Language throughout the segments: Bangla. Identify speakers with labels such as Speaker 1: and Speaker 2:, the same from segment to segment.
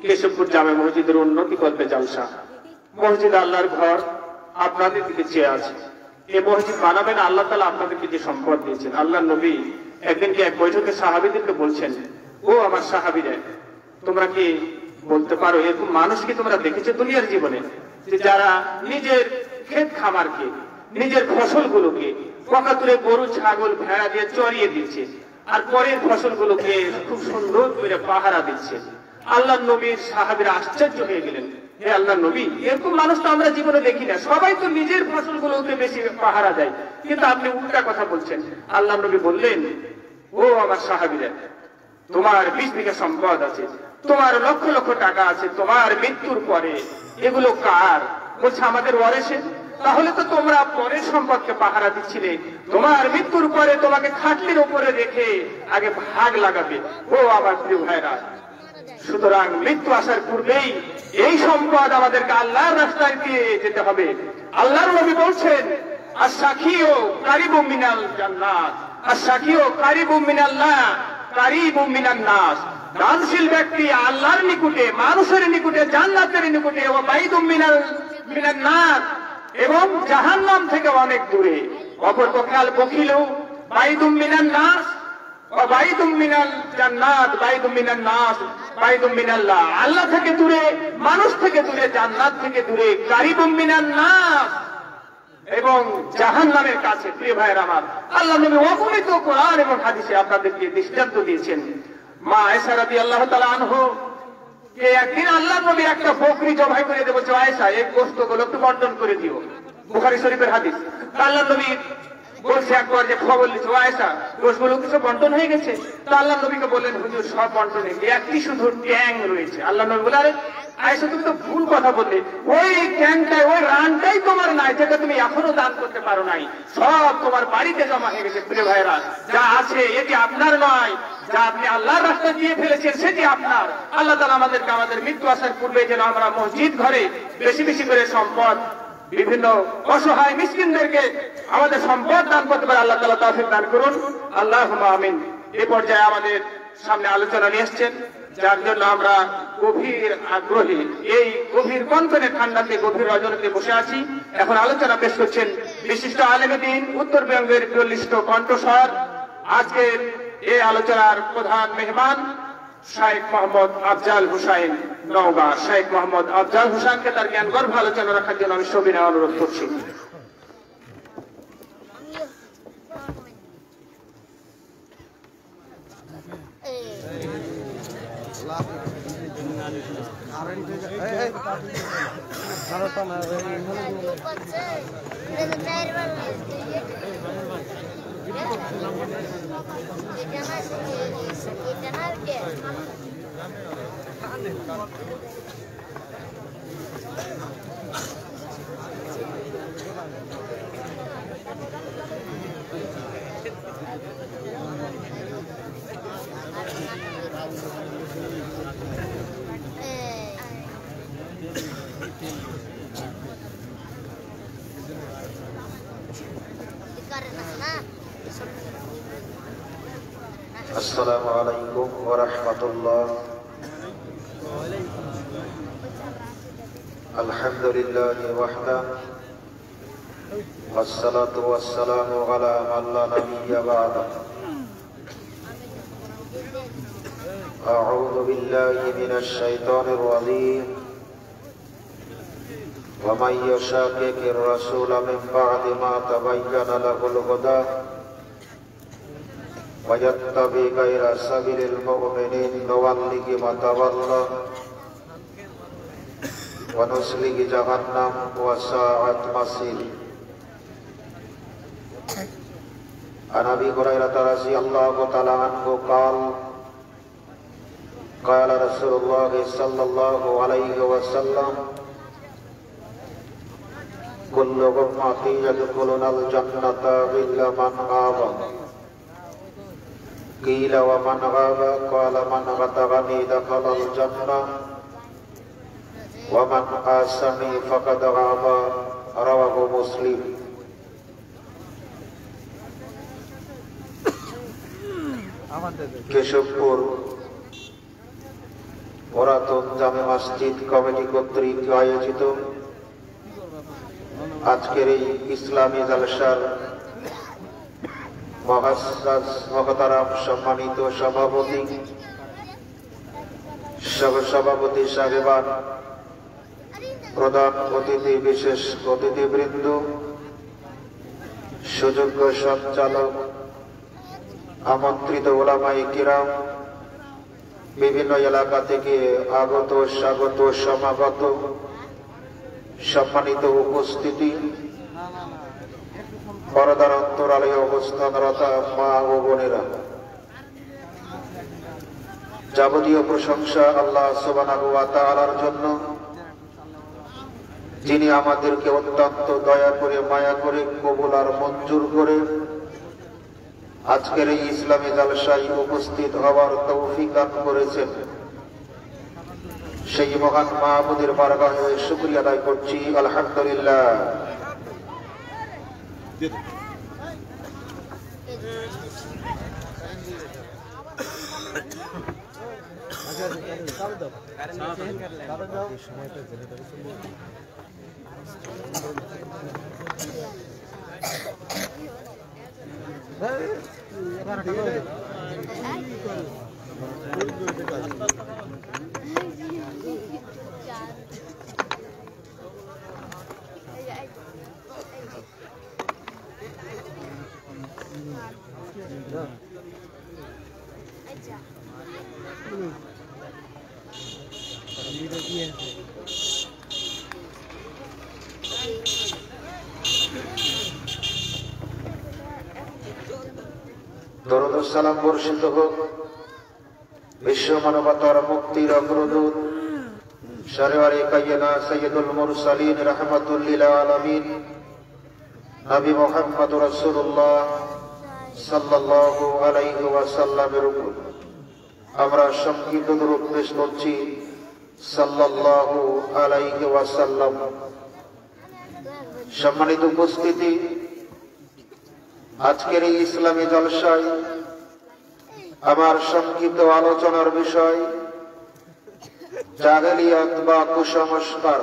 Speaker 1: কেশবপুর জামে মসজিদের উন্নতি করবে জালসা। মসজিদ আল্লাহর ঘর, আপনাদের দিকে চেয়ে আছে। এই মসজিদ বানাবেন, আল্লাহ তাআলা আপনাদেরকে যে সম্পদ দিয়েছেন। আল্লাহ নবী একদিনকে এক বৈঠকে সাহাবীদেরকে বলছেন, ও আমার সাহাবীরা, তোমরা কি বলতে পারো এরকম মানুষ কি তোমরা দেখেছো দুনিয়ার জীবনে, যে যারা নিজের ক্ষেত খামারকে, নিজের ফসলগুলোকে পকাতুরে গরু ছাগল ভেড়া দিয়ে চড়িয়ে দিচ্ছে, আর পরের ফসলগুলোকে খুব সুন্দর করে পাহারা দিচ্ছে। আল্লাহ নবীর সাহাবীরা আশ্চর্য হয়ে গেলেন, হে আল্লাহ নবী, এরকম মানুষ তো আমরা জীবনে দেখি না, সবাই তো নিজের ফসলগুলোকে বেশি পাহারা দেয়, কিন্তু আপনি উল্টা কথা বলছেন। আল্লাহ নবী বললেন, ও আমার সাহাবীরা, তোমার 20 বিঘা সম্পদ আছে, তোমার লক্ষ লক্ষ টাকা আছে, তোমার মৃত্যুর পরে এগুলো কার? বলছে আমাদের ওয়ারিসের। তাহলে তো তোমরা পরের সম্পদকে পাহারা দিচ্ছিলে, তোমার মৃত্যুর পরে তোমাকে খাটলির উপরে রেখে আগে ভাগ লাগাবে। ও আমার প্রিয় ভাইরা, সুতরাং মৃত্যু আসার পূর্বেই এই সম্পদ আমাদেরকে আল্লাহর রাস্তায় দিয়ে যেতে হবে। আল্লাহর নবী বলছেন, আশ-শাকিউ কারিবুম মিনাল জান্নাত, আশ-শাকিউ কারিবুম মিনাল্লাহ কারিবুম মিনান নাস। দানশীল ব্যক্তি আল্লাহর নিকটে, মানুষের নিকটে, জান্নাতের নিকটে, ও বাইদুম মিনান নার, এবং জাহান্নাম থেকে অনেক দূরে। অপরপক্ষে আল বখিলু বাইদুম মিনান নাস ওয়া বাইদুম মিনাল জান্নাত বাইদুম মিনান নাস বাইদুম মিনাল্লাহ। আল্লাহ থেকে দূরে, মানুষ থেকে দূরে, জান্নাত থেকে দূরে, কারিবুম মিনান নাস, এবং জাহান্নামের কাছে। প্রিয় ভাইয়েরা আমার, আল্লাহ নবী অগণিত কোরআন এবং হাদিসে আপনাদেরকে দৃষ্টান্ত দিয়েছেন। মা আয়েশা রাদিয়াল্লাহু তাআলা আনহু কে একদিন আল্লাহ নবী একটা বকরি জবাই করে দিয়ে বলছে, আয়েশা এই গোশতগুলো একটু বন্টন করে দিও। বুখারী শরীফের হাদিস। আল্লাহ নবী বলছে একবার যে খবর লিখো, আয়েশা গোশতগুলো কিছু বন্টন হয়ে গেছে? তো আল্লাহ নবীকে বললেন, হুজুর সব বন্টন হয়ে গেছে, একটি শুধু ট্যাং রয়েছে। আল্লাহ নবী বলে, আরে আয়েশা তুমি তো ভুল কথা বললে, ওই ট্যাংটাই, ওই রানটাই তোমার নাই, যেটা তুমি এখনো দান করতে পারো নাই, সব তোমার বাড়িতে জমা হয়ে গেছে। প্রিয় ভাইরা, যা আছে এটি আপনার নয়, যা আপনি আল্লাহর রাস্তা দিয়ে ফেলেছেন সেটি আপনার। আল্লাহ তাআলা আমাদেরকে আমাদের মৃত্যু আসার পূর্বে যেন আমরা মসজিদ ঘরে বেশি বেশি করে সম্পদ, বিভিন্ন অসহায় মিসকিনদেরকে আমাদের সম্পদ দান করতে পারে। আল্লাহ তাআলা তৌফিক দান করুন, আল্লাহুম্মা আমিন। এই পর্যায়ে আমাদের সামনে আলোচনা নিয়ে এসেছেন, যার জন্য আমরা গভীর আগ্রহী, এই গভীর কনকনে ঠান্ডাতে, গভীর রজনীতে বসে আছি। এখন আলোচনা পেশ করছেন বিশিষ্ট আলেমে দ্বীন, উত্তরবঙ্গের বলিষ্ঠ কণ্ঠস্বর, আজকের এই আলোচনার প্রধান মেহমান শাইখ মোহাম্মদ আফজাল হুসাইন নওগাঁ। শাইখ মোহাম্মদ আফজাল হুসাইনকে তার জ্ঞান গর্ভ আলোচনা রাখার জন্য আমি সবিনয় অনুরোধ করছি।
Speaker 2: আসসালামু আলাইকুম ওয়া রাহমাতুল্লাহ। আলহামদুলিল্লাহি ওয়াহদা ওয়াসসালাতু ওয়াসসালামু আলা মান লা নাবিয়্যা বা'দা। আউযু বিল্লাহি মিনাশ শাইতানির রাজীম। ওয়া মান ইউশাকিকির রাসূলা মিন বা'দি মা তাবায়্যানা লাহুল হুদা ويتبع غير سبيل المؤمنين نوله ما تولى ونصله جهنم وساءت مصير. عن ابي هريره رضي الله تعالى عنه قال قال رسول الله صلى الله عليه وسلم كل امتي يدخلون الجنه الا من ابى. قيل ومن غاب؟ قال من غتغني دخل الجنة ومن آسني فقد غاب. رواه مسلم. কেশবপুর পুরাতন জামে মসজিদ কমিটি কর্তৃক আয়োজিত আজকের এই ইসলামী জালসার মহতারাম সম্মানিত সভাপতি, সহসভাপতি সাহেবান, প্রধান অতিথি, বিশেষ অতিথিবৃন্দ, সুযোগ্য সঞ্চালক, আমন্ত্রিত ওলামায়ে কিরাম, বিভিন্ন এলাকা থেকে আগত স্বাগত সমাগত সম্মানিত উপস্থিতি, পর্দার অন্তরালে অবস্থানরত মা ও বোনেরা, যাবতীয় প্রশংসা আল্লাহ সুবহানাহু ওয়া তাআলার জন্য, যিনি আমাদেরকে অত্যন্ত দয়া করে, মায়া করে, কবুল আর মঞ্জুর করে আজকের এই ইসলামী জালসায় উপস্থিত হওয়ার তৌফিক দান করেছেন। সেই মহান মাহবুদের বারগাহে শুকরিয়া আদায় করছি, আলহামদুলিল্লাহ। দরুদ ও সালাম বর্ষিত হোক বিশ্ব মানবতার মুক্তির অগ্রদূত সরওয়ারে কায়না সাইয়্যিদুল মুরসালিন রাহমাতুল লিল আলামিন নবী মুহাম্মদ রাসূলুল্লাহ সাল্লাল্লাহু আলাইহি ওয়াসাল্লামের উপর আমরা সংক্ষিপ্ত দরুদ পেশ করছি, সাল্লাল্লাহু আলাইহি ওয়াসাল্লাম। সম্মানিত উপস্থিতি, আজকের এই ইসলামী জলসায় আমার সংক্ষিপ্ত আলোচনার বিষয় জাহেলিয়াত বা কুসংস্কার।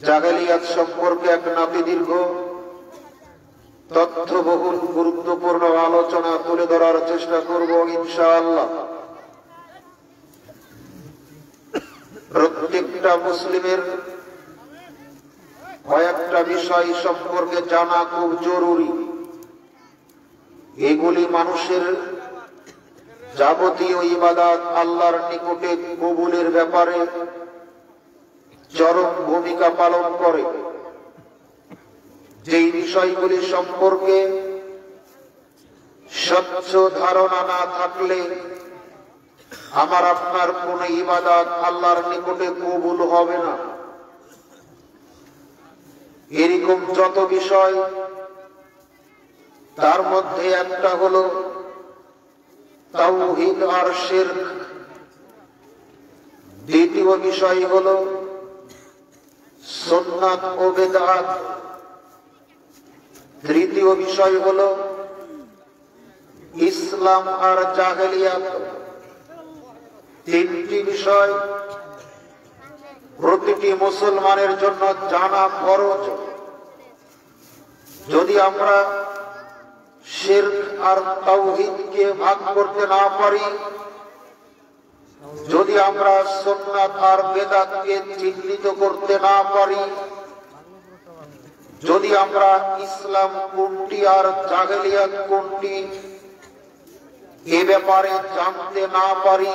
Speaker 2: জাহেলিয়াত সম্পর্কে এক নাতিদীর্ঘ তথ্যবহুল গুরুত্বপূর্ণ আলোচনা তুলে ধরার চেষ্টা করব ইনশাআল্লাহ। প্রত্যেকটা মুসলিমের কয়েকটা বিষয় সম্পর্কে জানা খুব জরুরি। এগুলি মানুষের যাবতীয় ইবাদত আল্লাহর নিকটে কবুলের ব্যাপারে চরম ভূমিকা পালন করে। যেই বিষয়গুলি সম্পর্কে স্বচ্ছ ধারণা না থাকলে আমার আপনার কোন ইবাদত আল্লাহর নিকটে কবুল হবে না। এরকম যত বিষয়, তার মধ্যে একটা হলো তাওহীদ আর শিরক, দ্বিতীয় বিষয় হলো সুন্নাত ও বিদআত, তৃতীয় বিষয় হলো ইসলাম আর জাহেলিয়াত। তিনটি বিষয় প্রতিটি মুসলমানের জন্য জানা ফরজ। যদি আমরা শিরক আর তাওহীদকে ভাগ করতে না পারি, যদি আমরা সুন্নাত আর বিদআতকে চিহ্নিত করতে না পারি, যদি আমরা ইসলাম কোনটি আর জাহেলিয়াত কোনটি এ ব্যাপারে জানতে না পারি,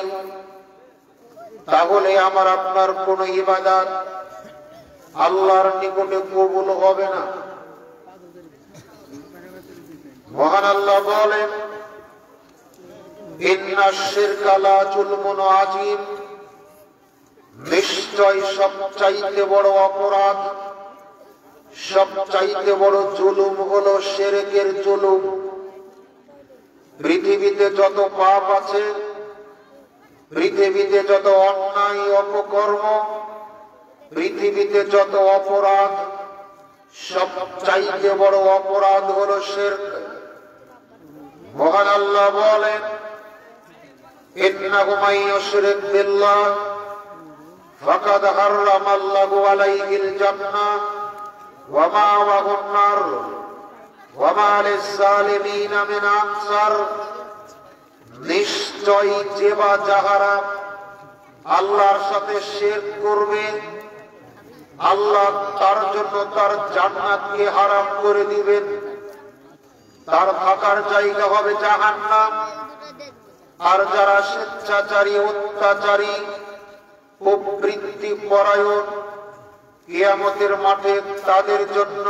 Speaker 2: তাহলে আমার আপনার কোন ইবাদত আল্লাহর নিকটে কবুল হবে না। মহান আল্লাহ বলেন, ইন্নাশ শিরকা লা যুলমুন আযীম, নিশ্চয় সবচাইতে বড় অপরাধ, সবচাইতে বড় জুলুম হলো শিরকের জুলুম। পৃথিবীতে যত পাপ আছে, পৃথিবীতে যত অন্যায় অপকর্ম, পৃথিবীতে যত অপরাধ, সবচাইতে বড় অপরাধ হলো শিরক। মহান আল্লাহ বলেন, ইন্নাহু মান ইউশরিক বিল্লাহ ফাকাদ হারামাল্লাহু আলাইহিল জান্নাহ ওয়া মাওয়াহুন নার ওয়া মা লিজ-জালিমিনা মিন আনসার। নিশ্চয় যে বা যাহারা আল্লাহর সাথে শিরক করবে, আল্লাহ তার জন্য তার জান্নাতকে হারাম করে দিবেন, তার থাকার জায়গা হবে জাহান্নাম। আর যারা স্বেচ্ছাচারী, অত্যাচারী, প্রবৃত্তি পরায়ণ, কিয়ামতের মাঠে তাদের জন্য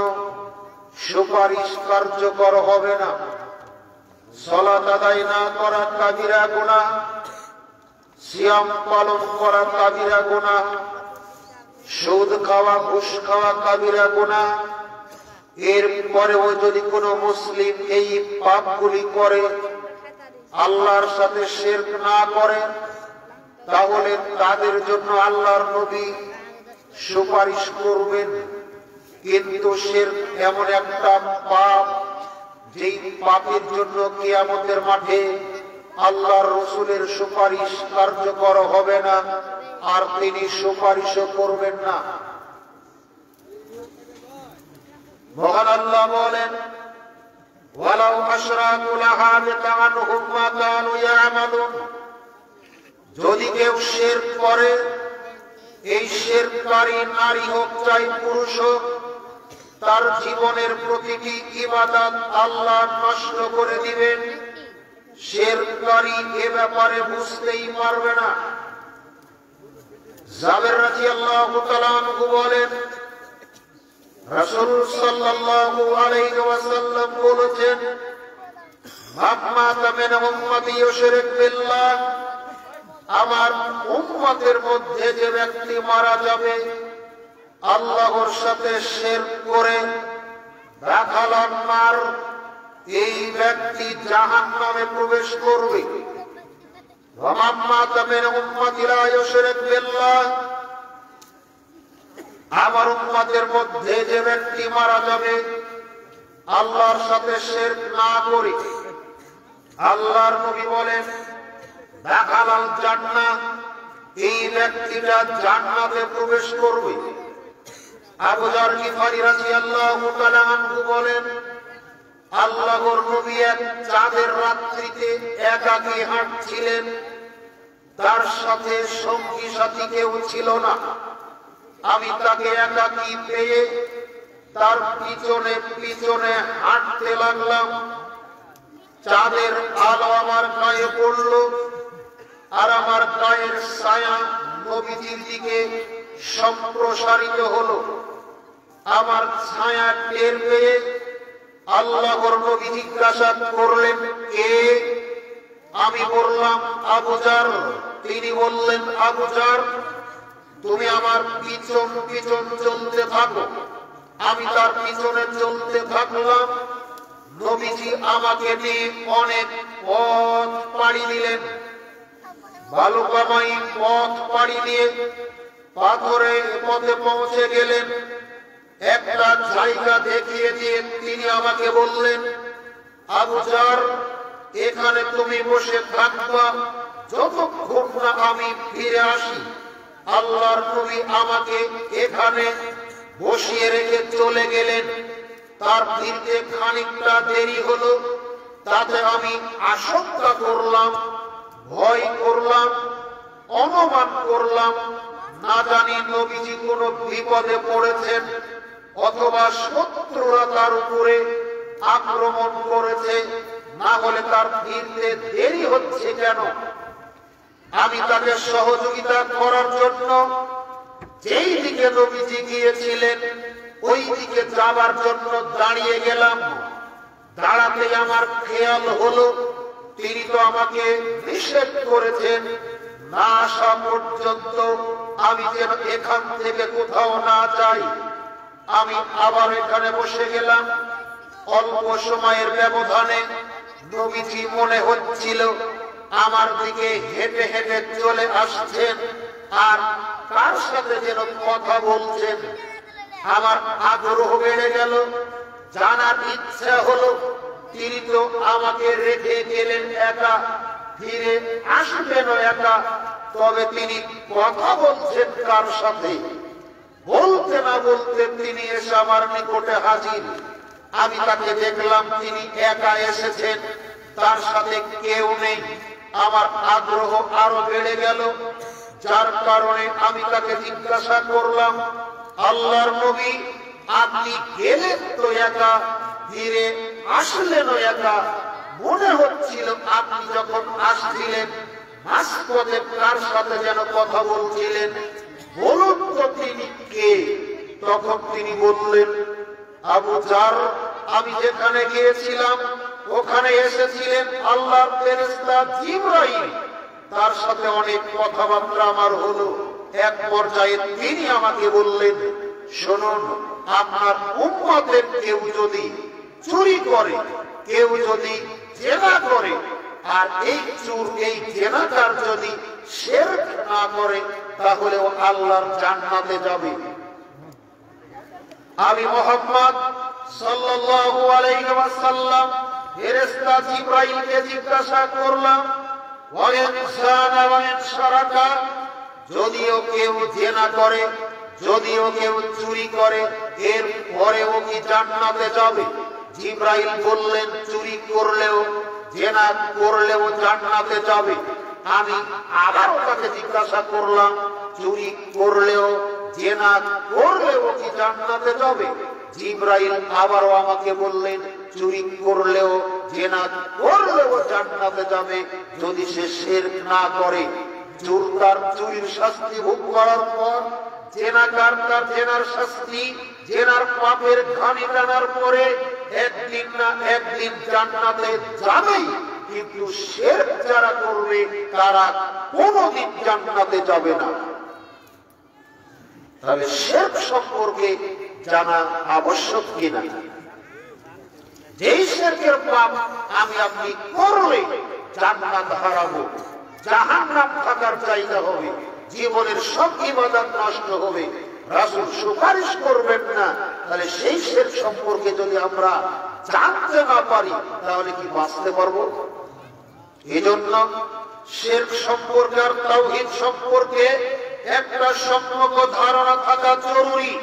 Speaker 2: সুপারিশ কার্যকর হবে না। সালাত আদায় না করা কাবিরা গুনাহ, সিয়াম পালন করা কাবিরা গুনাহ, সুদ খাওয়া, ঘুষ খাওয়া কাবিরা গুনাহ। এরপরেও যদি কোনো মুসলিম এই পাপগুলি করে, আল্লাহর সাথে শিরক না করে, তাহলে তাদের জন্য আল্লাহর নবী সুপারিশ করবেন। কিন্তু শিরক এমন একটা পাপ, যেই পাপের জন্য কিয়ামতের মাঠে আল্লাহর রাসূলের সুপারিশ কার্যকর হবে না, আর তিনি সুপারিশও করবেন না। মহান আল্লাহ বলেন, ওয়ালাউ আশরাকু লাহাবিতা আনহুম মা কানু ইয়ামালুন। যদি কেউ শিরক করে, এই শিরককারী নারী হোক চাই পুরুষ হোক, তার জীবনের প্রতিটি ইবাদত আল্লাহ নষ্ট করে দিবেন। শিরককারী এ ব্যাপারে বুঝতেই পারবে না। জাবের রাদিয়াল্লাহু তাআলা আনহু বলেন, রাসূল সাল্লাল্লাহু আলাইহি ওয়াসাল্লাম বলেছেন, মাতা মিন উম্মতি ইউশরিক বিল্লাহ, আমার উম্মতের মধ্যে যে ব্যক্তি মারা যাবে আল্লাহর সাথে শিরক করে, দাখালান নার, এই ব্যক্তি জাহান্নামে প্রবেশ করবে। ওয়া মান মাতা মিন উম্মতি লা ইউশরিক বিল্লাহ, আমার উম্মতের মধ্যে যে ব্যক্তি মারা যাবে আল্লাহর সাথে শিরক না করে, আল্লাহর নবী বলেন, দাখালাল জান্নাহ, এই ব্যক্তিটা জান্নাতে প্রবেশ করবে। আবু যার গিফারি রাদিয়াল্লাহু তাআলা আনহু বলেন, আল্লাহর নবী এক চাঁদের রাত্রিতে একাকী হাঁটছিলেন, তার সাথে সঙ্গী সাথী কেউ ছিল না। আমি তাকে একাকী পেয়ে তার পিছনে পিছনে হাঁটতে লাগলাম। চাঁদের আলো আমার গায়ে পড়ল, আর আমার গায়ের ছায়া নবীজির দিকে সম্প্রসারিত হলো। আমার ছায়া টের পেয়ে আল্লাহর নবী জিজ্ঞাসা করলেন, কে? আমি বললাম, আবু যার। তিনি বললেন, আবু যার, তুমি আমার পিছন পিছন চলতে থাকো। আমি তার পিছনে চলতে থাকলাম। নবীজি আমাকে নিয়ে অনেক পথ পাড়ি দিলেন। বালুকাময়ী পথ পাড়ি দিয়ে পাথরে পথে পৌঁছে গেলেন। একটা জায়গা দেখিয়ে দিয়ে তিনি আমাকে বললেন, আবু যার, এখানে তুমি বসে থাকবা যতক্ষণ না আমি ফিরে আসি। আল্লাহর নবী আমাকে এখানে বসিয়ে রেখে চলে গেলেন। তার ফিরতে খানিকটা দেরি হলো, তাতে আমি আশঙ্কা করলাম, ভয় করলাম, অনুমান করলাম, না জানি নবীজি কোনো বিপদে পড়েছেন, অথবা শত্রুরা তার উপরে আক্রমণ করেছে, না হলে তার ফিরতে দেরি হচ্ছে কেন। আমি তাকে সহযোগিতা করার জন্য যেই দিকে নবীজি গিয়েছিলেন ওই দিকে যাবার জন্য দাঁড়িয়ে গেলাম। দাঁড়াতে আমার খেয়াল হলো তিনি তো আমাকে নিষেধ করেছেন, না আসা পর্যন্ত আমি যেন এখান থেকে কোথাও না যাই। আমি আবার এখানে বসে গেলাম। অল্প সময়ের ব্যবধানে নবীজি মনে হচ্ছিল আমার দিকে হেঁটে হেঁটে চলে আসছেন, আর কার সাথে যেন কথা বলছেন। আমার আগ্রহ বেড়ে গেল, জানার ইচ্ছা হলো তিনি তো আমাকে রেখে গেলেন একা, ফিরে আসবেন একা, তবে তিনি কথা বলছেন কার সাথে? বলতে না বলতে তিনি এসে আমার নিকটে হাজির। আমি তাকে দেখলাম তিনি একা এসেছেন, তার সাথে কেউ নেই। আমার আগ্রহ আরো বেড়ে গেল, যার কারণে আমি তাকে জিজ্ঞাসা করলাম, আল্লাহর নবী, আপনি গেলেন তো একা, ফিরে আসলেন একা। মনে হচ্ছিল আপনি যখন আসছিলেন মাঝপথে কার সাথে যেন কথা বলছিলেন, বলুন তো তিনি কে? তখন তিনি বললেন, আবু জার, আমি যেখানে গিয়েছিলাম ওখানে এসেছিলেন আল্লাহর ফেরেশতা জিবরাইল, তার সাথে অনেক কথাবার্তা আমার হলো। এক পর্যায়ে তিনি আমাকে বললেন, শুনুন, আপনার উম্মতের কেউ যদি চুরি করে, কেউ যদি জেনা করে, আর এই চোর এই জেনাকার যদি শিরক না করে, তাহলে ও আল্লাহর জান্নাতে যাবে। আমি মুহাম্মদ সাল্লাল্লাহু আলাইহি ওয়াসাল্লাম ফেরেশতা জিবরাইলকে জিজ্ঞাসা করলাম, ওয়া ইনসানা ওয়া ইনশারাকা, যদিও কেউ জেনা করে, যদিও কেউ চুরি করে, এর পরেও কি জান্নাতে যাবে? জিবরাইল বললেন, চুরি করলেও জেনা করলেও জান্নাতে যাবে। আমি আবার তাকে জিজ্ঞাসা করলাম, চুরি করলেও জেনা করলেও কি জান্নাতে যাবে? জিবরাইল আবারও আমাকে বললেন, চুরি করলেও জেনা করলেও জান্নাতে যাবে, যদি সে শিরক না করে। চোর তার চুরির শাস্তি ভোগ করার পর, জেনাকার তার জেনার শাস্তি, জেনার পাপের ঘানি টানার পরে একদিন না একদিন জান্নাতে যাবেই। কিন্তু শিরক যারা করবে তারা কোনদিন জান্নাতে যাবে না। তবে শিরক সম্পর্কে জানা আবশ্যক কিনা? যেই শিরকের পাপ আমি আপনি করলে জান্নাত হারাবো, জাহান্নাম থাকার জায়গা হবে, জীবনের সব ইবাদত নষ্ট হবে, রাসূল সুপারিশ করবেন না, তাহলে সেই শিরক সম্পর্কে যদি আমরা জানতে না পারি, তাহলে কি বাঁচতে পারবো? এজন্য শিরক সম্পর্কে আর তাওহীদ সম্পর্কে একটা সম্যক ধারণা থাকা জরুরি।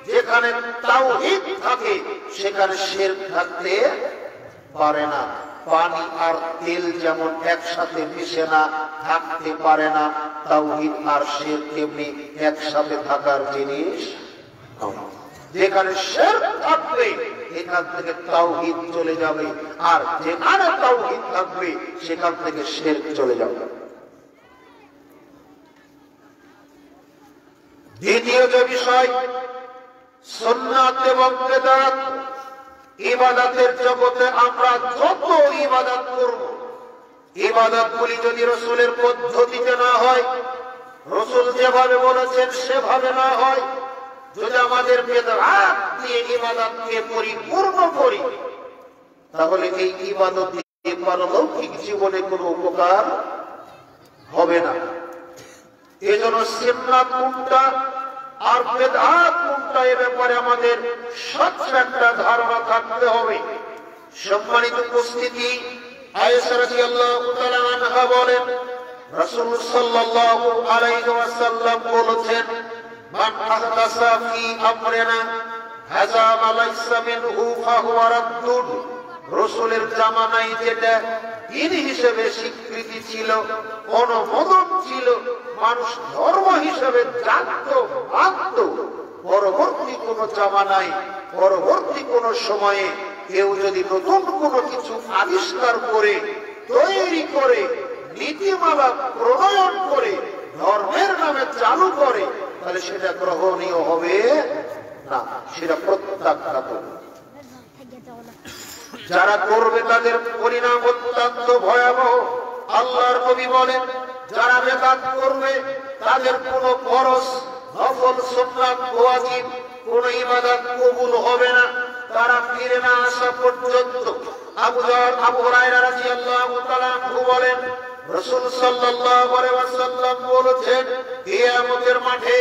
Speaker 2: যেখানে তাওহীদ থাকে সেখানে শিরক থাকতে পারে না। পানি আর তেল যেমন একসাথে মিশে না, থাকতে পারে না, তাওহীদ আর শিরক তেমনি একসাথে থাকার জিনিস। যেখানে শিরক থাকবে এখান থেকে তাওহীদ চলে যাবে, আর যেখানে তাওহীদ থাকবে সেখান থেকে শিরক চলে যাবে। দ্বিতীয় যে বিষয়, সুন্নাত এবং বিদআত। ইবাদতের জগতে আমরা যত ইবাদত করব, ইবাদতগুলি যদি রাসূলের পদ্ধতিতে না হয়, রাসূল যেভাবে বলেছেন সেভাবে না হয়, যদি আমাদের বিদআত দিয়ে ইবাদতকে পরিপূর্ণ করি, তাহলে এই ইবাদত দিয়ে পারলৌকিক জীবনে কোনো উপকার হবে না। এজন্য সুন্নাত কোনটা আর বিদআত কোনটা, এ ব্যাপারে আমাদের স্বচ্ছ একটা ধারণা থাকতে হবে। সম্মানিত উপস্থিতি, আয়েশা রাদিয়াল্লাহু তাআলা আনহা বলেন, রাসূল সাল্লাল্লাহু আলাইহি ওয়াসাল্লাম বলেছেন, মান আহদাসা ফি আমরিনা হাযা মা লাইসা মিনহু ফাহুয়া রাদ্দুন। রাসূলের জামানায় যেটা দিন হিসেবে স্বীকৃতি ছিল, অনুমোদন ছিল, মানুষ ধর্ম হিসেবে জানতো, মানত, পরবর্তী কোন জামানায়, পরবর্তী কোন সময়ে কেউ যদি নতুন কোনো কিছু আবিষ্কার করে, তৈরি করে, নীতিমালা প্রণয়ন করে, ধর্মের নামে চালু করে, তাহলে সেটা গ্রহণীয় হবে না, সেটা প্রত্যাখ্যাত। যারা করবে তাদের পরিণাম অত্যন্ত ভয়াবহ। আল্লাহর নবী বলেন, যারা বেদাত করবে তাদের কোনো ফরজ, নফল, সুন্নাত, ওয়াজিব কোন ইবাদত কবুল হবে না, তারা ফিরে না আসা পর্যন্ত। আবু হুরায়রা রাদিয়াল্লাহু তাআলা আনহু বলেন, রাসূল সাল্লাল্লাহু আলাইহি ওয়াসাল্লাম বলেছেন, কিয়ামতের মাঠে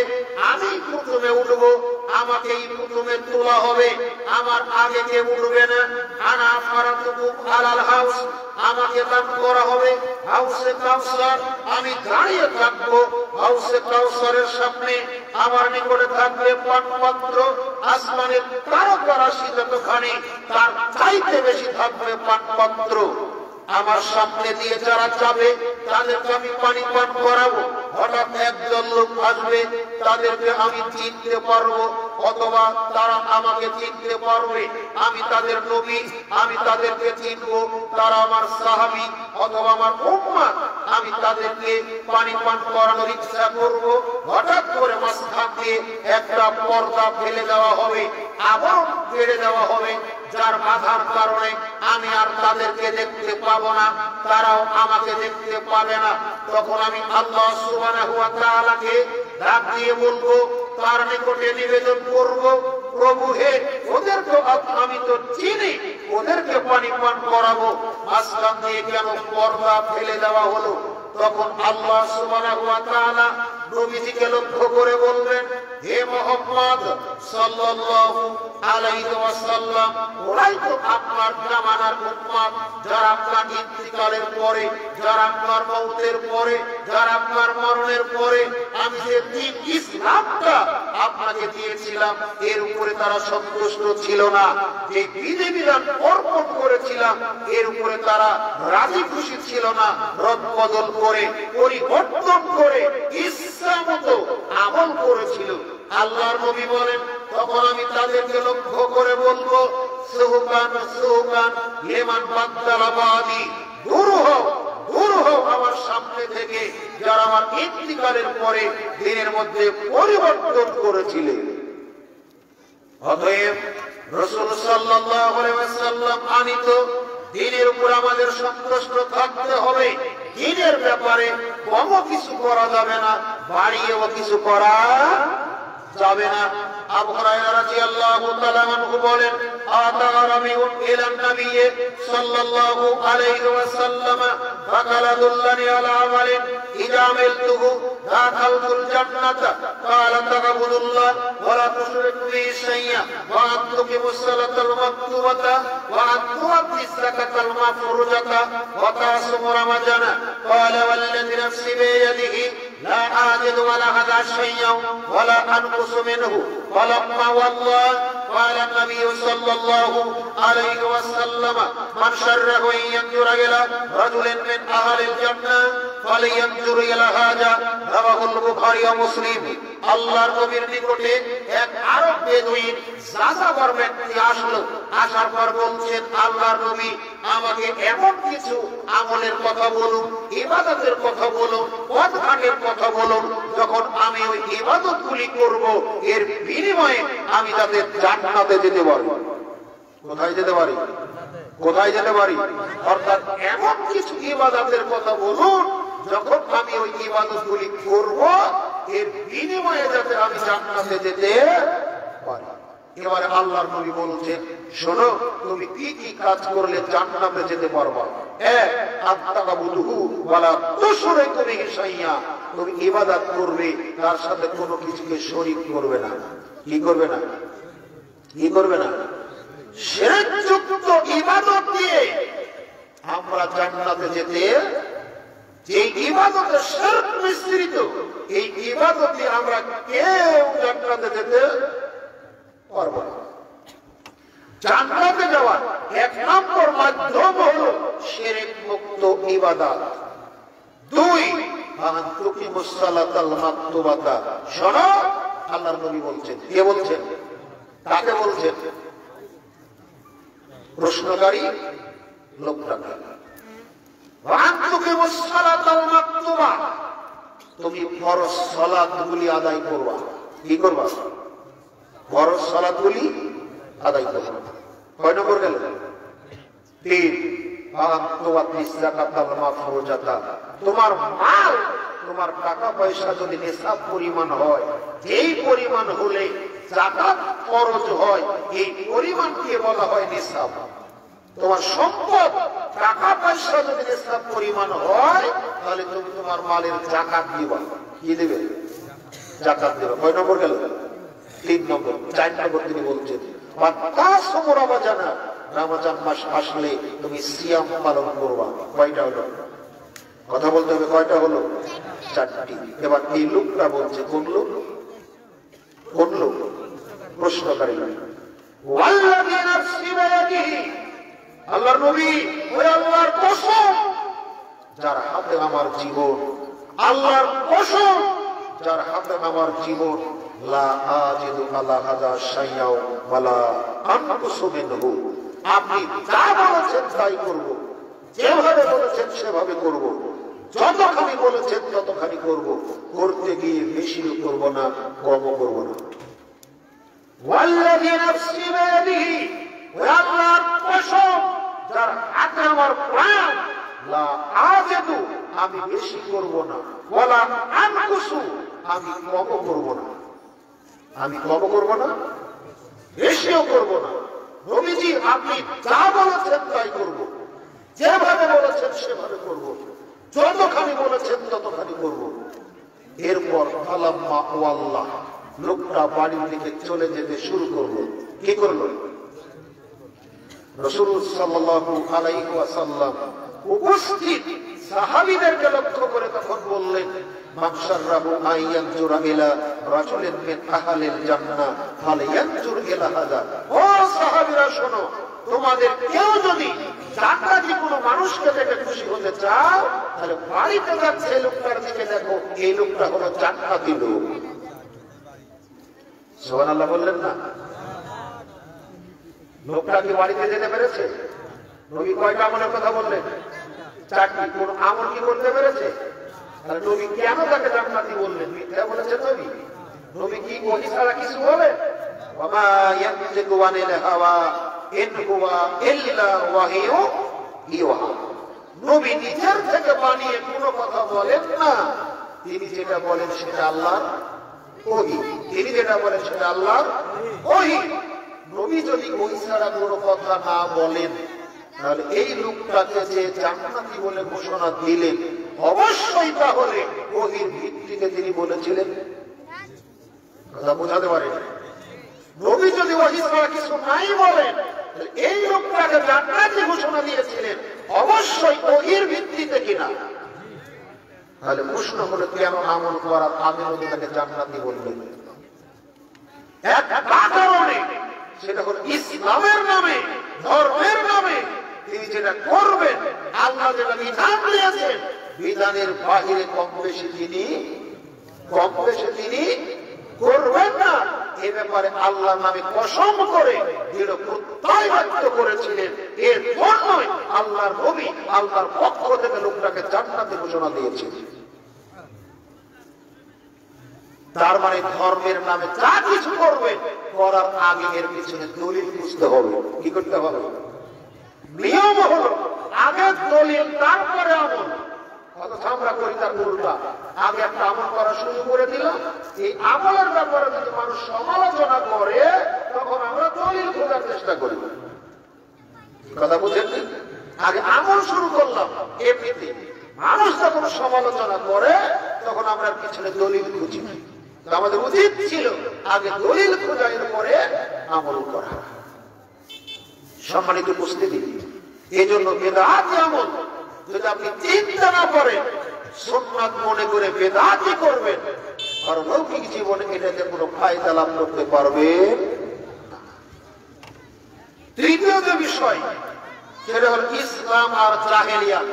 Speaker 2: আমি প্রথমে উঠব, আমাকেই প্রথমে তোলা হবে, আমার আগে কেউ উঠবে না। আনা ফারাতুকুম আলাল হাউস, আমাকে দান করা হবে হাউসে কাউসার, আমি দাঁড়িয়ে থাকবো হাউসে কাউসারের সামনে, আমার নিকটে থাকবে পানপাত্র, আসমানের তারকারাশি যতখানি তার চাইতে বেশি থাকবে পানপাত্র। আমার সামনে দিয়ে যারা যাবে তাদেরকে আমি পানি পান করাবো। হঠাৎ একজন লোক আসবে, তাদেরকে আমি চিনতে পারবো, অথবা তারা আমাকে চিনতে পারবে। আমি তাদের নবী, আমি তাদেরকে চিনবো, তারা আমার সাহাবী অথবা আমার উম্মত। আমি তাদেরকে পানি পান করানোর ইচ্ছা করবো। হঠাৎ করে মাঝখান দিয়ে একটা পর্দা ফেলে দেওয়া হবে, আবরণ ফেলে দেওয়া হবে, যার বাধার কারণে আমি আর তাদেরকে দেখতে পাবো না, তারাও আমাকে দেখতে পাবে না। তখন আমি আল্লাহ সুবহানাহু ওয়া তাআলাকে ডাক দিয়ে বলবো, তার নিকটে নিবেদন করব, প্রভু হে, ওদেরকে আমি তো চিনি, ওদেরকে পানি পান করাবো, মাঝখান দিয়ে কেন পর্দা ফেলে দেওয়া হলো? তখন আল্লাহ সুবহানাহু ওয়া তাআলা নবীজিকে লক্ষ্য করে বলবেন, হে মুহাম্মদ সাল্লাল্লাহু আলাইহি ওয়াসাল্লাম, ওরাই তো আপনার জামানার উম্মত, যারা আপনার ইন্তিকালের পরে, যারা আপনার মওতের পরে, যারা আপনার মরণের পরে আমি যে দ্বীন ইসলামটা আপনাকে দিয়েছিলাম, এর উপরে তারা সন্তুষ্ট ছিল না। যে বিধিবিধান অর্পণ করেছিলাম, এর উপরে তারা রাজি খুশি ছিল না। রদ বদল করে, পরিবর্তন করে ইচ্ছা মতো আমল করেছিল। আল্লাহর নবী বলেন, তখন আমি তাদেরকে লক্ষ্য করে বলবো, সুহকান সুহকান লিমান বাদদালা বাদি, দূর হও, দূর হও আমার সামনে থেকে, যারা আমার ইন্তিকালের পরে দিনের মধ্যে পরিবর্তন করেছিলেন। অতএব রাসূল সাল্লাল্লাহু আলাইহি ওয়াসাল্লাম আনিত দ্বীনের উপর আমাদের সন্তুষ্ট থাকতে হবে। দ্বীনের ব্যাপারে কমও কিছু করা যাবে না, বাড়িয়েও কিছু করা যাবে না। আবু হুরায়রা রাদিয়াল্লাহু তাআলা আনহু বলেন, আতা আরাবিয়ুন ইলান নবী সাল্লাল্লাহু আলাইহি ওয়াসাল্লাম ফাকালা দুল্লানি আলা আমালিন ইযা আমিলতুহু দাখালতুল জান্নাতা ক্বালা তা'বুদুল্লাহ ওয়া লা তুশরিকু বিহি শাইয়্যান ওয়া তুকিমুস সালাতাল মাকতুবাতা ওয়া তু'তিস যাকাতাল মাফরুজাতা ওয়া তাসুমু রামাজানা ক্বালা ওয়াল্লাযী নাফসি বিয়াদিহি লা আজিদু ওয়া লা হাদা শাইয়্যান ওয়া লা আনকুসু মিনহু فلما والله قال النبي صلى الله عليه وسلم من شره أن ينظر إلى رجل من أهل الجنة فلينظر إلى هذا رواه البخاري ومسلم। আল্লাহর নবীর নিকটে এক আরব বেদুইন যাযাবর ব্যক্তি আসলো, আসার পর বলছেন, আল্লাহর নবী আমাকে এমন কিছু আমলের কথা বলুন, ইবাদতের কথা বলুন, পথঘাটের কথা বলুন, যখন আমি ওই ইবাদতগুলি করব, এর বিনিময়ে আমি তাদের জান্নাতে যেতে পারি। কোথায় যেতে পারি? কোথায় যেতে পারি? অর্থাৎ এমন কিছু ইবাদতের কথা বলুন, যখন আমি ওই ইবাদতগুলি করব, এর বিনিময়ে যাতে আমি জান্নাতে যেতে পারি। এবারে আল্লাহর নবী বলছেন, শোনো, তুমি কি কি কাজ করলে জান্নাতে যেতে পারবা? এক, আত্তাকাবুদুহু ওয়া লা তুশরিকু বিহি শাইয়্যা, তুমি ইবাদত করবে, তার সাথে কোনো কিছুকে শরীক করবে না। কি করবে না? কি করবে না? শিরকযুক্ত ইবাদত দিয়ে আমরা জান্নাতে যেতে, যে ইবাদতে শিরক মিশ্রিত, এই ইবাদতে আমরা কেউ জান্নাতে যেতে পারবো না। জান্নাতে যাওয়ার এক নম্বর মাধ্যম হলো শিরক মুক্ত ইবাদত। দুই, তুকিমুস সালাতাল মাকতুবাতা। শোনো, আল্লাহর নবী বলছেন, কে বলছেন? কাকে বলছেন? প্রশ্নকারী লোকটাকে। তুকিমুস সালাতাল মাকতুবা, তুমি ফরজ সালাতগুলি আদায় করবা। কি করবা? ফরজ সালাতগুলি আদায় করবা। কয় নম্বর গেল? তিন, তোমার মাল, তোমার টাকা পয়সা যদি নিসাব পরিমাণ হয়, এই পরিমাণ হলে যাকাত ফরজ হয়, এই পরিমাণকে বলা হয় নিসাব। তোমার সম্পদ টাকা পয়সা যদি নিসাব পরিমাণ হয় তাহলে তুমি তোমার মালের যাকাত দিবা। কি দেবে? যাকাত দেবে। কয় নম্বর গেল? 3 নম্বর। 4 নম্বর তিনি বলছেন রমজান মাস আসলে তুমি সিয়াম পালন করবা। কয়টা হলো? কথা বলতে হবে, কয়টা হলো? 4টি। এবার এই লোকটা বলছে, কোন লোক? কোন লোক? প্রশ্নকারী লোক। ওয়াল্লাযী নাফসি বিয়াদিহি, আল্লাহর নবী, ওই আল্লাহর কসম যার হাতে আমার জীবন, আল্লাহর কসম যার হাতে আমার জীবন, লা আজিদু আলা হাযা শাইয়াও ওয়ালা আনকুসু মিনহু, আপনি যা বলেছেন তাই করব, যেভাবে বলেছেন সেভাবে করব, যতখানি বলেছেন ততখানি করব, করতে গিয়ে বেশিও করব না, কমও করব না। ওয়াল্লাযী নাফসি বিয়াদিহি, ওই আল্লাহর কসম যার হাতে আমার প্রাণ, লা আজিদু, আমি বেশি করব না, ওয়ালা আনকুসু, আমি কমও করব না। আমি কমও করব না, বেশিও করব না। নবীজি আপনি যা বলেছেন তাই করব, যেভাবে বলেছেন সেভাবে করব, যতখানি বলেছেন ততখানি করব। এরপর ফালাম্মা ওয়াল্লাহ, লোকটা বাড়ির দিকে চলে যেতে শুরু করলো। কি করলো? রাসূল সাল্লাল্লাহু আলাইহি ওয়াসাল্লাম উপস্থিত সাহাবীদেরকে লক্ষ্য করে তখন বললেন, মানসাররাহু আইয়ানজুরা ইলা রাজুলিন মিন আহলিল জান্নাহ ফালয়ানজুর ইলা হাযা। ও সাহাবীরা শোনো, তোমাদের কেউ যদি জান্নাতি কোনো মানুষকে দেখে খুশি হতে চাও তাহলে বাড়িতে যাচ্ছে এই লোকটার দিকে দেখো, এই লোকটা হলো জান্নাতি লোক। সুবহানাল্লাহ বললেন না? লোকটা কি বাড়িতে যেতে পেরেছে? নবী কয়টা আমলের কথা বললেন? 4টি। কোন আমল কি করতে পেরেছে? তাহলে নবী কেন তাকে জান্নাতি বললেন? মিথ্যা বলেছেন নবী? নবী কি ওহী ছাড়া কিছু বলেন? ওয়ামা ইয়ানতিকু আনিল হাওয়া ইন হুয়া ইল্লা ওয়াহিয়ু ইউহা। নবী নিজের থেকে বানিয়ে কোনো কথা বলেন না, তিনি যেটা বলেন সেটা আল্লাহর ওহী। তিনি যেটা বলেন সেটা আল্লাহর ওহী। নবী যদি ওহী ছাড়া কোনো কথা না বলেন তাহলে এই লোকটাকে যে জান্নাতি বলে ঘোষণা দিলেন অবশ্যই তাহলে ওহীর ভিত্তিতে তিনি বলেছিলেন। কথা বোঝাতে পারেন? নবী যদি ওহী ছাড়া কিছু নাই বলেন তাহলে এই লোকটাকে জান্নাতি ঘোষণা দিয়েছিলেন অবশ্যই ওহীর ভিত্তিতে কিনা। তাহলে প্রশ্ন হলো, কেন আমল করার আগে নবী তাকে জান্নাতি বললেন? একটা কারণে, সেটা হলো ইসলামের নামে, ধর্মের নামে তিনি যেটা করবেন, আল্লাহ যেটা বিধান দিয়েছেন, বিধানের বাহিরে কম বেশি তিনি করবেন না। এ ব্যাপারে আল্লাহর নামে কসম করে দৃঢ় প্রত্যয় ব্যক্ত করেছিলেন। এর জন্যই আল্লাহর নবী আল্লাহর পক্ষ থেকে লোকটাকে জান্নাতে ঘোষণা দিয়েছিলেন। তার মানে ধর্মের নামে যা কিছু করবেন, করার আগে এর পিছনে দলিল খুঁজতে হবে। কি করতে হবে? নিয়ম হলো আগে দলিল, তারপরে আমল। অথচ আমরা করি তার উল্টা, আগে একটা আমল করা শুরু করে দিলাম, এই আমলের ব্যাপারে যদি মানুষ সমালোচনা করে তখন আমরা দলিল খোঁজার চেষ্টা করি। কথা বুঝেন? আগে আমল শুরু করলাম, এমনিতে মানুষ যখন সমালোচনা করে তখন আমরা পিছনে দলিল খুঁজি। আমাদের উচিত ছিল আগে দলিল খোঁজা, এরপরে আমল করা। সম্মানিত উপস্থিতি, এই জন্য বেদাতি আমল যদি আপনি চিন্তা না করেন, সুন্নাত মনে করে বেদাতি করবেন, আর লৌকিক জীবনে এটাতে কোনো ফায়দা লাভ করতে পারবে। তৃতীয় যে বিষয়, সেটা হল ইসলাম আর জাহেলিয়াত।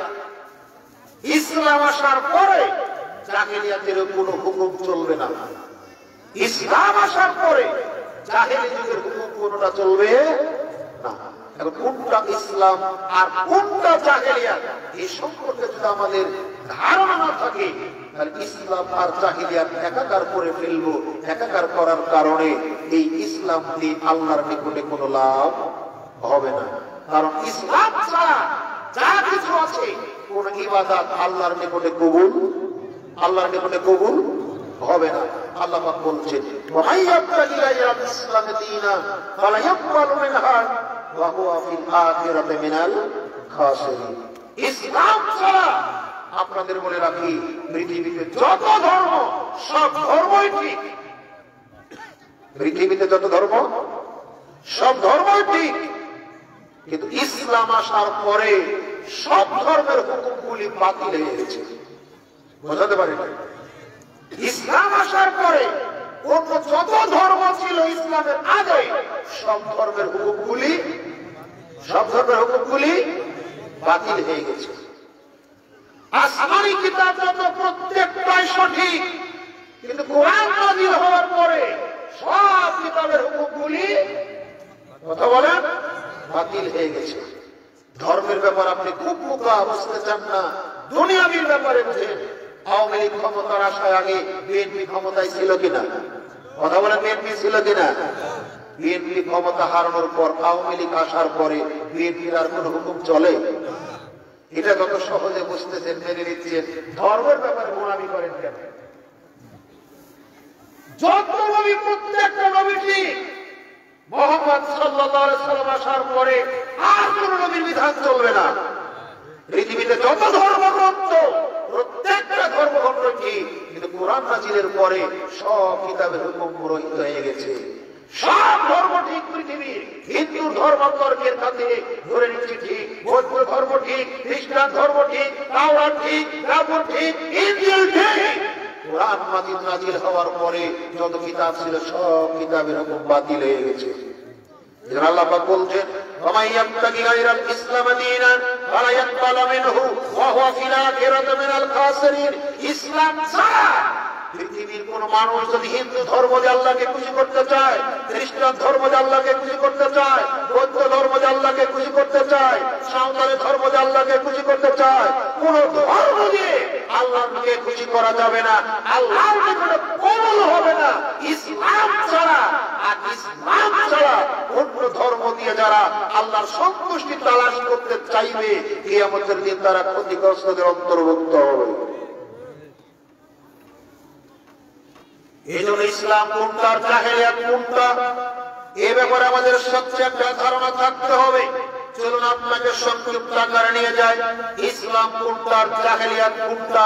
Speaker 2: ইসলাম আসার পরে জাহেলিয়াতের কোনো হুকুম চলবে না। ইসলাম আসার পরে জাহেলি যুগের হুকুম কোনটা চলবে না। এখন কোনটা ইসলাম আর কোনটা জাহেলিয়াত, এই সম্পর্কে যদি আমাদের ধারণা না থাকে তাহলে ইসলাম আর জাহেলিয়াত একাকার করে ফেলবো। একাকার করার কারণে এই ইসলাম দিয়ে আল্লাহর নিকটে কোনো লাভ হবে না। কারণ ইসলাম ছাড়া যা কিছু আছে, কোন ইবাদত আল্লাহর নিকটে কবুল হবে না। আল্লাহ পাক বলছেন, ওয়াইয়াবতাগি গায়রাল ইসলামি দীনা ফালা ইয়াকবালু মিনহা ওয়া হুয়া ফিল আখিরাতি মিনাল খাসিরিন। ইসলাম ছাড়া আপনাদের বলে রাখি, পৃথিবীতে যত ধর্ম সব ধর্মই ঠিক। পৃথিবীতে যত ধর্ম সব ধর্মই ঠিক, কিন্তু ইসলাম আসার পরে সব ধর্মের হুকুমগুলি বাতিল হয়ে গেছে। বোঝাতে পারি না? ইসলাম আসার পরে অন্য যত ধর্ম ছিল ইসলামের আগে সব ধর্মের হুকুমগুলি বাতিল হয়ে গেছে। আসমানি কিতাব যত প্রত্যেকটাই সঠিক, কিন্তু কোরআন নাযিল হওয়ার পরে সব কিতাবের হুকুমগুলি কথা বলেন বাতিল হয়ে গেছে। ধর্মের ব্যাপার আপনি খুব বোকা, বুঝতে চান না, দুনিয়াবীর ব্যাপারে বুঝেন। আওয়ামী লীগ ক্ষমতার আসায় আগে বিএনপি ক্ষমতায় ছিল কিনা? কথা বলেন, বিএনপি ছিল কিনা? বিএনপি ক্ষমতা হারানোর পর আওয়ামী লীগ আসার পরে বিএনপির আর কোন হুকুম চলে? এটা যত সহজে বুঝতেছেন, মেনে নিচ্ছেন, ধর্মের ব্যাপারে গোলামি করেন কেন? যত নবী, প্রত্যেকটা নবী ঠিক। মুহাম্মদ সাল্লাল্লাহু আলাইহি সাল্লাম আসার পরে আর কোন নবীর বিধান চলবে না। পৃথিবীতে যত ধর্মগ্রন্থ প্রত্যেকটা ধর্মগ্রন্থ ঠিক, কিন্তু কোরআন নাযিলের পরে সব কিতাবের হুকুম রহিত হয়ে গেছে। সব ধর্ম ঠিক পৃথিবীর। হিন্দু ধর্ম তর্কের খাতিরে ধরে নিচ্ছি ঠিক, বৌদ্ধ ধর্ম ঠিক, খ্রিস্টান ধর্ম ঠিক, তাওরাত ঠিক, জাবুর ঠিক, ইনজিল ঠিক। কোরআন নাযিল হওয়ার পরে যত কিতাব ছিল সব কিতাবের হুকুম বাতিল হয়ে গেছে। আল্লাহ পাক বলছেন, ওয়া ইয়াবতাগি গায়রাল ইসলাম দীনান ফালা ইয়াকবালু মিনহু ওয়া হুয়া ফিল আখিরাতি মিনাল খাসিরিন। ইসলাম ছাড়া পৃথিবীর কোন মানুষ যদি হিন্দু ধর্ম যে আল্লাহকে খুশি করতে চায়, খ্রিস্টান ধর্ম যে আল্লাহকে খুশি করতে চায়, বৌদ্ধ ধর্ম যে আল্লাহকে খুশি করতে চায়, সাঁওতালি ধর্ম যে আল্লাহকে খুশি করতে চায়, কোন ধর্ম দিয়ে আল্লাহকে খুশি করা যাবে না, আল্লাহর নিকটে কবুল হবে না। ইসলাম ছাড়া অন্য ধর্ম দিয়ে যারা আল্লাহর সন্তুষ্টি তালাশ করতে চাইবে, কিয়ামতের দিন তারা ক্ষতিগ্রস্তদের অন্তর্ভুক্ত হবে। এই জন্য ইসলাম কোনটা আর জাহেলিয়াত কোনটা, এ ব্যাপারে আমাদের সবচেয়ে একটা ধারণা থাকতে হবে। চলুন আপনাকে সংক্ষিপ্ত আকারে নিয়ে যাই। ইসলাম কোনটা আর জাহেলিয়াত কোনটা,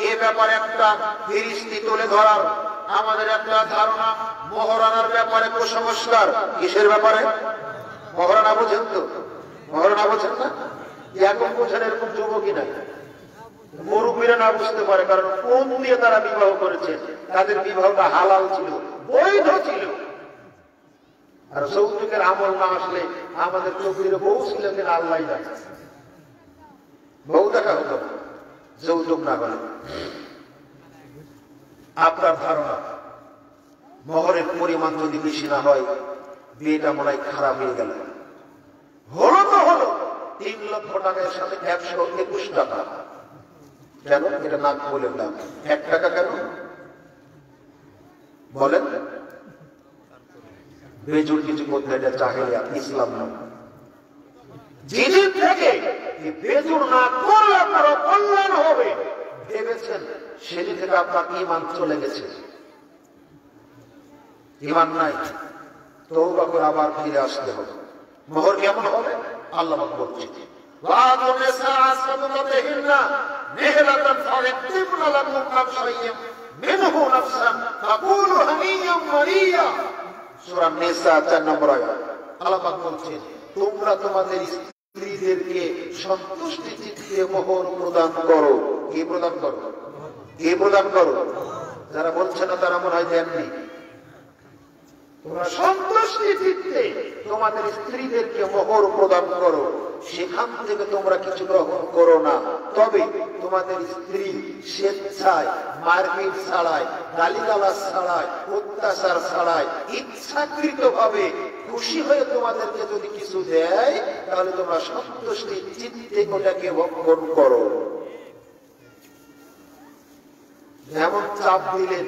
Speaker 2: এ ব্যাপারে একটা ফিরিস্তি তুলে ধরার আমাদের একটা ধারণা। মহারানার ব্যাপারে কুসংস্কার। কিসের ব্যাপারে? মহারানা বোঝেন তো? মহারানা বোঝেন না? এখন বোঝেন এরকম যুবকই নাই। মুরব্বীরা না বুঝতে পারে, কারণ কোন দিয়ে তারা বিবাহ করেছে, তাদের বিবাহটা হালাল ছিল, বৈধ ছিল। আর যৌতুকের আমল না আসলে আমাদের চোখের বউ ছিল কিনা আল্লাহ জানে। বউ দেখা হতো না যৌতুক না করে। আপনার ধারণা মহরের পরিমাণ যদি বেশি না হয়, বিয়েটা মনে হয় খারাপ হয়ে গেল। হলো তো হলো 3 লক্ষ টাকার সাথে 121 টাকা। কেন? এটা নাক বলেন না। 1 টাকা কেন বলেন? বেজুর কিছু করতে, এটা জাহেলিয়াত, ইসলাম না। যেদিন থেকে বেজুর না করলে আপনার কল্যাণ হবে ভেবেছেন, সেদিন থেকে আপনার ঈমান চলে গেছে। ঈমান নাই, তওবা করে আবার ফিরে আসতে হবে। মোহর কেমন হবে? আল্লাহ পাক বলছেন, ওয়াতুন নিসা সাদকাতিহিন্না নিহলাতান ফায়াতিমনা লাকুম নাফসাইয়্যিম মিনহু নাফসান তাকুলু হামিয়াম মারিয়া। সূরা নিসা 4 নম্বর আয়াত। আল্লাহ পাক বলছেন, তোমরা তোমাদের স্ত্রীদেরকে সন্তুষ্টি চিত্তে মোহর প্রদান করো। কি প্রদান করো? কি প্রদান করো? যারা বলছে না তারা মনে হয় দেননি। তোমরা সন্তুষ্টি চিত্তে তোমাদের স্ত্রীদেরকে মোহর প্রদান করো, সেখান থেকে তোমরা কিছু গ্রহণ করো না। তবে তোমাদের স্ত্রী স্বেচ্ছায়, মারপিট ছাড়াই, গালিগালাজ ছাড়াই, অত্যাচার ছাড়াই, ইচ্ছাকৃত ভাবে খুশি হয়ে তোমাদেরকে যদি কিছু দেয়, তাহলে তোমরা সন্তুষ্টি চিত্তে ওটাকে ভক্ষণ করো। এমন চাপ দিলেন।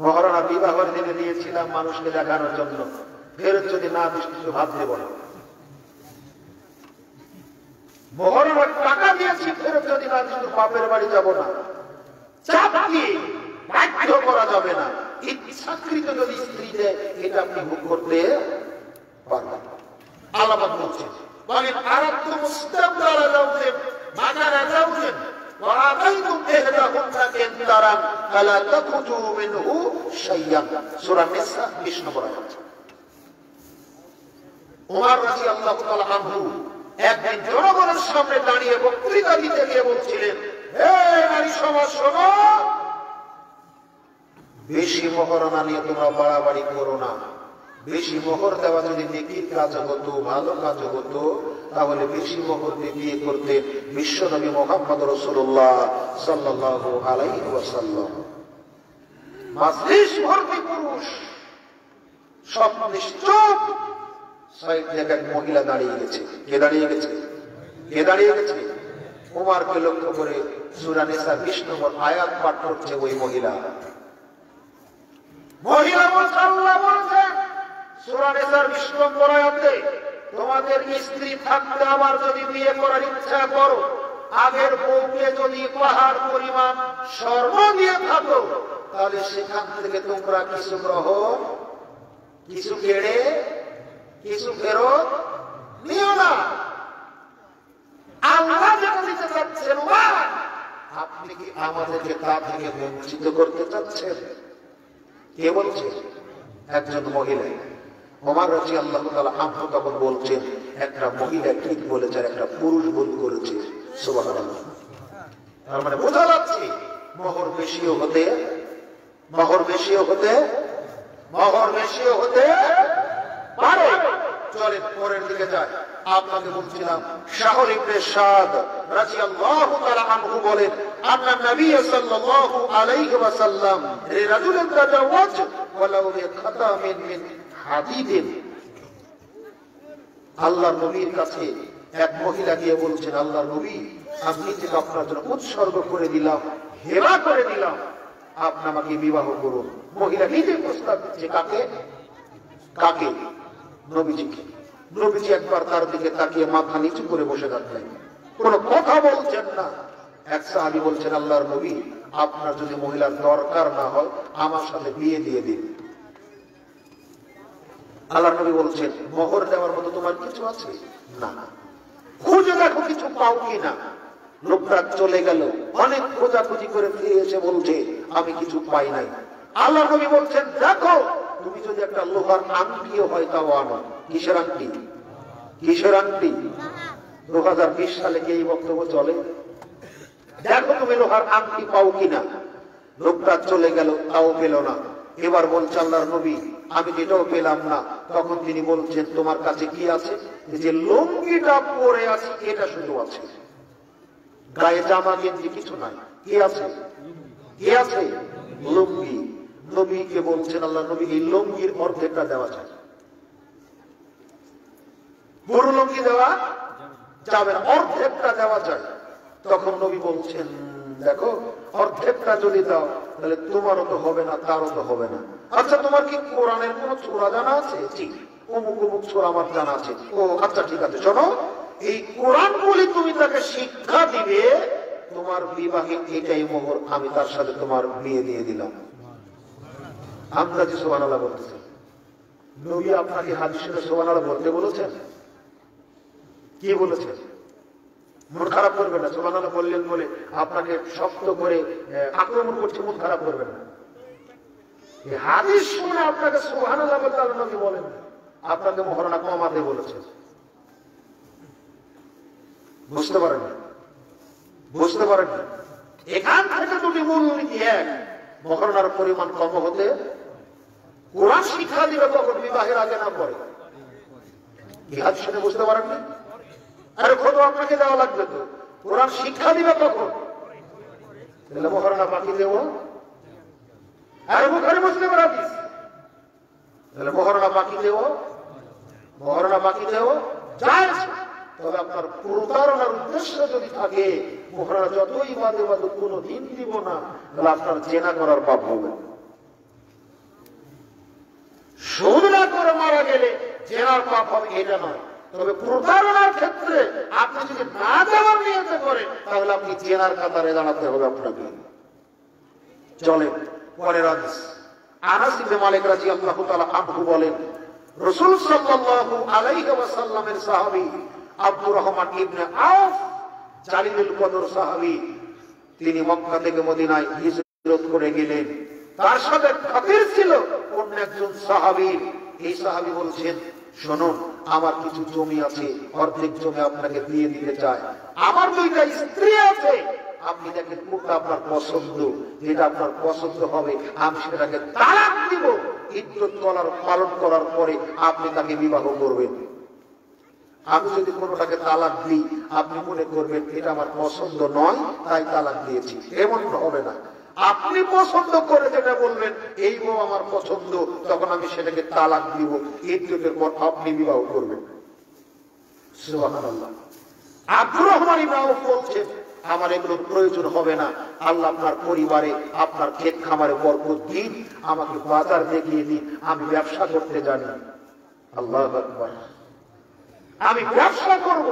Speaker 2: মহারানা বিবাহের দিনে দিয়েছিলাম মানুষকে দেখানোর জন্য, ফেরত যদি না দিস কিছু ভাব দেব না। মহারানা টাকা দিয়েছি, ফেরত যদি না দিস বাপের বাড়ি যাব না। চাপ দিয়ে বাধ্য করা যাবে না। ইচ্ছাকৃত যদি স্ত্রী দেয়, এটা আপনি ভোগ করতে পারবেন। আল্লাহ পাক বলছেন, وإن أردتم استبدال زوج مكان زوج وآتيتم إحداهن قنطرا فلا تأخذوا منه شيئا সূরা নিসা 20 নম্বর আয়াত। ওমর রাদিয়াল্লাহু তাআলা আনহু একদিন জনগণের সামনে দাঁড়িয়ে বক্তৃতা দিতে গিয়ে বলছিলেন, হে নারী সমাজ শোনো, বেশি মহরণা নিয়ে তোমরা বাড়াবাড়ি করো না। বেশি মোহর দেওয়া যদি নেকির কাজ হতো, ভালো কাজ হতো, তাহলে বেশি মোহর দিয়ে বিয়ে করতে বিশ্বনবী মুহাম্মদ রাসূলুল্লাহ সাল্লাল্লাহু আলাইহি ওয়াসাল্লাম। মাজলিস ভর্তি পুরুষ, সব নিশ্চুপ, সাইড থেকে এক মহিলা দাঁড়িয়ে গেছে। কে দাঁড়িয়ে গেছে? কে দাঁড়িয়ে গেছে? ওমরকে লক্ষ্য করে সূরা নিসা 20 নম্বর আয়াত পাঠ করছে ওই মহিলা। মহিলা বলছে, আল্লাহ বলেছেন সূরা নিসার 20 নম্বর আয়াতে, তোমাদের স্ত্রী থাকতে আবার যদি বিয়ে করার ইচ্ছা করো, আগের বউকে যদি পাহাড় পরিমাণ স্বর্ণ দিয়ে থাকো, তাহলে সেখান থেকে তোমরা কিছু গ্রহণ, কিছু কেড়ে, কিছু ফেরত নিও না। আল্লাহ যেটা দিতে চাচ্ছেন, আপনি কি আমাদেরকে তা থেকে বঞ্চিত করতে চাচ্ছেন? কে বলছে? একজন মহিলা। ওমর রাদিয়াল্লাহু তাআলা আনহু তখন বলছেন, একটা মহিলা ঠিক বলেছে, একটা পুরুষ ভুল করেছে। সুবহানাল্লাহ। তার মানে বোঝা যাচ্ছে মোহর বেশিও হতে পারে। চলে পরের দিকে যায়। আপনাকে বলছিলাম, শাহর ইবনে সাদ রাদিয়াল্লাহু তাআলা আনহু বলেন, আন্না নবী সাল্লাল্লাহু আলাইহি ওয়াসাল্লাম লিরাজুলিন তাজাওয়াজ ওয়ালাউ বিখাতামিন মিন হাদিদিন। আল্লাহর নবীর কাছে এক মহিলা গিয়ে বলছেন, আল্লাহর নবী, আমি নিজেকে আপনার জন্য উৎসর্গ করে দিলাম, হেবা করে দিলাম, আপনি আমাকে বিবাহ করুন। মহিলা নিজে প্রস্তাব দিচ্ছে। কাকে? কাকে? নবীজিকে। নবীজি একবার তার দিকে তাকিয়ে মাথা নিচু করে বসে থাকলেন, কোনো কথা বলছেন না। এক সাহাবী বলছেন, আল্লাহর নবী, আপনার যদি মহিলার দরকার না হয় আমার সাথে বিয়ে দিয়ে দিন। আল্লাহর নবী বলছেন, মোহর দেওয়ার মতো তোমার কিছু আছে? না। খুঁজে দেখো কিছু পাও কিনা। লোকটা চলে গেল, অনেক খোঁজাখুঁজি করে ফিরে এসে বলছে, আমি কিছু পাই নাই। আল্লাহর নবী বলছেন, দেখো, তুমি যদি একটা লোহার আংটিও হয় তাও আনো। কিসের আংটি? কিসের আংটি? 2020 সালে কি এই বক্তব্য চলে? দেখো তুমি লোহার আংটি পাও কিনা। লোকটা চলে গেল, তাও পেল না। এবার বলছে, আল্লাহর নবী, আমি যেটাও পেলাম না। তখন তিনি বলছেন, তোমার কাছে কি আছে? যে লুঙ্গিটা পরে আছে এটা শুধু আছে, গায়ে জামা গেঞ্জি কিছু নাই। কি আছে? কি আছে? লুঙ্গি। নবীকে বলছেন, আল্লাহ নবী, এই লুঙ্গির অর্ধেকটা দেওয়া যায়। পুরো লুঙ্গি দেওয়া যাবে না, অর্ধেকটা দেওয়া যায়। তখন নবী বলছেন, দেখো, অর্ধেকটা যদি দাও তাহলে তোমারও তো হবে না, তারও তো হবে না। আচ্ছা, তোমার কি কোরআনের কোন সূরা জানা আছে? জি, অমুক অমুক সূরা আমার জানা আছে। ও আচ্ছা, ঠিক আছে, শোনো, এই কোরআন বলে তুমি তাকে শিক্ষা দিবে, তোমার বিবাহে এটাই মোহর, আমি তার সাথে তোমার বিয়ে দিয়ে দিলাম। আমরা যে সুবহানাল্লাহ বলতেছি, নবী আপনাকে হাদিসে সুবহানাল্লাহ বলতে বলেছেন? কি বলেছেন? মন খারাপ করবেন না। সুবহানাল্লাহ বললেন বলে আপনাকে শক্ত করে আক্রমণ করছে, মন খারাপ করবেন না। এই হাদিস শুনে আপনাকে সুবহানাল্লাহ বলতে আল্লাহর নবী বলেন, আপনাকে মহরণা কমাতে বলেছেন। বুঝতে পারেন না? বুঝতে পারেন না? এখান থেকে দুটি মূল নীতি। এক, মহরণার পরিমাণ কম হতে কোরআন শিক্ষা দিবে তখন, বিবাহের আগে না পরে। কি হাদিস শুনে বুঝতে পারেন না? আরে খোদ আপনাকে দেওয়া লাগবে তো, কোরআন শিক্ষা দিবে তখন। তাহলে মহরণা বাকি দেব, আরে বুখারী মুসলিমের হাদিস। তাহলে মহরণা বাকি দেব, মহরণা বাকি দেব জায়েজ। তবে আপনার প্রতারণার উদ্দেশ্য যদি থাকে, মহরণা যতই বাদে বাদে কোনো দিন দিব না, তাহলে আপনার জেনা করার পাপ হবে। সুদ না করে মারা গেলে জেনার পাপ হবে, এটা নয়। তবে প্রতারণার ক্ষেত্রে আপনি যদি না যাওয়ার নিয়ত করেন, তাহলে আপনি জেনার কাতারে দাঁড়াতে হবে আপনাকে। চলে পরের হাদিস। আনাস ইবনে মালিক রাদিয়াল্লাহু তাআলা আনহু বলেন, রাসূল সাল্লাল্লাহু আলাইহি ওয়াসাল্লামের সাহাবী আব্দুর রহমান ইবনে আউফ জালিলুল কদর সাহাবী, তিনি মক্কা থেকে মদিনায় হিজরত করে গেলেন। তার সাথে খাতির ছিল অন্য একজন সাহাবী। এই সাহাবী বলছেন, শুনুন, আমার কিছু জমি আছে, অর্ধেক জমি আপনাকে দিয়ে দিতে চাই। আমার দুইটা স্ত্রী আছে, আপনি দেখেন কোনটা আপনার পছন্দ, যেটা আপনার পছন্দ হবে আমি সেটাকে তালাক দিব। ইদ্যত পালন করার পরে আপনি তাকে বিবাহ করবেন। আমি যদি কোনোটাকে তালাক দিই, আপনি মনে করবেন এটা আমার পছন্দ নয় তাই তালাক দিয়েছি, এমন হবে না। আপনি পছন্দ করে যেটা বলবেন এই বউ আমার পছন্দ, তখন আমি সেটাকে তালাক দিব, ইদ্যতের পর আপনি বিবাহ করবেন। সুবহানাল্লাহ। আব্দুর রহমান ইবনে আউফ বলছেন, আমার এগুলোর প্রয়োজন হবে না, আল্লাহ আপনার পরিবারে আপনার ক্ষেত খামারে বরকত দিন, আমাকে বাজার দেখিয়ে দিন, আমি ব্যবসা করতে জানি। আল্লাহু আকবার। আমি ব্যবসা করব।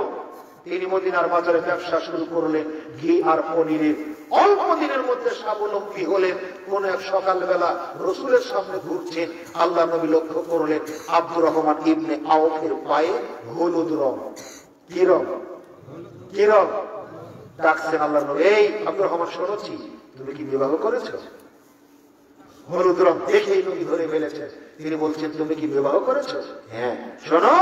Speaker 2: তিনি মদিনার বাজারে ব্যবসা শুরু করলেন, ঘি আর পনিরের। অল্প দিনের মধ্যে স্বাবলম্বী হলেন। কোন এক সকালবেলা রসুলের সামনে ঘুরছেন, আল্লাহ নবী লক্ষ্য করলেন আব্দুর রহমান ইবনে আউফের পায়ে হলুদ রং। কি রং? কি রং? ডাকছেন আল্লাহ নবী, এই আব্দুর রহমান, শুনেছি তুমি কি বিবাহ করেছো? হলুদ রং দেখেই নবী ধরে ফেলেছেন। তিনি বলছেন, তুমি কি বিবাহ করেছো? হ্যাঁ। শোনো,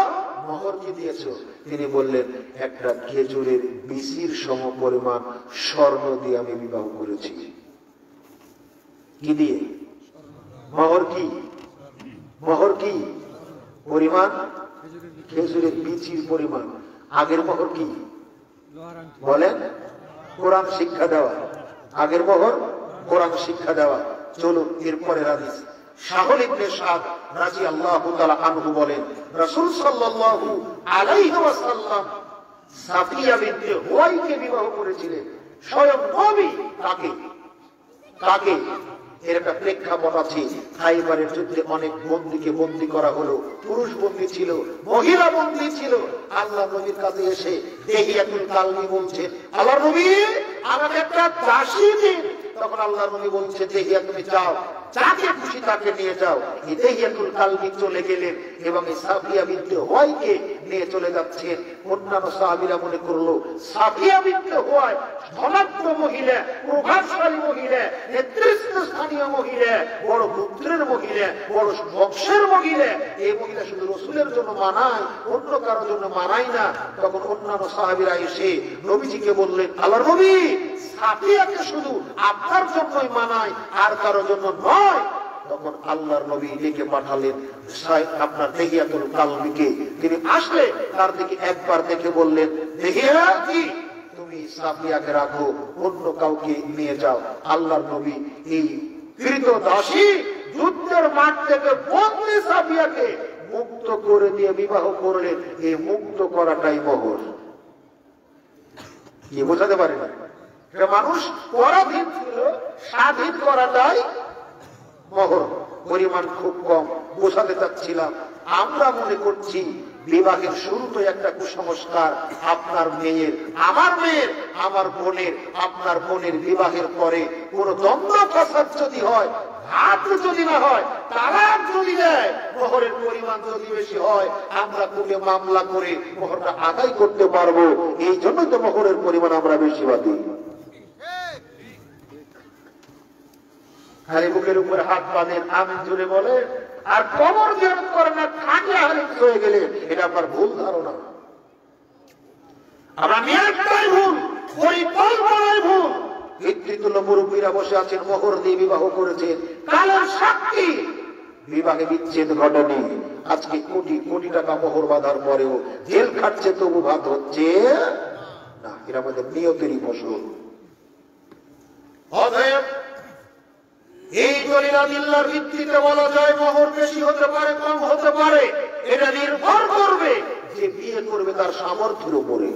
Speaker 2: মোহর কি দিয়েছো? তিনি বললেন, একটা খেজুরের বিচির সম পরিমাণ স্বর্ণ দিয়ে আমি বিবাহ করেছি। কি দিয়ে? মোহর কি? মোহর কি পরিমাণ? খেজুরের বিচির পরিমাণ। আগের মোহর কি বলেন? কোরআন শিক্ষা দেওয়া। আগের মোহর কোরআন শিক্ষা দেওয়া। চলুন এরপরে হাদিস। শাহল ইবনে সাদ রাদিয়াল্লাহু তাআলা আনহু বলেন, রাসূল সাল্লাল্লাহু আলাইহি ওয়াসাল্লাম সাফিয়া বিনতে হুয়াইকে বিবাহ করেছিলেন। স্বয়ং নবী। কাকে? কাকে? এর একটা প্রেক্ষাপট আছে। খাইবারের যুদ্ধে অনেক বন্দীকে বন্দী করা হলো। পুরুষ বন্দী ছিল, মহিলা বন্দী ছিল। আল্লাহ নবীর কাছে এসে দেহিয়াতুল কালবি বলছে, আল্লাহ নবী আমাকে একটা দাসী দিন। তখন আল্লাহ নবী বলছে, দেহিয়া তুমি যাও, যাকে খুশি তাকে নিয়ে যাও। এই দেহিয়াতুল কালবি চলে গেলেন এবং এই সাফিয়া বিনতে হুয়াইকে নিয়ে চলে যাচ্ছেন। অন্যান্য সাহাবীরা মনে করলো সাফিয়া বিনতে হুয়াই ধনাঢ্য মহিলা, প্রভাবশালী মহিলা, নেতৃত্বস্থানীয় মহিলা, বড় পুত্রের মহিলা, বড় বংশের মহিলা। এই মহিলা শুধু রাসূলের জন্য মানায়, অন্য কারোর জন্য মানায় না। তখন অন্যান্য সাহাবীরা এসে নবীজিকে বললেন, আল্লাহর নবী সাফিয়াকে শুধু আপনার জন্যই মানায়, আর কারোর জন্য নয়। তখন আল্লাহর নবী ডেকে পাঠালেন আপনার দেহিয়াতুল কালবিকে। তিনি আসলে তার দিকে একবার দেখে বললেন, দেহিয়া কি তুমি সাফিয়াকে রাখো, অন্য কাউকে নিয়ে যাও। আল্লাহর নবী এই কৃত দাসী যুদ্ধের মাঠ থেকে বন্দী সাফিয়াকে মুক্ত করে দিয়ে বিবাহ করলেন। এই মুক্ত করাটাই মোহর। কি বোঝাতে পারে না? মানুষ পরাধীন ছিল, স্বাধীন করাটাই মোহর। পরিমাণ খুব কম। বোঝাতে চাচ্ছিলাম, আমরা মনে করছি বিবাহের শুরুতে একটা কুসংস্কার। আপনার মেয়ের, আমার মেয়ের, আমার বোনের, আপনার বোনের বিবাহের পরে কোন দ্বন্দ্ব ফাসাদ যদি হয়, হাত যদি না হয়, তালাক যদি দেয়, মোহরের পরিমাণ যদি বেশি হয়, আমরা কোর্টে মামলা করে মোহরটা আদায় করতে পারবো। এই জন্যই তো মোহরের পরিমাণ আমরা বেশি বাঁধি। খালি বুকের উপরে হাত বাঁধেন, আমি জুড়ে বলে, আর কবর জিয়ারত করেন না, খাটে হারিস হয়ে গেলে, এটা আপনার ভুল ধারণা। আমরা নিয়তটাই ভুল, পরিকল্পনাই ভুল। নেতৃত্ব মুরব্বীরা বসে আছেন, মোহর দিয়ে বিবাহ করেছে, কালের সাক্ষী বিবাহে বিচ্ছেদ ঘটেনি। আজকে কোটি কোটি টাকা মোহর বাঁধার পরেও জেল খাটছে, তবু ভাত হচ্ছে না। এর আমাদের নিয়তেরই ফসল। অতএব এই দলিলাদিল্লার ভিত্তিতে বলা যায় মোহর বেশি হতে পারে, কম হতে পারে। এটা নির্ভর করবে যে বিয়ে করবে তার সামর্থ্যের উপরে।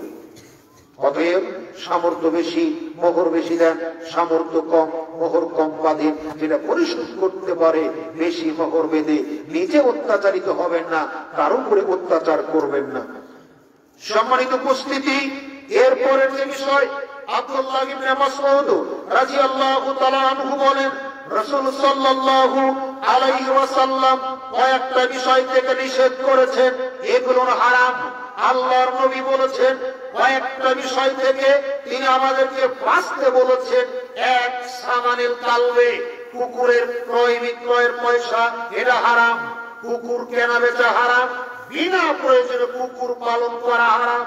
Speaker 2: অতএব সামর্থ্য বেশি মোহর বেশি দেন, সামর্থ্য কম মোহর কম বাঁধেন। যেটা পরিশোধ করতে পারে বেশি মোহর বেঁধে নিজে অত্যাচারিত হবেন না, কারো উপরে অত্যাচার করবেন না। সম্মানিত উপস্থিতি, এরপরের যে বিষয়, আব্দুল্লাহ ইবনে মাসউদ রাদিয়াল্লাহু তাআলা আনহু বলেন, রাসূল সাল্লাল্লাহু আলাইহি ওয়াসাল্লাম কয়েকটা বিষয় থেকে নিষেধ করেছেন, এগুলো হারাম। আল্লাহর নবী বলেছেন কয়েকটা বিষয় থেকে তিনি আমাদেরকে বাঁচতে বলেছেন। এক, সামানিল কালবে, কুকুরের ক্রয় বিক্রয়ের পয়সা এটা হারাম, কুকুর কেনা বেচা হারাম, বিনা প্রয়োজনে কুকুর পালন করা হারাম।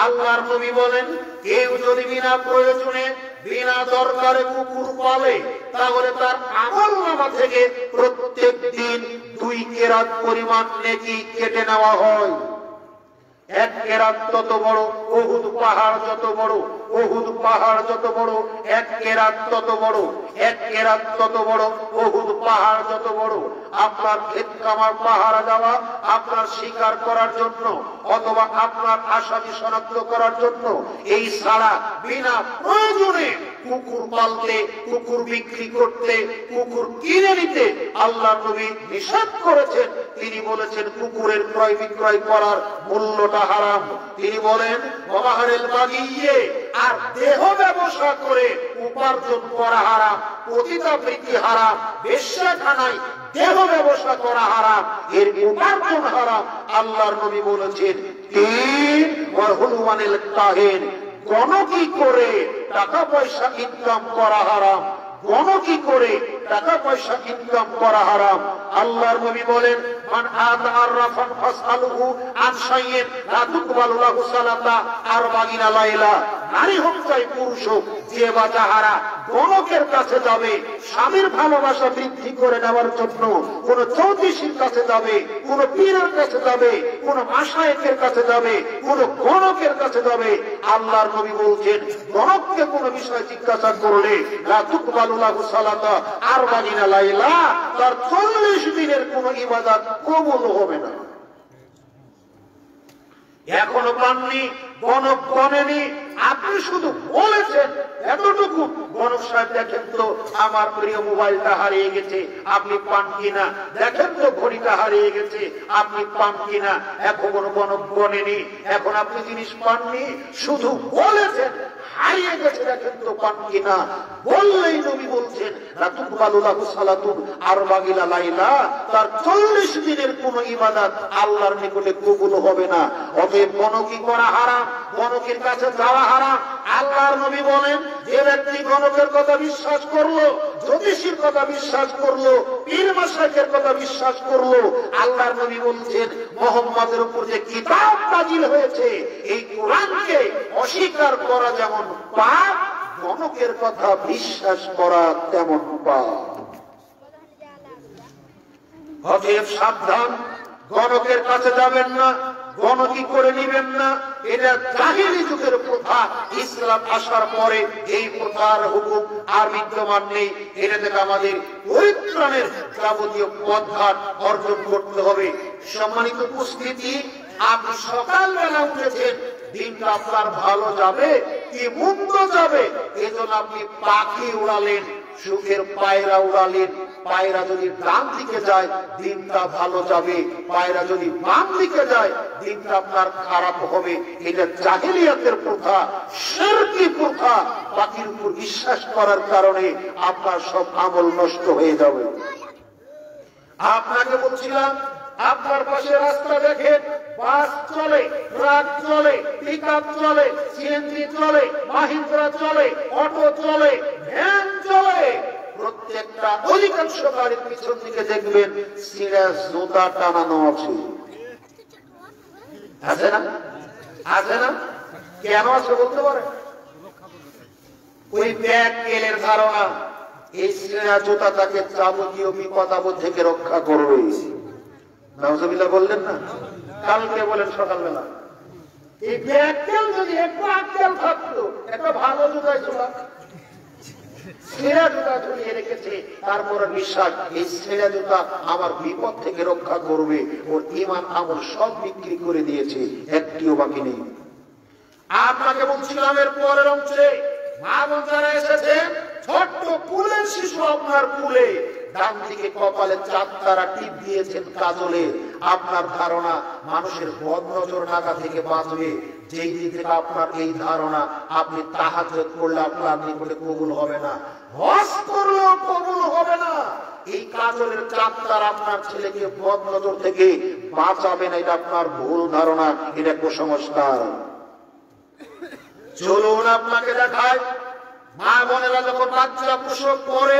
Speaker 2: আল্লাহর নবী বলেন কেউ যদি বিনা প্রয়োজনে বিনা দরকারে কুকুর পালে তাহলে তার আমলনামা থেকে প্রত্যেক দিন 2 কেরাত পরিমাণ নেকি কেটে নেওয়া হয়। 1 কেরাত তত বড়, উহুদ পাহাড় যত বড়, উহুদ পাহাড় যত বড় 1 কেরাত তত বড়, 1 কেরাত তত বড়, উহুদ পাহাড় যত বড়। আপনার ক্ষেত খামার পাহারা দেওয়া আপনার শিকার করার জন্য অথবা আপনার আসামি শনাক্ত করার জন্য, এই ছাড়া বিনা প্রয়োজনে কুকুর পালতে, কুকুর বিক্রি করতে, কুকুর কিনে নিতে আল্লাহর নবী নিষেধ করেছেন। তিনি বলেছেন কুকুরের ক্রয় বিক্রয় করার মূল্যটা হারাম। তিনি বলেন ওমাহারেল বাগিয়ে, আর দেহ ব্যবসা করে উপার্জন করা হারাম, পতিতাবৃত্তি হারাম, বেশ্যাখানায় দেহ ব্যবসা করা হারাম, এর উপার্জন হারাম। আল্লাহর নবী বলেছেন তিন, ওয়াহুলওয়ানিল কাহিন, গণকি করে টাকা পয়সা ইনকাম করা হারাম, গণকি করে টাকা পয়সা ইনকাম করা হারাম। আল্লাহর নবী বলেন মান আতাআররাফান ফাসআলুহু আন শাইইন লা তুকবালু লাহু সালাতা 40 লাইলা। নারী হোক চাই পুরুষ হোক, যে বা যাহারা গণকের কাছে যাবে স্বামীর ভালোবাসা বৃদ্ধি করে নেওয়ার জন্য, কোন জ্যোতিষীর কাছে যাবে, কোন পীরের কাছে যাবে, কোন মাশায়েখের কাছে যাবে, কোন গণকের কাছে যাবে, আল্লাহর নবী বলছেন গণককে কোন বিষয় জিজ্ঞাসা করলে লা তুকবালু লাহু সালাতা 40 লাইলা, তার 40 দিনের কোন ইবাদত কবুল হবে না। এখনো পাননি, গণক গণেনি, আপনি শুধু বলেছেন এতটুকু। গণক সাহেব দেখেন তো আমার প্রিয় মোবাইলটা হারিয়ে গেছে, আপনি পান কিনা? দেখেন তো ঘড়িটা হারিয়ে গেছে, আপনি পান কিনা? এখনো গণক গণেনি, এখন আপনি জিনিস পাননি, শুধু বলেছেন হারিয়ে গেছে, দেখেন তো পান কিনা। বললেই নবী বলছেন লা তুকবালু লাহু সালাতুন 40 লাইলা, তার 40 দিনের কোন ইবাদত আল্লাহর নিকটে কবুল হবে না। অতএব গণকি করা হারাম, গণকের কাছে যাওয়া হারাম। আল্লাহর নবী বলেন যে ব্যক্তি গণকের কথা বিশ্বাস করলো, জ্যোতিষীর কথা বিশ্বাস করলো, পীর মাশায়েখের কথা বিশ্বাস করলো, আল্লাহর নবী বলছেন মুহাম্মাদের উপর যে কিতাব নাজিল হয়েছে এই কোরআনকে অস্বীকার করা যেমন পাপ, গণকের কথা বিশ্বাস করা তেমন পাপ। অতএব সাবধান, গণকের কাছে যাবেন না, গণকি করে নিবেন না। এটা জাহিলি যুগের প্রথা, ইসলাম আসার পরে এই প্রথার হুকুম আর বিদ্যমান নেই। এটা থেকে আমাদের পরিত্রাণের যাবতীয় পথঘাট অর্জন করতে হবে। সম্মানিত উপস্থিতি, আপনি সকালবেলা উঠেছেন, দিনটা আপনার ভালো যাবে কি মন্দ যাবে, এজন্য আপনি পাখি উড়ালেন, সুখের পায়রা উড়ালেন। পায়রা যদি ডান দিকে যায় দিনটা ভালো যাবে, পায়রা যদি বাম দিকে যায় দিনটা আপনার খারাপ হবে। এটা জাহেলিয়াতের প্রথা, শিরকি প্রথা। পাখির উপর বিশ্বাস করার কারণে আপনার সব আমল নষ্ট হয়ে যাবে। আপনাকে বলছিলাম আপনার পাশে রাস্তা দেখেন, বাস চলে, ট্রাক চলে, পিকআপ চলে, সিএনজি চলে, মাহিন্দ্রা চলে, অটো চলে, ভ্যান চলে। প্রত্যেকটা অধিকাংশ গাড়ির পিছন দিকে দেখবেন সিরা জুতা টানানো আছে, আছে না? আছে না? কেন আছে বলতে পারে? ওই ব্যাগ কেলের ধারণা এই সিরা জুতা তাকে যাবতীয় বিপদ আপদ থেকে রক্ষা করবে। নাউজুবিল্লাহ বললেন না? কালকে বলেন সকালবেলা এই ব্যাগ কেল যদি একটু আক্কেল থাকতো, একটা ভালো জুতায় ছিল, ছেঁড়া জুতা ঝুলিয়ে রেখেছে, তারপরে বিশ্বাস এই ছেঁড়া জুতা আমার বিপদ থেকে রক্ষা করবে। ওর ঈমান আমল সব বিক্রি করে দিয়েছে, একটিও বাকি নেই। আপনাকে বলছিলাম এর পরের অংশে মা বোন যারা এসেছেন, ছোট্ট কুলের শিশু আপনার কুলে, ডান দিকে কপালে 4 তারা টিপ দিয়েছেন কাজলে। আপনার ধারণা মানুষের বদ নজর নাগা থেকে বাঁচবে। যেই দিক থেকে আপনার এই ধারণা, আপনি তাহাজ্জুদ করলে আপনার নিকটে কবুল হবে না, হজ করলেও কবুল হবে না, এই কাজলের চাঁদটার আপনার ছেলেকে বদ নজর থেকে বাঁচাবে না, এটা আপনার ভুল ধারণা, এটা কুসংস্কার। চলুন আপনাকে দেখায়, মা বোনেরা যখন বাচ্চা প্রসব করে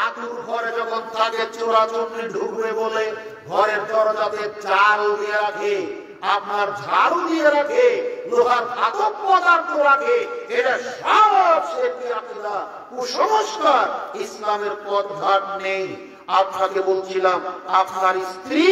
Speaker 2: আতুর ঘরে যখন থাকে চোরাচুন্নি ঢুকবে বলে ঘরের দরজাতে চাল দিয়ে রাখে, আপনার ঝাড়ু দিয়ে রাখে, লোহার ধাতব পদার্থ রাখে, এটা সব শিরকি আকীদা, কুসংস্কার, ইসলামের পথঘাট নেই। আপনাকে বলছিলাম, আপনার স্ত্রী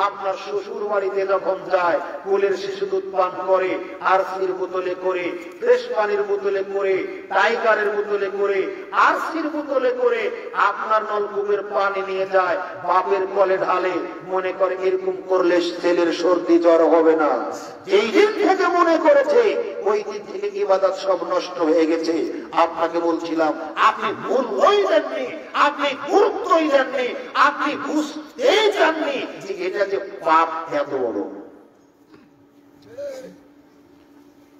Speaker 2: আপনার শ্বশুর বাড়িতে যখন যায় কোলের শিশু দুধ পান করে, আরসির বোতলে করে, ফ্রেশ পানির বোতলে করে, টাইগারের বোতলে করে, আরসির বোতলে করে আপনার নলকূপের পানি নিয়ে যায়, বাপের কলে ঢালে, মনে করে এরকম করলে ছেলের সর্দি জ্বর হবে না। যেই দিন থেকে মনে করেছে ওই দিন থেকে ইবাদত সব নষ্ট হয়ে গেছে। আপনাকে বলছিলাম, আপনি মূল্যই দেননি, আপনি গুরুত্বই দেননি, আপনি বুঝতেই চাননি যে এটা যে পাপ এত বড়।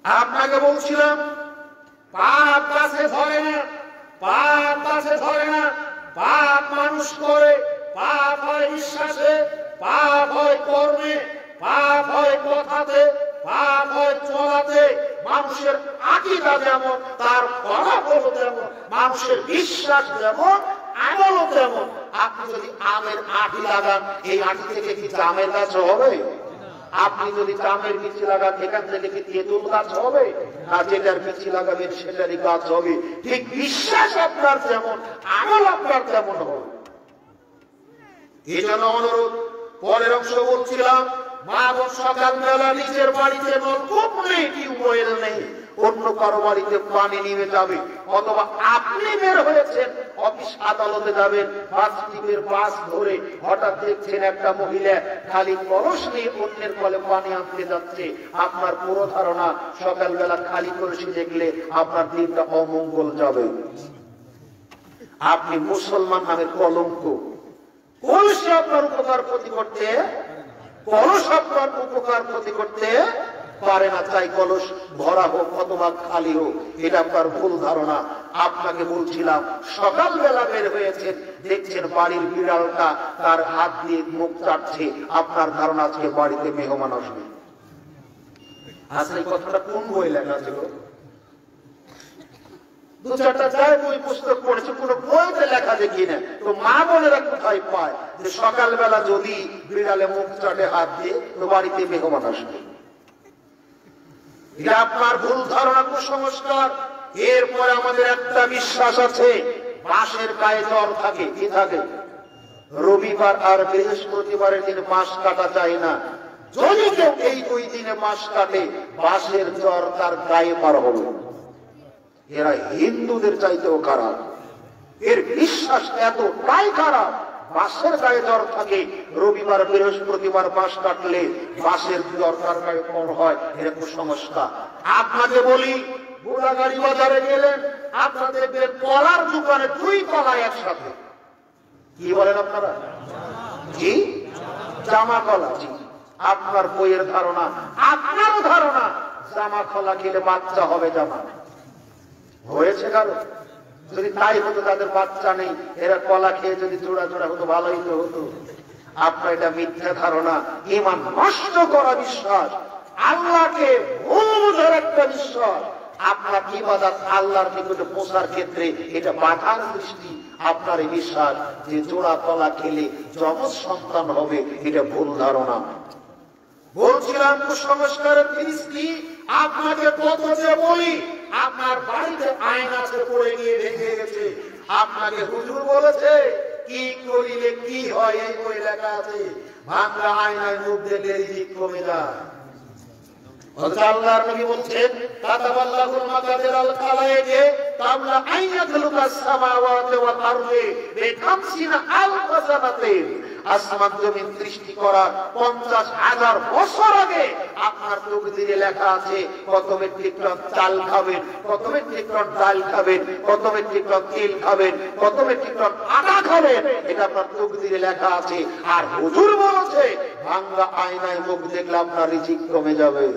Speaker 2: আপনাকে বলছিলাম, পাপ গাছে ধরে না, পাপ গাছে ধরে না, পাপ মানুষ করে, পাপ হয় বিশ্বাসে, পাপ হয় কর্মে, পাপ হয় কথাতে, পাপ হয় চলাতে। মানুষের আকীদা যেমন তার ফলাফল তেমন, মানুষের বিশ্বাস যেমন আমলও তেমন। আপনি যদি আমের আটি লাগান, এই আটি থেকে কি জামের গাছ হবে? আপনি যদি জামের বিচি লাগান, এখান থেকে কি তেঁতুল গাছ হবে? না, যেটার বিচি লাগাবেন সেটারই গাছ হবে। ঠিক বিশ্বাস আপনার যেমন, আমল আপনার তেমন হবে। এই জন্য অনুরোধ, পরের অংশ বলছিলাম, মা বোন সকালবেলা নিজের বাড়িতে নলকূপ নেই, টিউবওয়েল নেই, অন্য কারো বাড়িতে পানি নিয়ে যাবে, অথবা আপনি বের হয়েছেন অফিস আদালতে যাবেন, বাস টিপের বাস ধরে হঠাৎ দেখছেন একটা মহিলা খালি কলস নিয়ে অন্যের কলে পানি আনতে যাচ্ছে। আপনার পুরো ধারণা সকালবেলা খালি কলসি দেখলে আপনার দিনটা অমঙ্গল যাবে। আপনি মুসলমান নামের কলঙ্ক। কলসি আপনার উপকার ক্ষতি করতে, কলস আপনার উপকার ক্ষতি করতে পারে না, চাই কলস ভরা হোক অথবা খালি হোক, এটা আপনার ভুল ধারণা। আপনাকে বলছিলাম, সকালবেলা বের হয়েছেন, দেখছেন বাড়ির বিড়ালটা তার হাত দিয়ে মুখ চাটছে, আপনার ধারণা আজকে বাড়িতে মেহমান আসবে। আসলে এই কথাটা কোন বই লেখা ছিল? দু চারটা যায় বই পুস্তক পড়েছে, কোন বইতে লেখা দেখি না। তো মা বোনেরা কোথায় পায় যে সকালবেলা যদি বিড়ালে মুখ চাটে হাত দিয়ে তো বাড়িতে মেহমান আসবে? এটা আপনার ভুল ধারণা, কুসংস্কার। এরপরে আমাদের একটা বিশ্বাস আছে, বাঁশের গায়ে জ্বর থাকে, কি থাকে? রবিবার আর বৃহস্পতিবারের দিন বাঁশ কাটা যায় না। যদি কেউ এই দুই দিনে বাঁশ কাটে, বাঁশের জ্বর তার গায়ে পার হবে। এরা হিন্দুদের চাইতেও খারাপ, এর বিশ্বাস এতটাই খারাপ। বাঁশের গায়ে জ্বর থাকে, রবিবার বৃহস্পতিবার বাঁশ কাটলে বাঁশের জ্বর তার গায়ে কম হয়, এটা কুসংস্কার। আপনাকে বলি, বুড়াগাড়ি বাজারে গেলেন, আপনারা দেখবেন কলার দোকানে দুই কলা একসাথে। কি বলেন আপনারা? জি, জামা কলা। জি, আপনার বইয়ের ধারণা, আপনারও ধারণা জামা কলা খেলে বাচ্চা হবে। জামা হয়েছে কারো? যদি তাই হতো, তাদের বাচ্চা নেই, এরা কলা খেয়ে যদি জোড়া জোড়া হতো ভালোই তো হতো। আপনার এটা মিথ্যা ধারণা, ঈমান নষ্ট করা বিশ্বাস, আল্লাহকে ভুল বোঝার একটা বিশ্বাস। আপনার ইবাদত আল্লাহর নিকটে পৌঁছার ক্ষেত্রে এটা বাধার সৃষ্টি। আপনার এই বিশ্বাস যে জোড়া কলা খেলে যমজ সন্তান হবে, এটা ভুল ধারণা। বলছিলাম কুসংস্কারের ফিরিস্তি। আপনাকে কত যে বলি, আপনার বাড়িতে আয়না আছে পড়ে গিয়ে ভেঙে গেছে, আপনাকে হুজুর বলেছে কি করিলে কি হয়, এই বই লেখা আছে। ভাঙা আয়নায় মুখ দেখলে রিজিক কমে যায়। আল্লাহর নবী বলছেন, কাতাবাল্লাহুল মাকাদিরাল খালায়েকে কাবলা আইয়াখলুকাস সামাওয়াতি ওয়াল আরদি বি50 আলফ সানাতিন। আসমান জমিন সৃষ্টি করার 50,000 বছর আগে আপনার তকদিরে লেখা আছে কত মেট্রিক টন চাল খাবেন, কত মেট্রিক টন ডাল খাবেন, কত মেট্রিক টন তেল খাবেন, কত মেট্রিক টন আটা খাবেন, এটা আপনার তকদিরে লেখা আছে। আর হুজুর বলেছে ভাঙা আয়নায় মুখ দেখলে আপনার রিজিক কমে যাবে।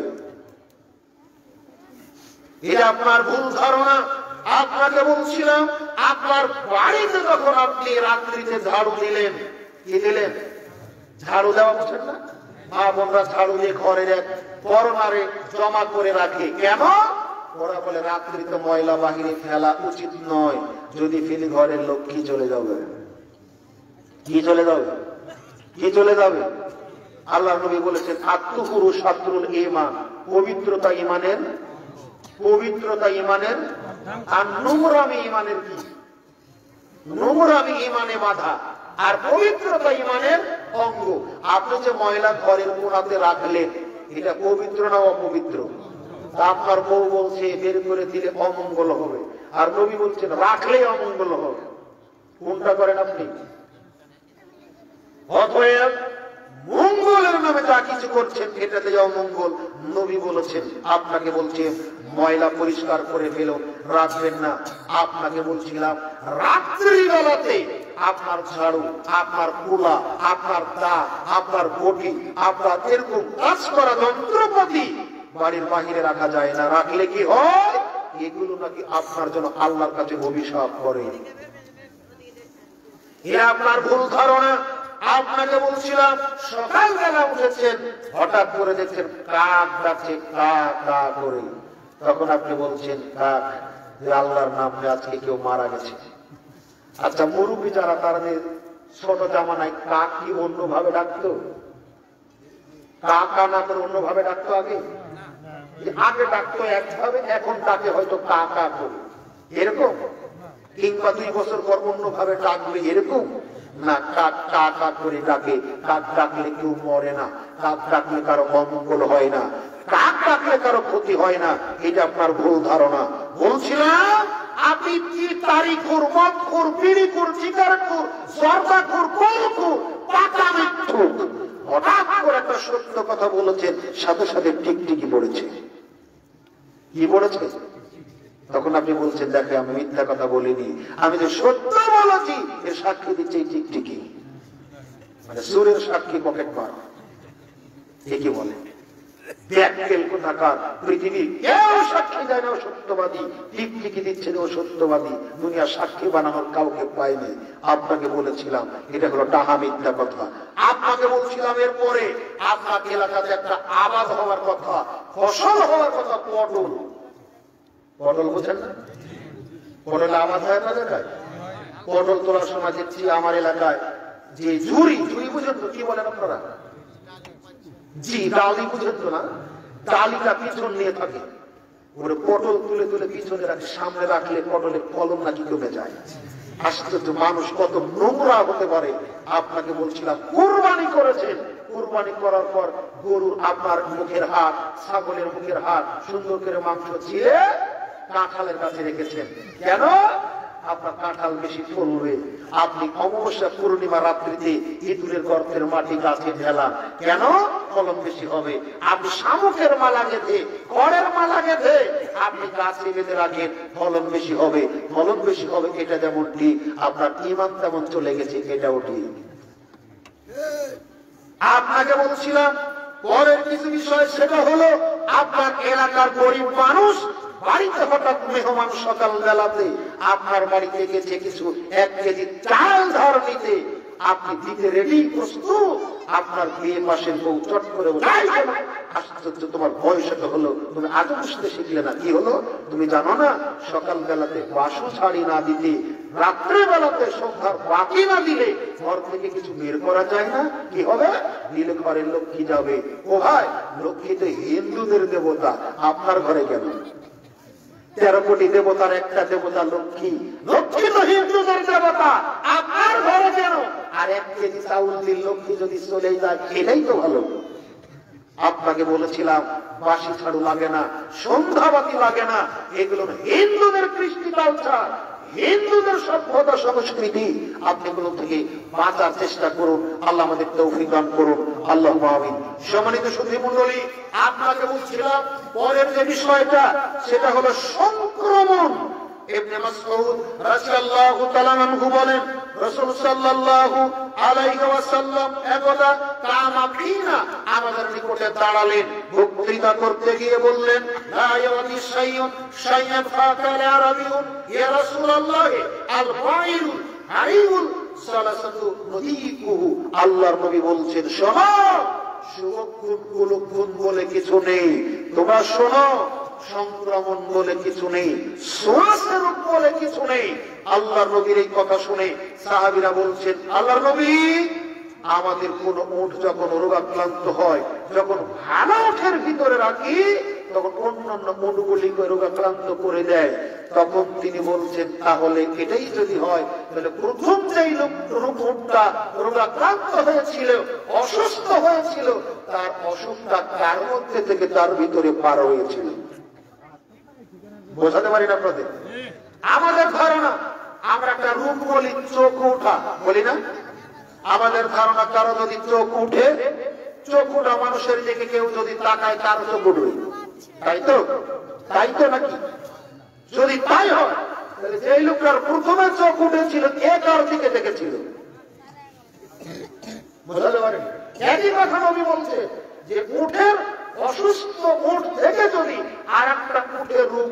Speaker 2: এটা আপনার ভুল ধারণা। আপনাকে বলছিলাম আপনার বাড়িতে যখন আপনি রাত্রিতে ঝাড়ু দিলেন, কি দিলেন? ঝাড়ু দেওয়া বুঝেন না? মা বোনরা ঝাড়ু দিয়ে ঘরের এক করোনারে জমা করে রাখে। কেন? ওরা বলে রাত্রিতে ময়লা বাহিরে ফেলা উচিত নয়, যদি ফেলি ঘরের লোক কি চলে যাবে, কি চলে যাবে, কি চলে যাবে। আল্লাহ নবী বলেছেন আত্মহুরু শাত্রুল ঈমান, পবিত্রতা ঈমানের, পবিত্রতা ঈমানের, আর নোংরামি ঈমানের কি? নোংরামি ঈমানে বাধা, আর পবিত্রতা ঈমানের অঙ্গ। আপনি যে ময়লা ঘরের কোণাতে রাখলেন, এটা পবিত্র না অপবিত্র? তা আপনার বউ বলছে বের করে দিলে অমঙ্গল হবে, আর নবী বলছেন রাখলে অমঙ্গল হবে। কোনটা করেন আপনি? অতএব মঙ্গলের নামে যা কিছু করছেন এটাতে অমঙ্গল। নবী বলেছেন, আপনাকে বলছে ময়লা পরিষ্কার করে ফেলো, রাখবেন না। আপনাকে বলছিলাম রাত্রি বেলাতে আপনার ঝাড়ু, আপনার কুলা, আপনার দা, আপনার বটি, আপনার এরকম কাজ করা যন্ত্রপাতি বাড়ির বাহিরে রাখা যায় না। রাখলে কি হয়? এগুলো নাকি আপনার জন্য আল্লাহর কাছে অভিশাপ করে। এরা আপনার ভুল ধারণা। আপনাকে বলছিলাম সকালবেলা উঠেছেন, হঠাৎ করে দেখছেন কাক ডাকছে কা কা করে, তখন আপনি বলছেন কাক, আল্লাহর নামে আজকে কেউ মারা গেছে। আচ্ছা, মুরব্বী যারা তাদের ছোট জামানায় কাক কি অন্যভাবে ডাকতো? কাকা না করে অন্যভাবে ডাকতো? আগে আগে ডাকতো একভাবে, এখন ডাকে হয়তো কাকা করে, এরকম। কিংবা 2 বছর পর অন্যভাবে ডাকবে, এরকম না। কাক কাকা করে ডাকে। কাক ডাকলে কেউ মরে না, কাক ডাকলে কারো অমঙ্গল হয় না, কাক ডাকলে কারো ক্ষতি হয় না। এটা আপনার ভুল ধারণা। বলছিলাম আপনি কি তারিখুর, মদখুর, বিড়িখুর, সিগারেটখুর, জর্দাখুর, কলখুর, পাকা মিথ্যুক। হঠাৎ করে একটা সত্য কথা বলেছেন, সাথে সাথে টিকটিকি পড়েছে। কি পড়েছে? তখন আপনি বলছেন দেখে আমি মিথ্যা কথা বলিনি, আমি যে সত্য বলেছি এর সাক্ষী দিচ্ছে এই টিকটিকি। মানে সুরের সাক্ষী পকেট মার, একে বলে ব্যাককেল কোথাকার। পৃথিবীর কেউ সাক্ষী দেয় না ও সত্যবাদী, টিকটিকি দিচ্ছেন ও সত্যবাদী। দুনিয়া সাক্ষী বানানোর কাউকে পায়নি। আপনাকে বলেছিলাম এটা হলো ডাহা মিথ্যা কথা। আপনাকে বলছিলাম এরপরে আপনার এলাকাতে একটা আবাদ হওয়ার কথা, ফসল হওয়ার কথা, পটল। পটল বোঝেন না? পটল আবাদ হয় না এলাকায়? পটল তোলার সময় দেখছি আমার এলাকায় যে ঝুড়ি, ঝুড়ি বুঝেন তো? কি বলেন আপনারা? জি, ডালি বুঝেন তো না? ডালিটা পিছন নিয়ে থাকে, ওরে পটল তুলে তুলে পিছনে রাখে, সামনে রাখলে পটলের ফলন নাকি কমে যায়। আশ্চর্য, মানুষ কত নোংরা হতে পারে। আপনাকে বলছিলাম কুরবানি করেছেন, কুরবানি করার পর গরুর আপনার মুখের হাত, ছাগলের মুখের হাত সুন্দর করে মাংস ছিঁড়ে কাঁঠালের কাছে রেখেছেন। কেন? আপনার কাঁঠাল বেশি ফলবে। আপনি অমাবস্যা পূর্ণিমা রাত্রিতে ইঁদুরের গর্তের মাটি গাছে ঢেলা, কেন? ফলন বেশি হবে। আপনি শামুকের মালা গেঁথে, খড়ের মালা গেঁথে আপনি গাছে বেঁধে রাখেন, ফলন বেশি হবে। ফলন বেশি হবে এটা যেমন ঠিক, আপনার ঈমান তেমন চলে গেছে, এটাও ঠিক। আপনাকে বলছিলাম পরের কিছু বিষয়, সেটা হলো আপনার এলাকার গরিব মানুষ বাড়িতে হঠাৎ মেহমান সকাল বেলাতে আপনার বাড়িতে গেছে কিছু 1 কেজি চাল ধার নিতে, আপনি দিতে রেডি, প্রস্তুত। আপনার বিয়ে পাশের বউ চট করে আশ্চর্য, তোমার বয়স তো হলো, তুমি আজও বুঝতে শিখলে না। কি হলো? তুমি জানো না সকাল বেলাতে বাসু ছাড়ি না দিতে, রাত্রে বেলাতে সন্ধ্যার বাতি না দিলে ঘর থেকে কিছু বের করা যায় না। কি হবে? দিলে ঘরের লক্ষ্মী যাবে। ও ভাই, লক্ষ্মী তো হিন্দুদের দেবতা, আপনার ঘরে কেন? 13 কোটি দেবতার একটা দেবতা লক্ষ্মী। লক্ষ্মী তো হিন্দুদের দেবতা, আপনার ঘরে কেন? আর 1 কেজি চাউল দিল লক্ষ্মী যদি চলে যায়, এটাই তো ভালো। আপনাকে বলেছিলাম বাসি ঝাড়ু লাগে না, সন্ধ্যাবাতি লাগে না, এগুলো হিন্দুদের কৃষ্টি কালচার, হিন্দুদের সভ্যতা সংস্কৃতি। আপনি এগুলো থেকে বাঁচার চেষ্টা করুন। আল্লাহ আমাদের তৌফিক দান করুন। আল্লাহুম্মা আমিন। সম্মানিত সুধী মণ্ডলী, আপনাকে বলছিলাম পরের যে বিষয়টা, সেটা হলো সংক্রমণ। ইবনে মাসউদ রাদিয়াল্লাহু তাআলা আনহু বলেন রাসূল সাল্লাল্লাহু আলাইহি ওয়াসাল্লাম একদা কামাকিনা আমাদের নিকটে দাঁড়ালেন, বক্তৃতা করতে গিয়ে বললেন, লা ইয়াদি শাইউন শাইয়ান ফাকাল আরাবিয়ুন ইয়া রাসূলুল্লাহ আল ফাইল হাইউল সালাসাতু নদীকুহু। আল্লাহর নবী বলছেন, শোনো, সুলক্ষণ কুলক্ষণ বলে কিছু নেই, তোমরা শোনো, সংক্রমণ বলে কিছু নেই, শ্বাসের রোগ বলে কিছু নেই। আল্লাহর নবীর এই কথা শুনে সাহাবীরা বলছেন, আল্লাহর নবী, আমাদের কোন উট যখন রোগাক্রান্ত হয়, যখন ভালো উটের ভিতরে রাখি, তখন অন্যান্য উটগুলিকে রোগাক্রান্ত করে দেয়। তখন তিনি বলছেন, তাহলে এটাই যদি হয়, তাহলে প্রথম যেই উটটা রোগাক্রান্ত হয়েছিল, অসুস্থ হয়েছিল, তার অসুখটা কার মধ্যে থেকে তার ভিতরে পার হয়েছিল? বোঝাতে পারি না আপনাদের? আমাদের ধারণা, আমরা একটা রূপ বলি চোখ উঠা, বলি না? আমাদের ধারণা, কারো যদি চোখ উঠে, চোখ উঠা মানুষের দিকে কেউ যদি তাকায়, তার চোখ উঠবে, তাই তো? তাই তো নাকি? যদি তাই হয়, তাহলে যে লোকটার প্রথমে চোখ উঠেছিল, কে কার দিকে দেখেছিল? বোঝাতে পারেন? একই কথা নবী বলছে যে উঠের অসুস্থ উঠ থেকে যদি আর একটা উঠের রূপ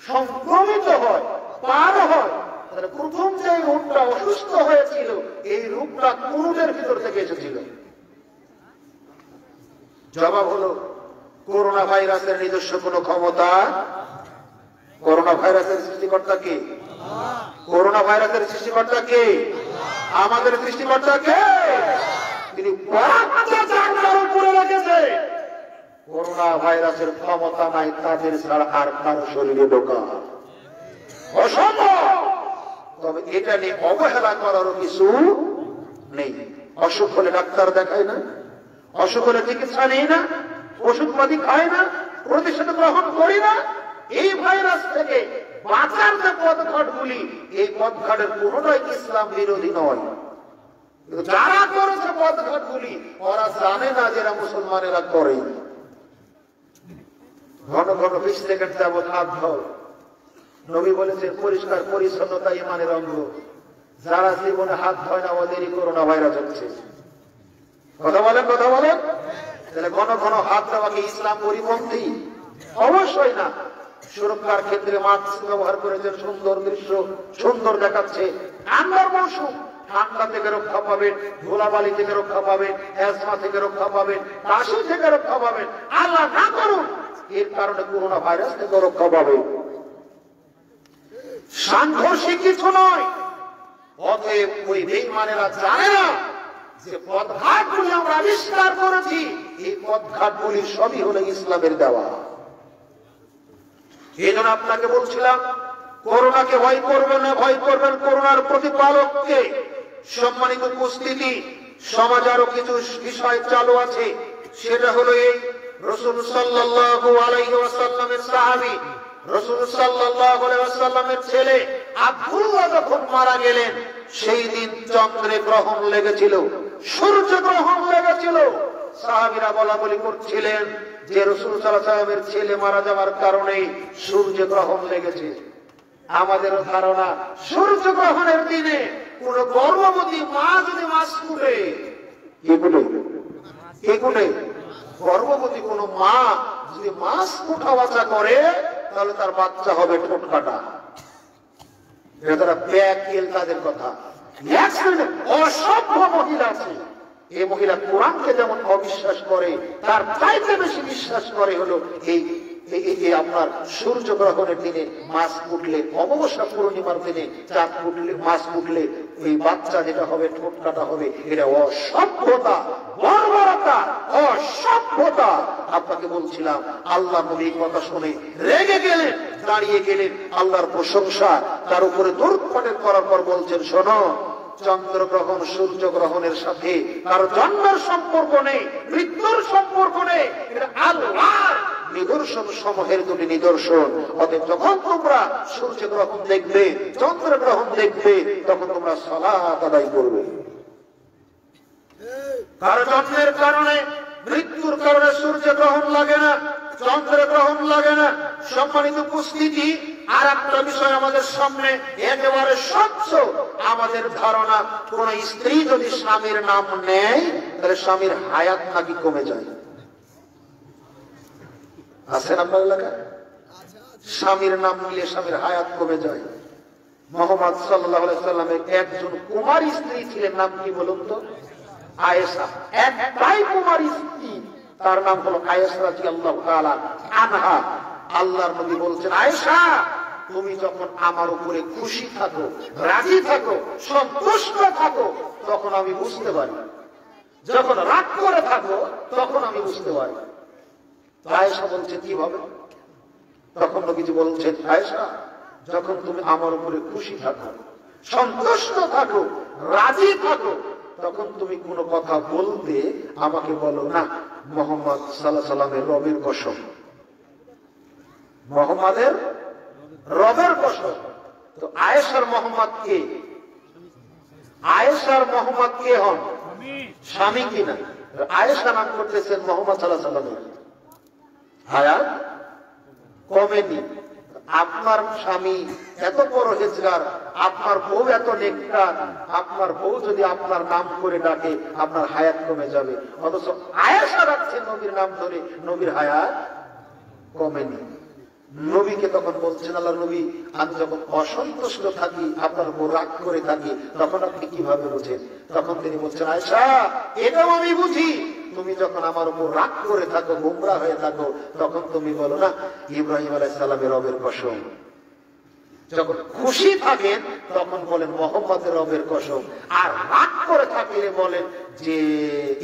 Speaker 2: সংক্রমিত হয়, পার হয়, তাহলে প্রথম যে রূপটা অসুস্থ হয়েছিল, এই রূপটা কোরুদের ভিতর থেকে এসেছিল। জবাব হলো, করোনা ভাইরাসের নিজস্ব কোন ক্ষমতা? করোনা ভাইরাসের সৃষ্টিকর্তা কে? করোনা ভাইরাসের সৃষ্টিকর্তা কে? আমাদের সৃষ্টিকর্তা কে? তিনি করে রেখেছে। করোনা ভাইরাসের ক্ষমতা নাই তাদের ছাড়া আর কারো শরীরে ঢোকা অসম্ভব। তবে এটা নিয়ে অবহেলা করারও কিছু নেই। অসুখ হলে ডাক্তার দেখায় না, অসুখ হলে চিকিৎসা নেই না, ওষুধপাতি খায় না, প্রতিষেধক গ্রহণ করি না। এই ভাইরাস থেকে বাঁচার যে পথঘাটগুলি, এই পথঘাটের কোনটাই ইসলাম বিরোধী নয়। যারা করেছে পথঘাটগুলি, ওরা জানে না যারা মুসলমানেরা করে। ঘন ঘন 20 সেকেন্ড যাবত হাত ধর। নবী বলেছেন, পরিষ্কার পরিচ্ছন্নতা ইমানের অঙ্গ। যারা জীবনে হাত ধয় না, ওদেরই করোনা ভাইরাস হচ্ছে। কথা বলেন, কথা বলেন। তাহলে ঘন ঘন হাত দেওয়াকে ইসলাম পরিপন্থী? অবশ্যই না। সুরক্ষার ক্ষেত্রে মাস্ক ব্যবহার করেছেন, সুন্দর দৃশ্য, সুন্দর দেখাচ্ছে। ঠান্ডার মৌসুম, ঠান্ডা থেকে রক্ষা পাবেন, ধুলাবালি থেকে রক্ষা পাবেন, অ্যাজমা থেকে রক্ষা পাবেন, কাশি থেকে রক্ষা পাবেন। আল্লাহ না করুন, এর কারণে করোনা ভাইরাস থেকে রক্ষা পাবে। সাংঘর্ষিক কিছু নয়। অতএব ওই বেঈমানেরা জানে না যে পথঘাটগুলি আমরা আবিষ্কার করেছি, এই পথঘাটগুলি সবই হলো ইসলামের দেওয়া। এই জন্য আপনাকে বলছিলাম, করোনাকে ভয় করবেন না, ভয় করবেন করোনার প্রতিপালককে। সম্মানিত উপস্থিতি, সমাজে আরো কিছু বিষয় চালু আছে। সেটা হলো এই, রাসূল সাল্লাল্লাহু আলাইহি ওয়াসাল্লামের সাহাবী, রাসূল সাল্লাল্লাহু আলাইহি ওয়াসাল্লামের ছেলে আব্দুল্লাহ যখন মারা গেলেন, সেই দিন চন্দ্রে গ্রহণ লেগেছিল, সূর্য গ্রহণ লেগেছিল। সাহাবীরা বলা বলি করছিলেন যে রাসূল সাল্লাল্লাহু আলাইহি ওয়াসাল্লামের ছেলে মারা যাওয়ার কারণে সূর্য গ্রহণ লেগেছে। আমাদের ধারণা, সূর্য গ্রহণের দিনে কোন গর্ভবতী মা যদি মাছ কুটে, কে কুটে? গর্ভবতী কোন মা যদি মাছ কুটা বাচ্চা করে, তাহলে তার বাচ্চা হবে ঠোঁট কাটা। যারা ব্যাগ এল তাদের কথা। অসভ্য মহিলা আছে, এই মহিলা কোরআনকে যেমন অবিশ্বাস করে, তার চাইতে বেশি বিশ্বাস করে হলো এই আপনার সূর্য গ্রহণের দিনে মাছ কুটলে, অমাবস্যা পূর্ণিমার দিনে চাঁদ কুটলে, মাছ কুটলে ওই বাচ্চা যেটা হবে ঠোঁট কাটা হবে। এটা অসভ্যতা, বর্বরতা, অসভ্যতা। আপনাকে বলছিলাম, আল্লাহ নবী কথা শুনে রেগে গেলেন, দাঁড়িয়ে গেলেন, আল্লাহর প্রশংসা তার উপরে দরুদ পাঠ করার পর বলছেন, শোনো, চন্দ্রগ্রহণ সূর্য গ্রহণের সাথে কারো জন্মের সম্পর্ক নেই, মৃত্যুর সম্পর্ক নেই। এটা আল্লাহর নিদর্শন সমূহের দুটি নিদর্শন। অতএব যখন তোমরা সূর্য গ্রহণ দেখবে, চন্দ্র গ্রহণ দেখবে, তখন তোমরা সালাত আদায় করবে। কারো জন্মের কারণে, মৃত্যুর কারণে সূর্য গ্রহণ লাগে না, চন্দ্র গ্রহণ লাগে না। সম্মানিত উপস্থিতি, আর একটা বিষয় আমাদের সামনে একেবারে স্বচ্ছ, আমাদের ধারণা কোন স্ত্রী যদি স্বামীর নাম নেয় তাহলে স্বামীর হায়াত নাকি কমে যায়। আছেন আপনার এলাকায়? স্বামীর নাম নিলে স্বামীর হায়াত কমে যায়। মুহাম্মদ সাল্লাল্লাহু আলাইহি সাল্লামের একজন কুমারী স্ত্রী ছিলেন, নাম কি বলুন তো? আয়েশা। একটাই কুমারী স্ত্রী, তার নাম হলো আয়েশা রাদিয়াল্লাহু তাআলা আনহা। আল্লাহর নবী বলছেন, আয়েশা তুমি যখন আমার উপরে খুশি থাকো, রাজি থাকো, সন্তুষ্ট থাকো, তখন আমি বুঝতে পারি। যখন রাগ করে থাকো তখন আমি বুঝতে পারি। আয়েশা বলছে কিভাবে? তখন নবীজি বলছেন, আয়েশা যখন তুমি আমার উপরে খুশি থাকো, সন্তুষ্ট থাকো, রাজি থাকো, তখন তুমি কোনো কথা বলতে আমাকে বলো না মুহাম্মদ সাল্লাল্লাহু আলাইহি সাল্লামের রবের কসম, মুহাম্মাদের রবের কসম। তো আয়েশার মুহাম্মদ কে? আয়েশার মুহাম্মদ কে হন? স্বামী কিনা? আয়েশা নাম করতেছেন মুহাম্মদ সাল্লাল্লাহু আলাইহি সাল্লামের, হায়াত কমেনি। আপনার স্বামী এত পরহেজগার, আপনার বউ এত নেককার, আপনার বউ যদি আপনার নাম করে ডাকে আপনার হায়াত কমে যাবে, অথচ আয়েশা রাখছেন নবীর নাম ধরে, নবীর হায়াত কমেনি। নবীকে তখন বলছেন, আল্লাহ নবী আমি যখন অসন্তুষ্ট থাকি, আপনার উপর রাগ করে থাকি, তখন আপনি কিভাবে বুঝেন? তখন তিনি বলছেন, আয়েশা এটাও আমি বুঝি, তুমি যখন আমার উপর রাগ করে থাকো, গোমরা হয়ে থাকো, তখন তুমি বলো না ইব্রাহিম আলাইহিস সালামের রবের কসম। যখন খুশি থাকেন তখন বলেন মুহাম্মদের রবের কসম, আর রাগ করে থাকলে বলেন যে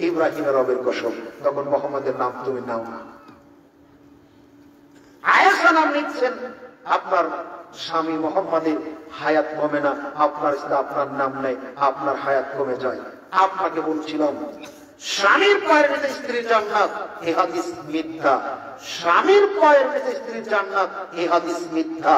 Speaker 2: ইব্রাহিমের রবের কসম। তখন মুহাম্মদের নাম তুমি নাও না। আয়েশা নাম নিচ্ছেন, আপনার স্বামী মুহাম্মাদের হায়াত কমে না, আপনার আপনার নাম নেই, আপনার হায়াত কমে যায়। আপনাকে বলছিলাম স্বামীর পায়ের নিচে স্ত্রীর জান্নাত, এই হাদিস মিথ্যা। স্বামীর পায়ের নিচে স্ত্রীর জান্নাত, এই হাদিস মিথ্যা।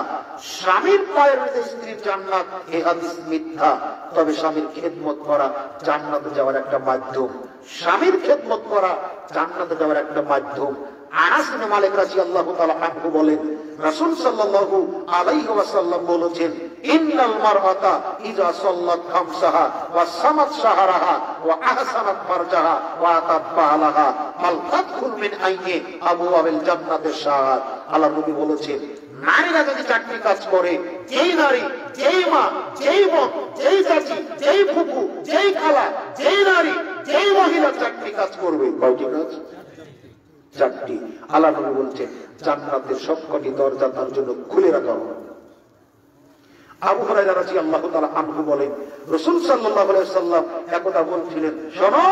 Speaker 2: স্বামীর পায়ের নিচে স্ত্রীর জান্নাত, এই হাদিস মিথ্যা। তবে স্বামীর খেদমত করা জান্নাতে যাওয়ার একটা মাধ্যম। স্বামীর খেদমত করা জান্নাতে যাওয়ার একটা মাধ্যম। আনাস ইবনে মালিক রাদিয়াল্লাহু তাআলা আনহু বলেন, রাসূল সাল্লাল্লাহু আলাইহি ওয়াসাল্লাম বলেছেন, ইন্নাল মারআতা ইযা সাল্লাত খামসাহা ওয়া সামাত শাহরাহা ওয়া আহসানাত ফারজাহা ওয়া আতাত বালাহা ফাল তাদখুল মিন আইয়ি আবওয়াবিল জান্নাতিশ শাহাদ। আল্লাহ নবী বলেছেন, নারীরা যদি চারটি কাজ করে, যেই নারী, যেই মা, যেই বোন, যেই চাচি, যেই ফুফু, যেই খালা, যেই নারী, যেই মহিলা চারটি কাজ করবে, কয়টি কাজ? চারটি। আল্লাহ নবী বলছেন জান্নাতের সবকটি দরজা তার জন্য খুলে রাখা হবে। আবু হুরায়রা রাদিয়াল্লাহু তাআলা আনহু বলেন, রাসূল সাল্লাল্লাহু আলাইহি ওয়াসাল্লাম একদা বলছিলেন, শোনো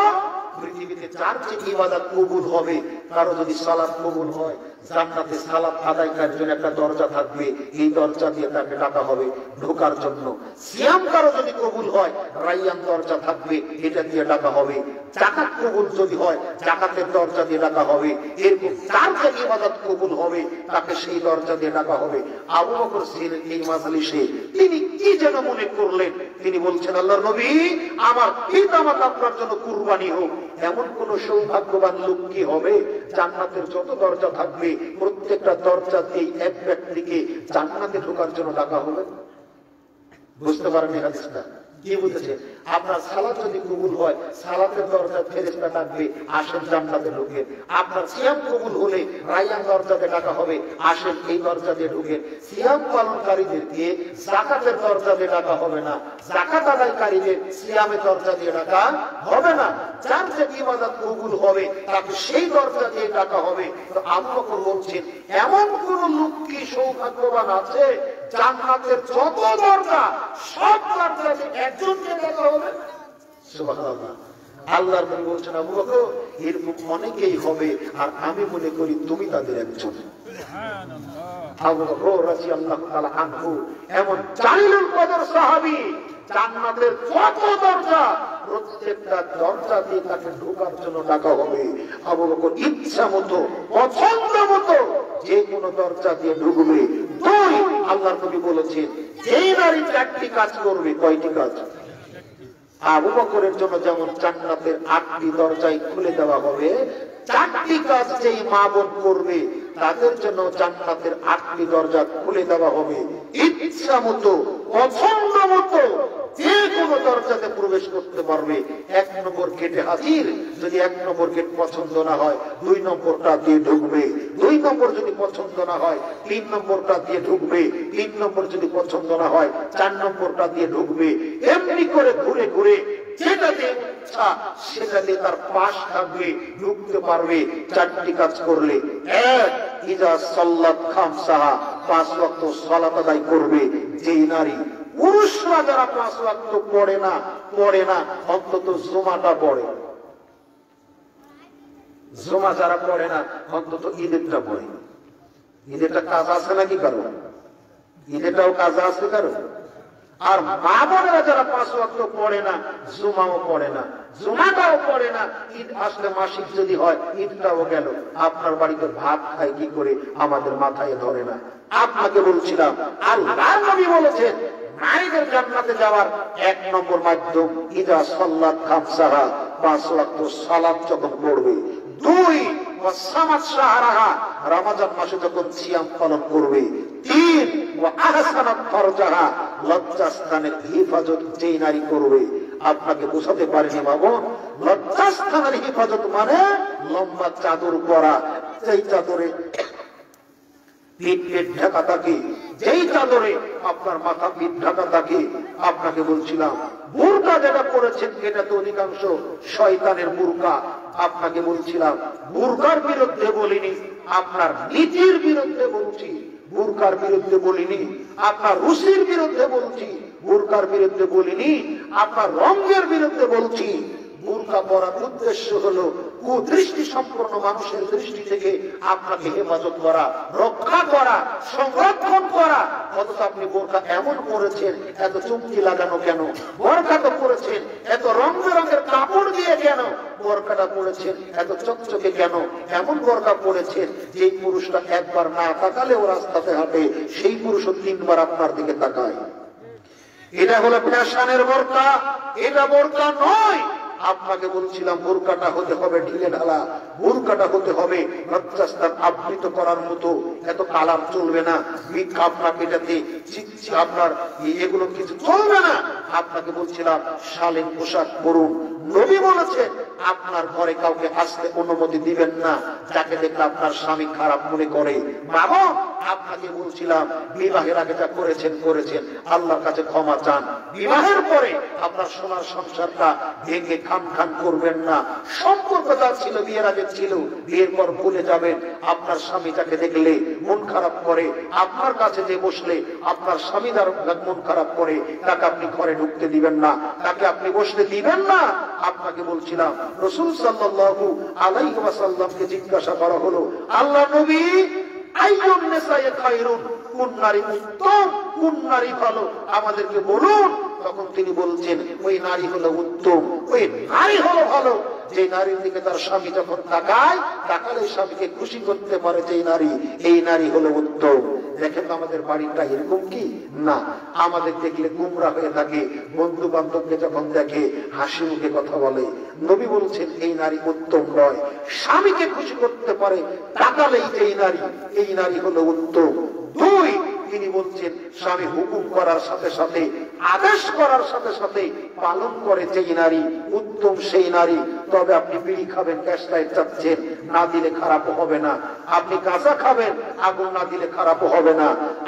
Speaker 2: পৃথিবীতে চারটি ইবাদত কবুল হবে, কারো যদি সালাত কবুল হয় জান্নাতে সালাত আদায়কারীর জন্য একটা দরজা থাকবে, এই দরজা দিয়ে তাকে ডাকা হবে ঢোকার জন্য। সিয়াম কারো যদি কবুল হয় রাইয়ান দরজা থাকবে, এটা দিয়ে ডাকা হবে। যাকাত কবুল যদি হয় যাকাতের দরজা দিয়ে ডাকা হবে। এরকম চারটি ইবাদত কবুল হবে, তাকে সেই দরজা দিয়ে ডাকা হবে। আবু বকর ছিলেন এই মাজলিসে, তিনি কি যেন মনে করলেন, তিনি বলছেন, আল্লাহর নবী আমার পিতামাতা আপনার জন্য কুরবানি হোক। এমন কোন সৌভাগ্যবান লোক কি হবে? জান্নাতের যত দরজা থাকবে প্রত্যেকটা দরজা দিয়ে এক ব্যক্তিকে জান্নাতে ঢোকার জন্য ডাকা হবে। বুঝতে পারেন হাদিসটা কি বুঝেছে? আপনার সালাত যদি কবুল হয় সালাতের দরজা ফেরেশতা ডাকবে, আসেন জান্নাতে ঢোকেন। আপনার সিয়াম কবুল হলে রায়্যান দরজাতে ডাকা হবে, আসেন এই দরজা দিয়ে ঢোকেন। সিয়াম পালনকারীদেরকে যাকাতের দরজা দিয়ে ডাকা হবে না, যাকাত আদায়কারীদের সিয়ামের দরজা দিয়ে ডাকা হবে না। যার যে ইবাদত কবুল হবে তাকে সেই দরজা দিয়ে ডাকা হবে। তো আবু বকর বলছেন, এমন কোন লোক কি সৌভাগ্যবান আছে জান্নাতের যত দরজা সব দরজাতে একজনকে ডাকা হবে? সুবহানাল্লাহ। আল্লাহর নবী বলছেন, আবু বকর এরকম অনেকেই হবে, আর আমি মনে করি তুমি তাদের একজন। আবু বকর রাদিয়াল্লাহু তাআলা আনহু এমন জালিলুল কদর সাহাবী, জান্নাতের যত দরজা প্রত্যেকটা দরজা দিয়ে তাকে ঢোকার জন্য ডাকা হবে। আবু বকর ইচ্ছা মতো পছন্দ মতো যে কোনো দরজা দিয়ে ঢুকবে। দুই, আল্লাহর নবী বলেছেন যেই নারী চারটি কাজ করবে, কয়টি কাজ? আবু বকরের জন্য যেমন জান্নাতের 8টি দরজাই খুলে দেওয়া হবে, চারটি কাজ যেই মা বোন করবে তাদের জন্য জান্নাতের 8টি দরজা খুলে দেওয়া হবে। ইচ্ছা মতো, পছন্দ মতো যে কোনো দরজাতে প্রবেশ করতে পারবে। 1 নম্বর গেটে হাজির, যদি 1 নম্বর গেট পছন্দ না হয় 2 নম্বরটা দিয়ে ঢুকবে, 2 নম্বর যদি পছন্দ না হয় 3 নম্বরটা দিয়ে ঢুকবে, 3 নম্বর যদি পছন্দ না হয় 4 নম্বরটা দিয়ে ঢুকবে। এমনি করে ঘুরে ঘুরে যেটাতে ইচ্ছা সেটাতে তার পাশ থাকবে, ঢুকতে পারবে। 4টি কাজ করলে, 1 ইজা সাল্লাত খামসাহা, 5 ওয়াক্ত সালাত আদায় করবে যেই নারী। পুরুষরা যারা 5 ওয়াক্ত পড়ে না অন্তত জুমাটা পড়ে, জুমা যারা পড়ে না অন্তত ঈদেরটা পড়ে। ঈদেরটা কাজ আছে নাকি কারো? ঈদেরটাও কাজ আছে কারো? আর মা বোনেরা যারা 5 ওয়াক্ত পড়ে না, জুমাও পড়ে না, জুমাটাও পড়ে না, ঈদ আসলে মাসিক যদি হয় ঈদটাও গেল। আপনার বাড়িতে ভাত খায় কি করে আমাদের মাথায় ধরে না। আপনাকে বলছিলাম আল্লাহর নবী বলেছেন নারীদের জান্নাতে যাওয়ার 1 নম্বর মাধ্যম ইজা সাল্লাত খামসাহা, 5 ওয়াক্ত সালাত যখন পড়বে। 2 ওয়াসামাত শাহরাহা, রমজান মাসে যখন সিয়াম পালন করবে। 3 ওয়া আহসানাত ফারজাহা, লজ্জাস্থানের হেফাজত যেই নারী করবে। আপনাকে বোঝাতে পারিনি বাবু, লজ্জাস্থানের হেফাজত মানে লম্বা চাদর পরা, যেই চাদরে পিঠ ঢাকা থাকে, যেই চাদরে আপনার মাথা পিঠ ঢাকা থাকে। আপনাকে বলছিলাম বুরকা যেটা পড়েছেন এটা তো অধিকাংশ শয়তানের বুরকা। আপনাকে বলছিলাম বুরকার বিরুদ্ধে বলিনি, আপনার নীতির বিরুদ্ধে বলছি। বুরকার বিরুদ্ধে বলিনি, আপনার রুচির বিরুদ্ধে বলছি। বুরকার বিরুদ্ধে বলিনি, আপনার রঙের বিরুদ্ধে বলছি। বুরকা পরার উদ্দেশ্য হলো কুদৃষ্টি সম্পন্ন মানুষের দৃষ্টি থেকে আপনাকে হেফাজত করা, রক্ষা করা, সংরক্ষণ করা। অথচ আপনি বোরকা এমন করেছেন, এত চুমকি লাগানো কেন? বোরকা তো করেছেন এত রং বেরঙের কাপড় দিয়ে কেন? বোরকাটা পড়েছেন এত চকচকে কেন? এমন বোরকা পড়েছেন যে পুরুষটা একবার না তাকালেও রাস্তাতে হাঁটে, সেই পুরুষও 3 বার আপনার দিকে তাকায়। এটা হলো ফ্যাশনের বোরকা, এটা বোরকা নয়। আপনাকে বলছিলাম বোরকাটা হতে হবে ঢিলে ঢালা, বোরকাটা হতে হবে লজ্জাস্থান আবৃত করার মতো। এত কালার চলবে না, আপনার এটাতে আপনার এগুলো কিছু চলবে না। আপনাকে বলছিলাম শালীন পোশাক পরুন। নবী বলেছেন আপনার ঘরে কাউকে আসতে অনুমতি দিবেন না যাকে দেখলে আপনার স্বামী খারাপ মনে করে। বাবা আপনাকে বলছিলাম বিবাহের আগে যা করেছেন আল্লাহর কাছে ক্ষমা চান। বিবাহের পরে আপনার সোনার সংসারটা ভেঙে খান খান করবেন না। সম্পর্ক যা ছিল বিয়ের আগে ছিল, বিয়ের পর ভুলে যাবেন। আপনার স্বামী যাকে দেখলে মন খারাপ করে, আপনার কাছে যে বসলে আপনার স্বামী যার মন খারাপ করে, তাকে আপনি ঘরে ঢুকতে দিবেন না, তাকে আপনি বসতে দিবেন না। আপনাকে বলছিলাম রাসূল সাল্লাল্লাহু আলাইহি ওয়াসাল্লামকে জিজ্ঞাসা করা হলো, আল্লাহ নবী আইয়ুন নিসায়ে খায়রুন, কোন নারী উত্তম, কোন নারী ভালো আমাদেরকে বলুন। তখন তিনি বলছেন ওই নারী হলো উত্তম, ওই নারী হলো ভালো যে নারীর দিকে তার স্বামী যখন তাকায়, তাকালে স্বামীকে খুশি করতে পারে যেই নারী, এই নারী হলো উত্তম। দেখেন আমাদের বাড়িটা এরকম কি না? আমাদের দেখলে গুমরা হয়ে থাকে, বন্ধু বান্ধবকে যখন দেখে হাসি মুখে কথা বলে। নবী বলছেন এই নারী উত্তম নয়। স্বামীকে খুশি করতে পারে তাকালেই যেই নারী, এই নারী হলো উত্তম। 2 তিনি বলছেন স্বামী হুকুম করার সাথে সাথে, আদেশ করার সাথে সাথে পালন করে যেই নারী, উত্তম সেই নারী। তবে আপনি বিড়ি খাবেন, ক্যাশলাইট চাচ্ছেন, না দিলে খারাপ হবে না। আপনি গাঁজা খাবেন, আগুন না দিলে খারাপ হবে না।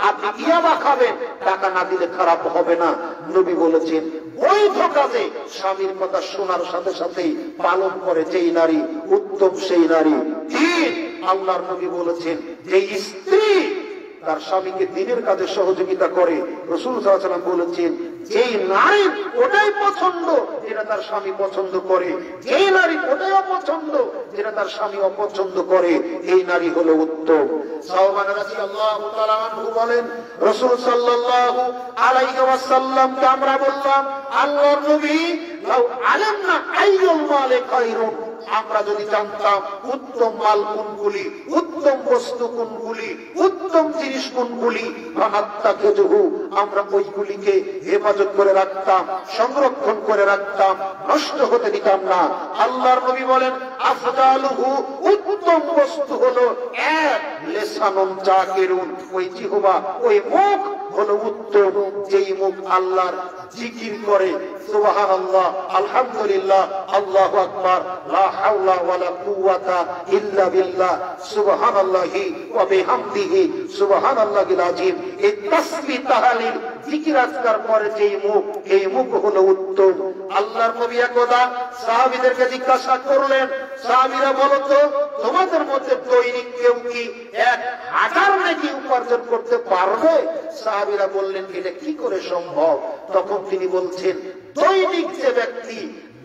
Speaker 2: আপনি ইয়াবা খাবেন, টাকা না দিলে খারাপ হবে না। নবী বলেছেন বৈধ কাজে স্বামীর কথা শোনার সাথে সাথে পালন করে যেই নারী, উত্তম সেই নারী। 3 আল্লাহর নবী বলেছেন যে স্ত্রী তার স্বামীকে দিনের কাজে সহযোগিতা করে, রাসূল সাল্লাল্লাহু আলাইহি ওয়াসাল্লাম বলেছেন যেই নারী ওটাই পছন্দ যেটা তার স্বামী পছন্দ করে, যেই নারী ওটাই অপছন্দ যেটা তার স্বামী অপছন্দ করে, এই নারী হলো উত্তম। সাওবান রাদিয়াল্লাহু তাআলা আনহু বলেন রাসূল সাল্লাল্লাহু আলাইহি ওয়াসাল্লামকে আমরা বললাম আল্লাহর নবী লাউ আলামনা আইয়ুল মালে খায়রুন, আমরা যদি জানতাম উত্তম মাল কোনগুলি, উত্তম বস্তু কোনগুলি, উত্তম জিনিস কোনগুলি, ফানাত্তাকিযুহু, আমরা ওইগুলিকে হেফাজত করে রাখতাম, সংরক্ষণ করে রাখতাম, নষ্ট হতে দিতাম না। আল্লাহর নবী বলেন আফদালুহু, উত্তম বস্তু হলো এক লিসানুন জাকিরুন, ওই জিহ্বা, ওই মুখ হলো উত্তম, যেই মুখ আল্লাহর জিকির করে, সুবহানাল্লাহ, আলহামদুলিল্লাহ, আল্লাহু আকবার, লা হাওলা ওয়ালা কুওয়াতা ইল্লা বিল্লাহ, সুবহানাল্লাহি ওয়া বিহামদিহি, সুবহানাল্লাহিল আযীম। এই তাসবিহ তাহলিল জিকির আজকার করে যেই মুখ, এই মুখ হলো উত্তম। আল্লাহর নবী একদা সাহাবীদেরকে জিজ্ঞাসা করলেন, সাহাবীরা বলো তো, তোমাদের মধ্যে দৈনিক কেউ কি 1000 নেকি উপার্জন করতে পারবে? সাহাবীরা বললেন, এটা কি করে সম্ভব? তখন তিনি বলছেন, দৈনিক যে ব্যক্তি,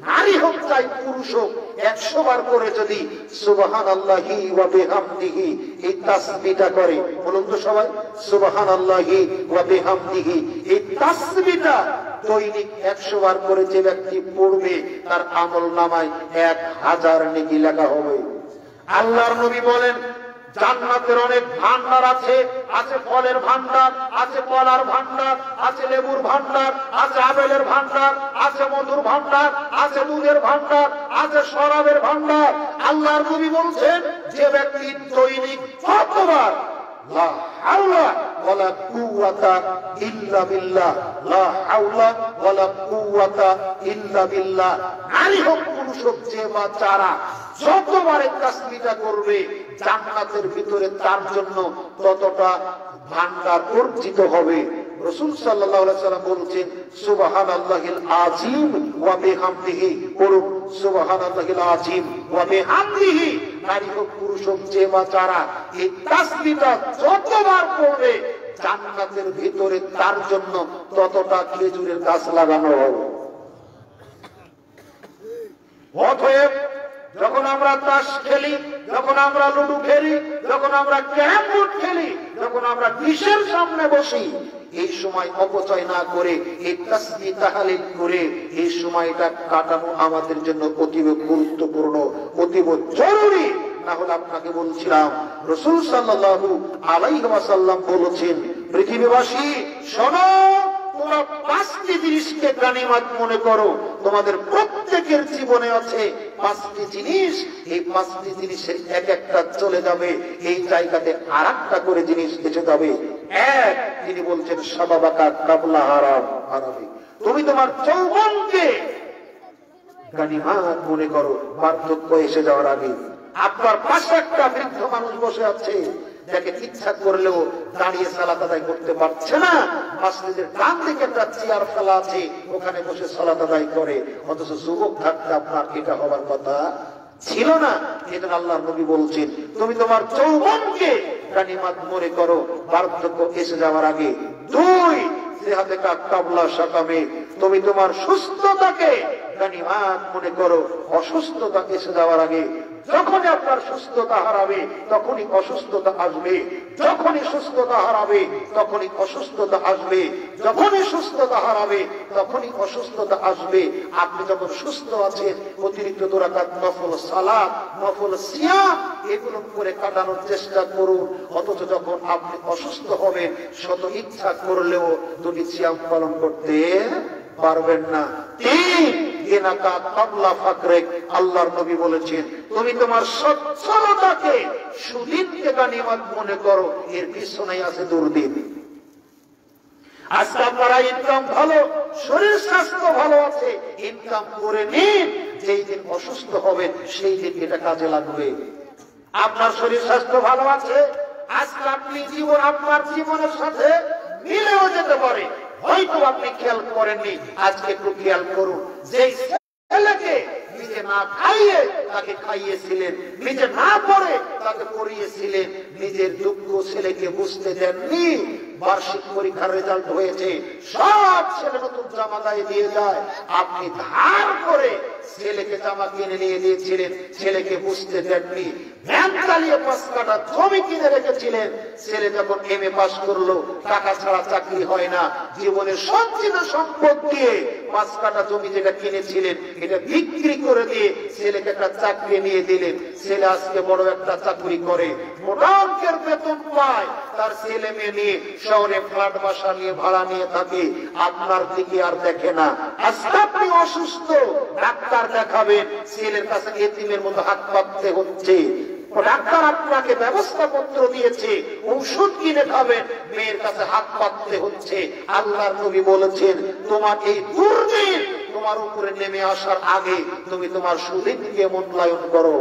Speaker 2: নারী হোক চাই পুরুষ হোক, 100 বার করে যদি সুবহানাল্লাহি ওয়া বিহামদিহি এই তাসবিহটা করে, বলুন তো সবাই, সুবহানাল্লাহি ওয়া বিহামদিহি, এই তাসবিহটা দৈনিক 100 বার করে যে ব্যক্তি পড়বে, তার আমলনামায় 1000 নেকি লেখা হবে। আল্লাহর নবী বলেন, জান্নাতের অনেক ভান্ডার আছে, আছে ফলের ভান্ডার, আছে কলার ভান্ডার, আছে লেবুর ভান্ডার, আছে আপেলের ভান্ডার, আছে মধুর ভান্ডার, আছে দুধের ভান্ডার, আছে শরাবের ভান্ডার। আল্লাহর নবী বলছেন, যে ব্যক্তি দৈনিক যতবার লা হাওলা ওয়ালা কুওয়াতা ইল্লা বিল্লাহ, লা হাওলা ওয়ালা কুওয়াতা ইল্লা বিল্লাহ, নারী হোক পুরুষ হোক, যে বা যারা যতবার এই তাসবিহটা করবে, জান্নাতের ভিতরে তার জন্য ততটা ভান্ডার অর্জিত হবে। রাসূল সাল্লাল্লাহু আলাইহি ওয়াসাল্লাম বলছেন, সুবহানাল্লাহিল আযীম ওয়া বিহামদিহি, পড়ুন সুবহানাল্লাহিল আযীম ওয়া বিহামদিহি, নারী হোক পুরুষ হোক, যে বা যারা এই তাসবিহটা যতবার পড়বে, জান্নাতের ভিতরে তার জন্য ততটা খেজুরের গাছ লাগানো হবে। অতএব যখন আমরা তাস খেলি, যখন আমরা লুডু খেলি, যখন আমরা ক্যারাম বোর্ড খেলি, যখন আমরা ডিশের সামনে বসি, এই সময় অপচয় না করে এই তাসবিহ তাহলিল করে এই সময়টা কাটানো আমাদের জন্য অতীব গুরুত্বপূর্ণ, অতীব জরুরি। না হলে আপনাকে বলছিলাম, রাসূল সাল্লাল্লাহু আলাইহি ওয়াসাল্লাম বলেছেন, পৃথিবীবাসী শোনো, তোমরা 5টি জিনিসকে গানিমত মনে করো। তোমাদের প্রত্যেকের জীবনে আছে 5টি জিনিস, এই 5টি জিনিসের এক একটা চলে যাবে, এই জায়গাতে আরেকটা করে জিনিস এসে যাবে। এক, তিনি বলছেন, শাবাবাকা কাবলা হারামি, তুমি তোমার যৌবনকে গানিমত মনে করো, বার্ধক্য এসে যাওয়ার আগে। আপনার পাশে একটা বৃদ্ধ মানুষ বসে আছে, যাকে ইচ্ছা করলেও দাঁড়িয়ে সালাত আদায় করতে পারছে না, মসজিদের ডান দিকে একটা চেয়ার ফেলা আছে, ওখানে বসে সালাত আদায় করে, অথচ যুবক থাকতে আপনার এটা হবার কথা ছিল না। এজন্য আল্লাহর নবী বলছেন, তুমি তোমার যৌবনকে গানিমত মনে করো, বার্ধক্য এসে যাওয়ার আগে। 2, সিহাতাকা কাবলা সাকামে, তুমি তোমার সুস্থতাকে গানিমত মনে করো, অসুস্থতা এসে যাওয়ার আগে। যখনই আপনার সুস্থতা হারাবে, তখনই অসুস্থতা আসবে, যখনই সুস্থতা হারাবে, তখনই অসুস্থতা আসবে, যখনই সুস্থতা হারাবে, তখনই অসুস্থতা আসবে। আপনি যখন সুস্থ আছেন, অতিরিক্ত 2 রাকাত নফল সালাত, নফল সিয়াম, এগুলো করে কাটানোর চেষ্টা করুন। অথচ যখন আপনি অসুস্থ হবেন, শত ইচ্ছা করলেও 2টি সিয়াম পালন করতে পারবেন না। 3, এনাকা কাবলা ফাকরেক, আল্লাহর নবী বলেছেন, তুমি তোমার সচ্ছলতাকে, সুদিনকে গানিমত মনে করো, এর পিছনেই আছে দুর্দিন। আজকে আপনারা ইনকাম ভালো, শরীর স্বাস্থ্য ভালো আছে, ইনকাম করে নিন, যেই দিন অসুস্থ হবেন সেই দিন এটা কাজে লাগবে। আপনার শরীর স্বাস্থ্য ভালো আছে, আজকে আপনি জীবন আপনার জীবনের সাথে মিলেও যেতে পারে, হয়তো আপনি খেয়াল করেননি, আজকে একটু খেয়াল করুন। যেই ছেলেকে নিজে না খাইয়ে তাকে খাইয়েছিলেন, নিজে না পড়ে তাকে পড়িয়েছিলেন, নিজের দুঃখ ছেলেকে বুঝতে দেননি। বার্ষিক পরীক্ষার রেজাল্ট হয়েছে, সব ছেলে নতুন জামা গায়ে দিয়ে যায়, আপনি ধার করে ছেলেকে জামা কিনে নিয়ে দিয়েছিলেন, ছেলেকে বুঝতে দেননি। ভ্যান চালিয়ে 5 কাঠা জমি কিনে রেখেছিলেন, ছেলে যখন MA পাস করলো, টাকা ছাড়া চাকরি হয় না, জীবনের সঞ্চিত সম্পদ দিয়ে 5 কাঠা জমি যেটা কিনেছিলেন এটা বিক্রি করে দিয়ে ছেলেকে একটা চাকরি নিয়ে দিলেন। ছেলে আজকে বড় একটা চাকরি করে, মোটা অঙ্কের বেতন পায়, তার ছেলে মেয়ে নিয়ে শহরে ফ্ল্যাট বাসা নিয়ে ভাড়া নিয়ে থাকে, আপনার দিকে আর দেখে না। আজকে আপনি অসুস্থ, ডাক্তার দেখাবেন, ছেলের কাছে এতিমের মতো হাত পাততে হচ্ছে। ডাক্তার আপনাকে ব্যবস্থাপত্র দিয়েছে, ঔষধ কিনে খাবেন, মেয়ের কাছে হাত পাততে হচ্ছে। আল্লাহর নবী বলেছেন, তোমার এই দুর্দিন তোমার উপরে নেমে আসার আগে তুমি তোমার সুদিনকে মূল্যায়ন করো।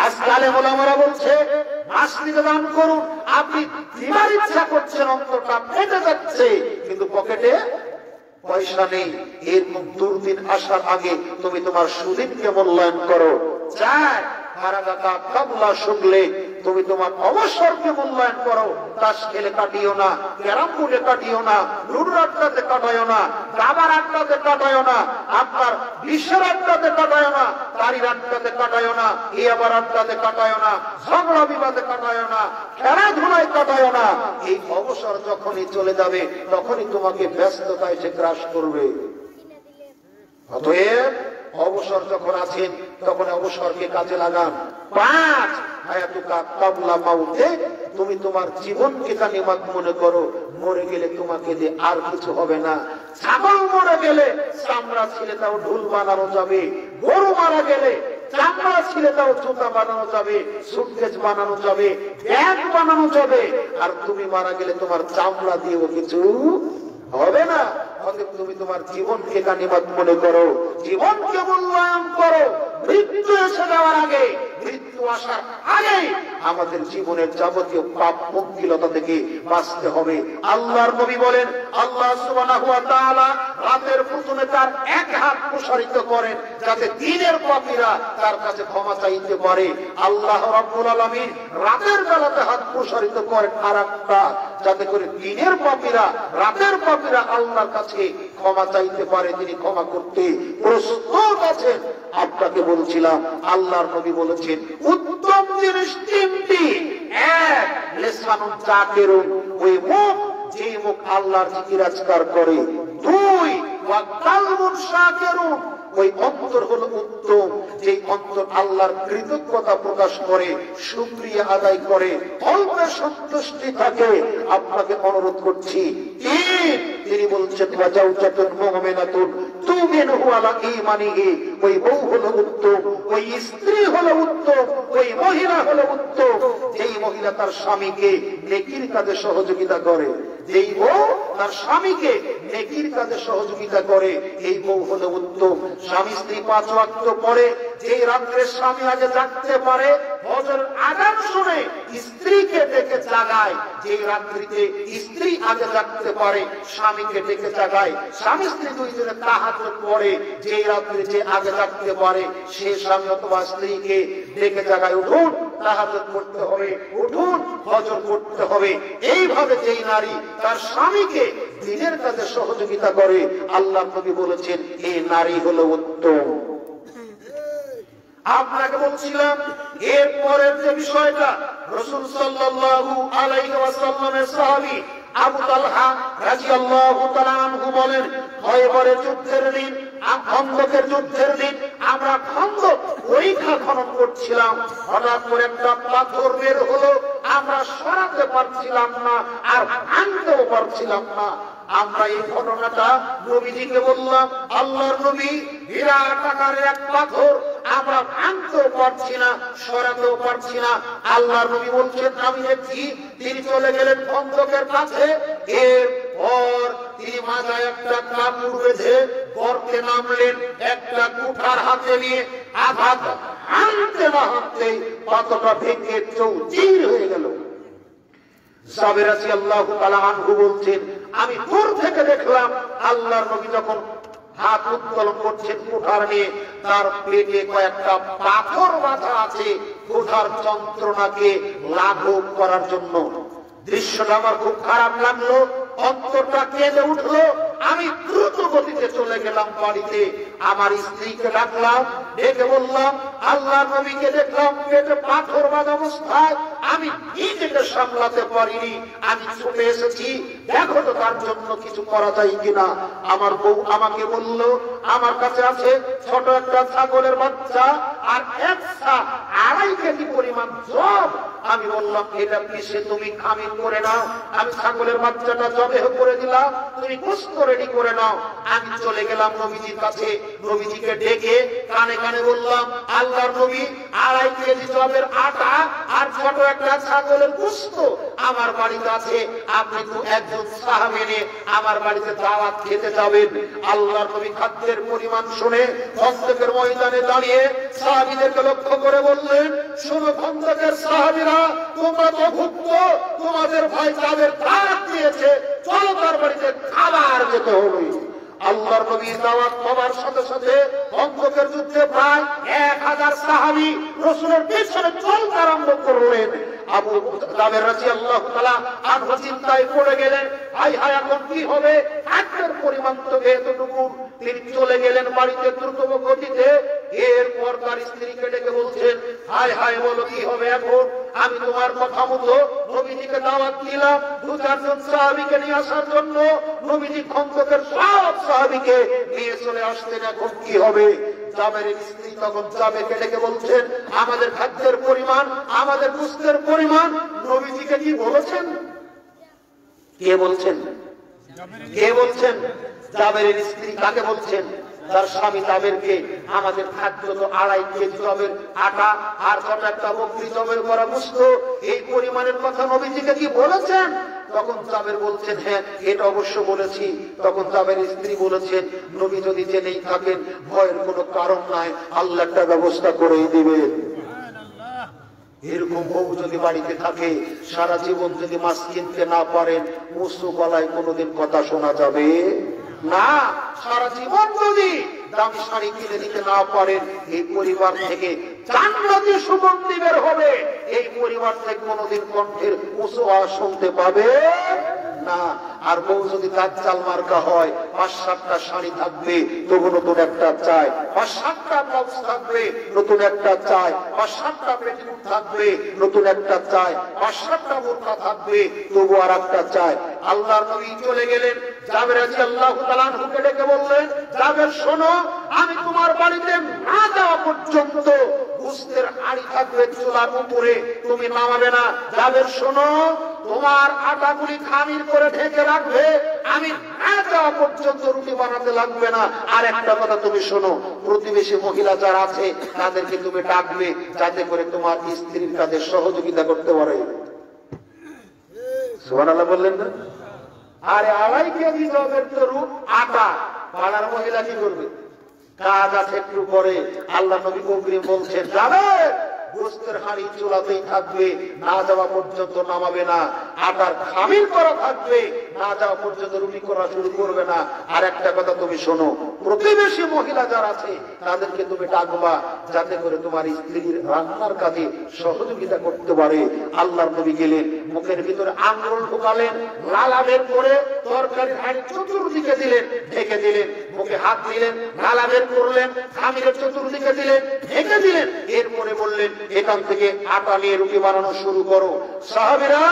Speaker 2: আজকালে ওলামারা বলছে মাসলিকে দান করুন, আপনি দিবার ইচ্ছা করছেন, অন্তরটা ফেটে যাচ্ছে, কিন্তু পকেটে পয়সা নেই। এরকম দুর্দিন আসার আগে তুমি তোমার সুদিনকে মূল্যায়ন করো। তুমি তোমার অবসরকে মূল্যায়ন করো। তাস খেলে কাটিও না, ক্যারাম বোর্ডে কাটিও না, লুডোর আড্ডাতে কাটাইও না, দাবার আড্ডাতে কাটাইও না, আপনার বিশ্বের আড্ডাতে কাটাইও না, তারির আড্ডাতে কাটাইও না, ইয়াবার আড্ডাতে কাটাইও না, ঝগড়া বিবাদে কাটাইও না, খেলাধুলায় কাটাইও না। এই অবসর যখনই চলে যাবে তখনই তোমাকে ব্যস্ততা এসে গ্রাস করবে। অতএব অবসর যখন আছেন তখন অবসরকে কাজে লাগান। 5 হায়াতুকা কাবলা মাউতে, তুমি তোমার জীবনকে গানিমত মনে করো। মরে গেলে তোমাকে দিয়ে আর কিছু হবে না। ছাগল মরে গেলে চামড়া ছিলে তাও ঢুল বানানো যাবে, গরু মারা গেলে চামড়া ছিলে তাও জুতা বানানো যাবে, সুটকেস বানানো যাবে, ব্যাগ বানানো যাবে। আর তুমি মারা গেলে তোমার চামড়া দিয়েও কিছু হবে না। অতএব তুমি তোমার জীবনকে গানিমত মনে করো, জীবনকে মূল্যায়ন করো। মৃত্যু এসে যাওয়ার আগে, মৃত্যু আসার আগে আমাদের জীবনের যাবতীয় পাপ মুক্তিলতা থেকে বাঁচতে হবে। আল্লাহর নবী বলেন, আল্লাহ সুবহানাহু ওয়া তাআলা রাতের প্রথমে তার এক হাত প্রসারিত করেন যাতে দিনের পাপীরা তার কাছে ক্ষমা চাইতে পারে। আল্লাহ রাব্বুল আলামিন রাতের বেলাতে হাত প্রসারিত করেন আরেকটা, যাতে করে দিনের পাপীরা, রাতের পাপীরা আল্লাহর কাছে ক্ষমা চাইতে পারে, তিনি ক্ষমা করতে প্রস্তুত আছেন। আপনাকে বলছিলাম আল্লাহর নবী বলেছেন উত্তম জিনিস 3টি। 1 লিসানুন যাকিরুন, ওই মুখ যে মুখ আল্লাহর জিকির আজকার করে। 2 ওয়া কালবুন শাকিরুন, ওই অন্তর হলো উত্তম, যে অন্তর আল্লাহর কৃতজ্ঞতা প্রকাশ করে, শুকরিয়া আদায় করে, অল্পে সন্তুষ্টি থাকে। আপনাকে অনুরোধ করছি 3, তিনি বলছেন ওয়াজাউজাতুন মুমিনাতুন তুমিনহু আলা ঈমানিহি, ওই বউ হলো উত্তম, ওই স্ত্রী হলো উত্তম, ওই মহিলা হলো উত্তম, যেই মহিলা তার স্বামীকে নেকির কাজে সহযোগিতা করে, যেই বউ তার স্বামীকে নেকির কাজে সহযোগিতা করে, এই বউ হলো উত্তম। স্বামী স্ত্রী 5 ওয়াক্ত পড়ে, যে রাত্রে স্বামী আগে জাগতে পারে, ফজরের আযান শুনে স্ত্রীকে ডেকে জাগায়, যে রাত্রিতে স্ত্রী আগে জাগতে পারে স্বামীকে ডেকে জাগায়। স্বামী স্ত্রী দুইজনে তাহাজ্জুদ পড়ে, যে রাত্রে যে আগে জাগতে পারে সে স্বামী অথবা স্ত্রীকে ডেকে জাগায়, উঠুন তাহাজ্জুদ পড়তে হবে, উঠুন ফজর পড়তে হবে। এইভাবে যেই নারী তার স্বামীকে দিনের কাজে সহযোগিতা করে, আল্লাহ নবী বলেছেন এই নারী হলো উত্তম। আপনাকে বলছিলাম এর পরের যে বিষয়টা, রাসূল সাল্লাল্লাহু আলাইহি ওয়াসাল্লামের সাহাবী আবু তালহা রাদিয়াল্লাহু তাআলা আনহু বলেন, খয়বরের যুদ্ধের দিন, খন্দকের যুদ্ধের দিন আমরা খন্দক পরীক্ষা খনন করছিলাম, হঠাৎ করে একটা পাথর বের হলো, আমরা সরাতে পারছিলাম না আর ভাঙতেও পারছিলাম না। আমরা এই ঘটনাটা নবীজিকে বললাম, আল্লাহর নবী বিরাট আকারের এক পাথর আমরা ভাঙতেও পারছি না, সরাতেও পারছি না। আল্লাহর নবী বলছেন আমি দেখছি। তিনি চলে গেলেন খন্দকের কাছে, এরপর তিনি মাথায় একটা কাপড় বেঁধে গর্তে নামলেন, একটা কুঠার হাতে নিয়ে আঘাত হানতে না হানতে পাথরটা ভেঙে চৌচির হয়ে গেল। সাবের রাদিয়াল্লাহু তাআলা আনহু বলছেন আমি দূর থেকে দেখলাম আল্লাহর নবী যখন হাত উত্তোলন করছেন কুঠার নিয়ে, তার পেটে কয়েকটা পাথর বাঁধা আছে কুঠার যন্ত্রণাকে লাঘব করার জন্য। দৃশ্যটা আমার খুব খারাপ লাগলো, অন্তরটা কেঁদে উঠলো। আমি দ্রুত গতিতে চলে গেলাম বাড়িতে, আমার স্ত্রীকে ডাকলাম, ডেকে বললাম আল্লাহর নবীকে দেখলাম পেটে পাথর বাঁধা অবস্থায়, আমি নিজেকে সামলাতে পারিনি, আমি ছুটে এসেছি, দেখো তো তার জন্য কিছু করা যায় কিনা। আমার বউ আমাকে বলল আমার কাছে আছে ছোট একটা ছাগলের বাচ্চা আর 1.5 কেজি পরিমাণ জব। আমি বললাম এটা পিষে তুমি খামির করে নাও, আমি ছাগলের বাচ্চাটা জবেহ করে দিলাম, তুমি গোশত রেডি করে নাও। আমি চলে গেলাম নবীজির কাছে, নবীজিকে ডেকে কানে কানে বললাম, আল্লাহর নবী 2.5 কেজি জবের আটা আর ছোট একটা ছাগলের গোশত আমার বাড়িতে আছে, আপনি তো একজন সাহাবী এনে আমার বাড়িতে দাওয়াত খেতে যাবেন। আল্লাহর নবী খাদ্যের পরিমাণ শুনে খন্দকের ময়দানে দাঁড়িয়ে সাহাবীদেরকে লক্ষ্য করে বললেন, শোনো খন্দকের সাহাবীরা, তোমরা তো ভুক্ত, তোমাদের ভাই যাদের দাওয়াত দিয়েছে, চলো তার বাড়িতে খাবার যেতে হবে। আল্লাহর নবীর দাওয়াত পাওয়ার সাথে সাথে খন্দকের যুদ্ধে প্রায় 1000 সাহাবী রাসূলের পেছনে চলতে আরম্ভ করলেন। আবু জাবের রাদিয়াল্লাহু তাআলা আনহু চিন্তায় পড়ে গেলেন, হায় হায় এখন কি হবে, খাদ্যের পরিমাণ তো এতটুকু। তিনি চলে গেলেন বাড়িতে দ্রুতম গতিতে। এরপর তার স্ত্রীকে ডেকে বলছেন, হায় হায় বলো কি হবে এখন, আমি তোমার কথা মতো নবীজিকে দাওয়াত দিলাম 2-4 জন সাহাবীকে নিয়ে আসার জন্য, নবীজি খন্দকের সব সাহাবীকে নিয়ে চলে আসতেন, এখন কি হবে। জাবেরের স্ত্রী তখন জাবেরকে ডেকে বলছেন, আমাদের খাদ্যের পরিমাণ, আমাদের গোশতের পরিমাণ নবীজিকে কি বলেছেন? কে বলছেন? কে বলছেন? জাবেরের স্ত্রী কাকে বলছেন? তার স্বামী জাবেরকে। আমাদের খাদ্য তো 2.5 কেজি জবের আটা আর ছোট একটা বকরি জবের করা গোশত, এই পরিমাণের কথা নবীজিকে কি বলেছেন? তখন জাবের বলছেন, হ্যাঁ এটা অবশ্য বলেছি। তখন জাবেরের স্ত্রী বলেছেন, নবী যদি জেনেই থাকেন ভয়ের কোনো কারণ নাই, আল্লাহ একটা ব্যবস্থা করেই দিবেন। এরকম বউ যদি বাড়িতে থাকে, সারা জীবন যদি মাছ কিনতে না পারেন, উঁচু গলায় কোনোদিন কথা শোনা যাবে না। সারা জীবন যদি দামি শাড়ি কিনে দিতে না পারেন, এই পরিবার থেকে জান্নাতি সুগন্ধি বের হবে, এই পরিবার থেকে কোনোদিন কণ্ঠের উঁচু আওয়াজ শুনতে পাবে না। আর বউ যদি দাজ্জাল মার্কা হয়, 5-7টা শাড়ি থাকবে তবু নতুন একটা চাই, 5-7টা ব্লাউজ থাকবে নতুন একটা চাই, 5-7টা পেটিকোট থাকবে নতুন একটা চাই, 5-7টা বোরকা থাকবে তবু আর একটা চাই। আল্লাহর নবী চলে গেলেন, জাবের রাদিয়াল্লাহু তাআলা আনহুকে ডেকে বললেন, জাবের শোনো, আমি তোমার বাড়িতে না যাওয়া পর্যন্ত গোশতের হাঁড়ি থাকবে চুলার উপরে, তুমি নামাবে না। জাবের শোনো, তোমার আটাগুলি খামির করে ঢেকে রাখবে, আমি না যাওয়া পর্যন্ত রুটি বানাতে লাগবে না। আর একটা কথা তুমি শোনো, প্রতিবেশী মহিলা যারা আছে তাদেরকে তুমি ডাকবে, যাতে করে তোমার স্ত্রীর কাজে সহযোগিতা করতে পারে। সুবহানাল্লাহ বললেন না? আরে 2.5 কেজি জবের তরু আটা পাড়ার মহিলা কি করবে? কাজ আছে একটু পরে। আল্লাহ নবী করিম বলছেন, যাবে গোশতের হাঁড়ি চুলাতেই থাকবে, না যাওয়া পর্যন্ত নামাবে না। আটার খামির করা থাকবে, না যাওয়া পর্যন্ত রুটি করা শুরু করবে না। আর একটা কথা তুমি শোনো, প্রতিবেশী মহিলা যারা আছে তাদেরকে তুমি ডাকবা, যাতে করে তোমার স্ত্রীর রান্নার কাজে সহযোগিতা করতে পারে। আল্লাহর নবী গেলেন, মুখের ভিতরে আঙ্গুল ঢুকালেন, লালা বের করে তরকারির হাঁড়ি চতুর্দিকে দিলেন, ঢেকে দিলেন, মুখে হাত দিলেন, লালা বের করলেন, খামিরের চতুর্দিকে দিলেন, ঢেকে দিলেন। এরপরে বললেন, এখান থেকে আটা নিয়ে রুটি বানানো শুরু করো। সাহাবীরা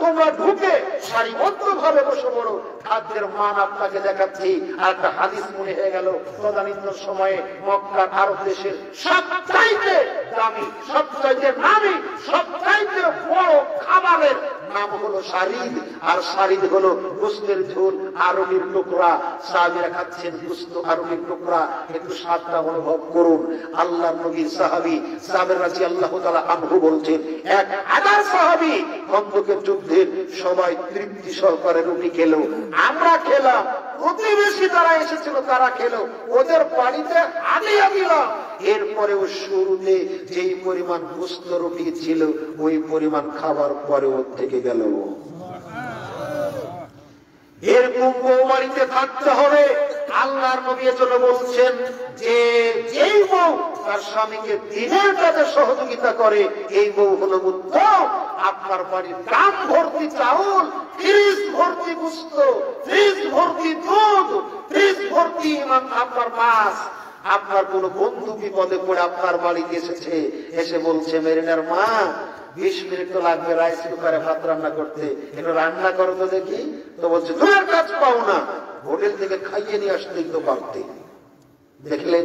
Speaker 2: তোমরা ঢুকে সারিবদ্ধভাবে বসে পড়ো, খাদ্যের মান আপনাকে দেখাচ্ছি। আর একটা হাদিস মনে হয়ে গেল, তদানীন্তন সময়ে মক্কার আরব দেশের সবচাইতে দামি, সবচাইতে নামি, সবচাইতে বড় খাবারের নাম হলো শারিদ। আর শারিদ হলো গোশতের ঝোল, আরবির টুকরা। সাহাবীরা খাচ্ছেন গোশত, আরবির টুকরা। একটু স্বাদটা অনুভব করুন। আল্লাহর নবীর সাহাবী জাবের রাদিয়াল্লাহু তাআলা আনহু বলছেন, 1000 সাহাবী খন্দকের যুদ্ধে সবাই তৃপ্তি সহকারে রুটি খেলো, আমরা খেলাম, প্রতিবেশী যারা এসেছিল তারা খেলো, ওদের বাড়িতে হাদিয়া দিলাম। এরপরেও শুরুতে যেই পরিমাণ গোশত রুটি ছিল, ওই পরিমাণ খাবার পরেও থেকে গেল। এরকম বউ বাড়িতে থাকতে হবে। আল্লাহর নবী এজন্য বলছেন যে যেই বউ তার স্বামীকে দিনের কাজে সহযোগিতা করে, এই বউ হলো উত্তম। আপনার বাড়ির কাম ভর্তি চাউল, ফ্রিজ ভর্তি গোশত, ফ্রিজ ভর্তি দুধ, ফ্রিজ ভর্তি আপনার মাছ। আপনার কোন বন্ধু বিপদে পড়ে আপনার বাড়িতে এসেছে, এসে বলছে, মেরিনার মা 20 মিনিট তো লাগবে রাইস কুকারে ভাত রান্না করতে, একটু রান্না করো তো দেখি। তো বলছে তোমার কাজ পাও না, হোটেল থেকে খাইয়ে নিয়ে আসতেই তো পারতে। দেখলে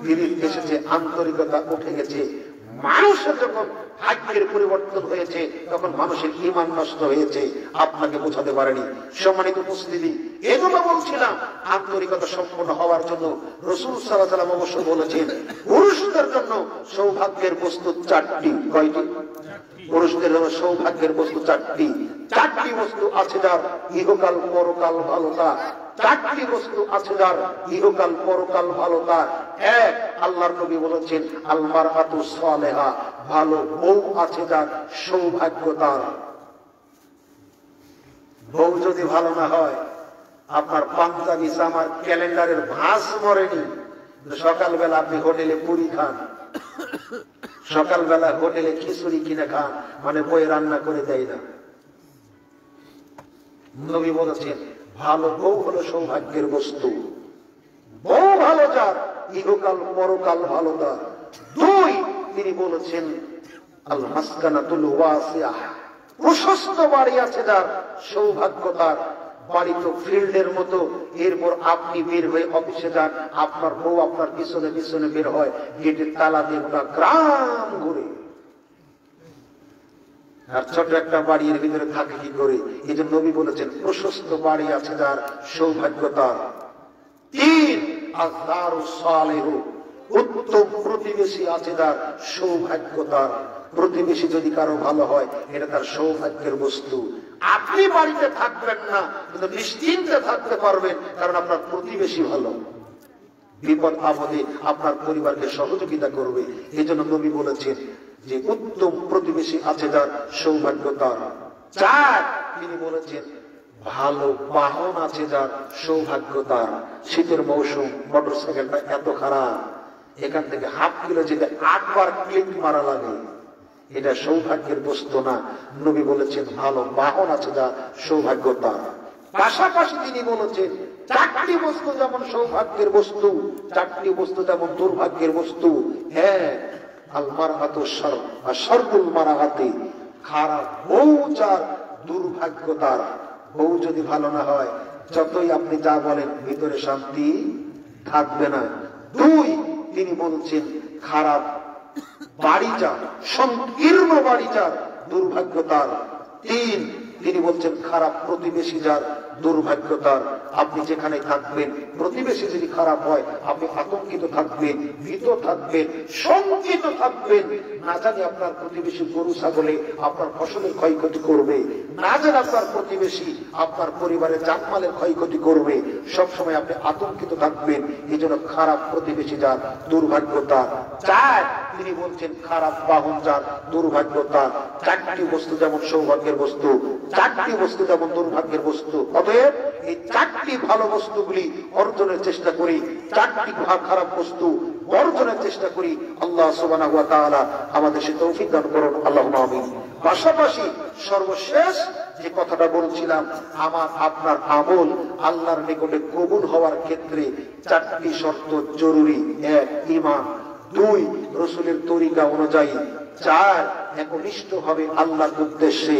Speaker 2: ফিরে এসেছে, আন্তরিকতা উঠে গেছে। মানুষের যখন ভাগ্যের পরিবর্তন হয়েছে তখন মানুষের ঈমান নষ্ট হয়েছে, আপনাকে বোঝাতে পারেনি। সম্মানিত উপস্থিতি, এজন্য বলছিলাম আন্তরিকতা সম্পন্ন হওয়ার জন্য রাসূল সাল্লাল্লাহু আলাইহি ওয়াসাল্লাম অবশ্য বলেছেন পুরুষদের জন্য সৌভাগ্যের বস্তু 4টি। কয়টি? পুরুষদের জন্য সৌভাগ্যের বস্তু 4টি। 4টি বস্তু আছে যার ইহকাল পরকাল ভালো তার। 4টি বস্তু আছে যার ইহকাল পরকাল ভালো তার। এক, আল্লাহর নবী বলেছেন আল মারআতু সালেহা, ভালো বউ আছে যার সৌভাগ্য তার। বউ যদি ভালো না হয়, আপনার পাঞ্জাবি জামার ক্যালেন্ডারের ভাঁজ মরেনি, সকালবেলা আপনি হোটেলে পুরি খান, সকালবেলা হোটেলে খিচুড়ি কিনে খান, মানে বই রান্না করে দেয় না। নবী বলেছেন ভালো বউ হলো সৌভাগ্যের বস্তু। বউ ভালো যার ইহকাল পরকাল ভালো তার। 2, তিনি বলেছেন আল মাসকানাতুল ওয়াসিআহ, প্রশস্ত বাড়ি আছে যার সৌভাগ্য তার। বাড়ি তো ফিল্ডের মতো, এরপর আপনি বের হয়ে অফিসে যান, আপনার বউ আপনার পিছনে পিছনে বের হয়, গেটের তালা দিয়ে গোটা গ্রাম ঘুরে। আর ছোট একটা বাড়ি এর ভিতরে থাকে কি করে? এই জন্য নবী বলেছেন প্রশস্ত বাড়ি আছে যার সৌভাগ্য তার। 3, আযদারু সালেহু, উত্তম প্রতিবেশী আছে যার সৌভাগ্য তার। প্রতিবেশী যদি কারো ভালো হয়, এটা তার সৌভাগ্যের বস্তু। আপনি বাড়িতে থাকবেন না, কিন্তু নিশ্চিন্তে থাকতে পারবেন, কারণ আপনার প্রতিবেশী ভালো। বিপদ আপদে আপনার পরিবারকে সহযোগিতা করবে। এই জন্য নবী বলেছেন যে উত্তম প্রতিবেশী আছে যার সৌভাগ্য তার। 4, তিনি বলেছেন ভালো বাহন আছে যার সৌভাগ্য তার। শীতের মৌসুম, মোটর সাইকেলটা এত খারাপ, এখান থেকে হাফ কিলো যেতে 8 বার ক্লিক মারা লাগে, এটা সৌভাগ্যের বস্তু না। নবী বলেছেন ভালো বাহন আছে যার সৌভাগ্য তার। পাশাপাশি তিনি বলেছেন 4টি বস্তু যেমন সৌভাগ্যের বস্তু, 4টি বস্তু যেমন দুর্ভাগ্যের বস্তু। হ্যাঁ, আল মারআতু শার, আর শারুল মারআতি, খারাপ বউ যার দুর্ভাগ্য তার। বউ যদি ভালো না হয়, যতই আপনি যা বলেন ভিতরে শান্তি থাকবে না। 2, তিনি বলছেন খারাপ বাড়ি যার, সংকীর্ণ বাড়ি যার দুর্ভাগ্য তার। 3, তিনি বলছেন খারাপ প্রতিবেশী যার দুর্ভাগ্য তার। আপনি যেখানে থাকবেন, প্রতিবেশী যদি খারাপ হয়, আপনি আতঙ্কিত থাকবেন, ভীত থাকবেন, শঙ্কিত থাকবেন। না জানি আপনার প্রতিবেশী গরু ছাগলে আপনার ফসলের ক্ষয়ক্ষতি করবে, না জানি আপনার প্রতিবেশী আপনার পরিবারের জানমালের ক্ষয়ক্ষতি করবে। সবসময় আপনি আতঙ্কিত থাকবেন। এই জন্য খারাপ প্রতিবেশী যার দুর্ভাগ্য তার। 4, তিনি বলছেন খারাপ বাহন যার দুর্ভাগ্য তার। 4টি বস্তু যেমন সৌভাগ্যের বস্তু, 4টি বস্তু যেমন দুর্ভাগ্যের বস্তু। অতএব এই 4টি ভালো বস্তুগুলি অর্জনের চেষ্টা করি, 4টি খারাপ বস্তু অর্জনের চেষ্টা করি। আল্লাহ সুবহানাহু ওয়া তাআলা আমাদের সে তৌফিক দান করুন, আল্লাহুম্মা আমিন। পাশাপাশি সর্বশেষ যে কথাটা বলছিলাম, আমার আপনার আমল আল্লাহর নিকটে কবুল হওয়ার ক্ষেত্রে 4টি শর্ত জরুরি। 1, ঈমান। 2, রাসূলের তরিকা অনুযায়ী। 4, একনিষ্ঠভাবে আল্লাহর উদ্দেশ্যে।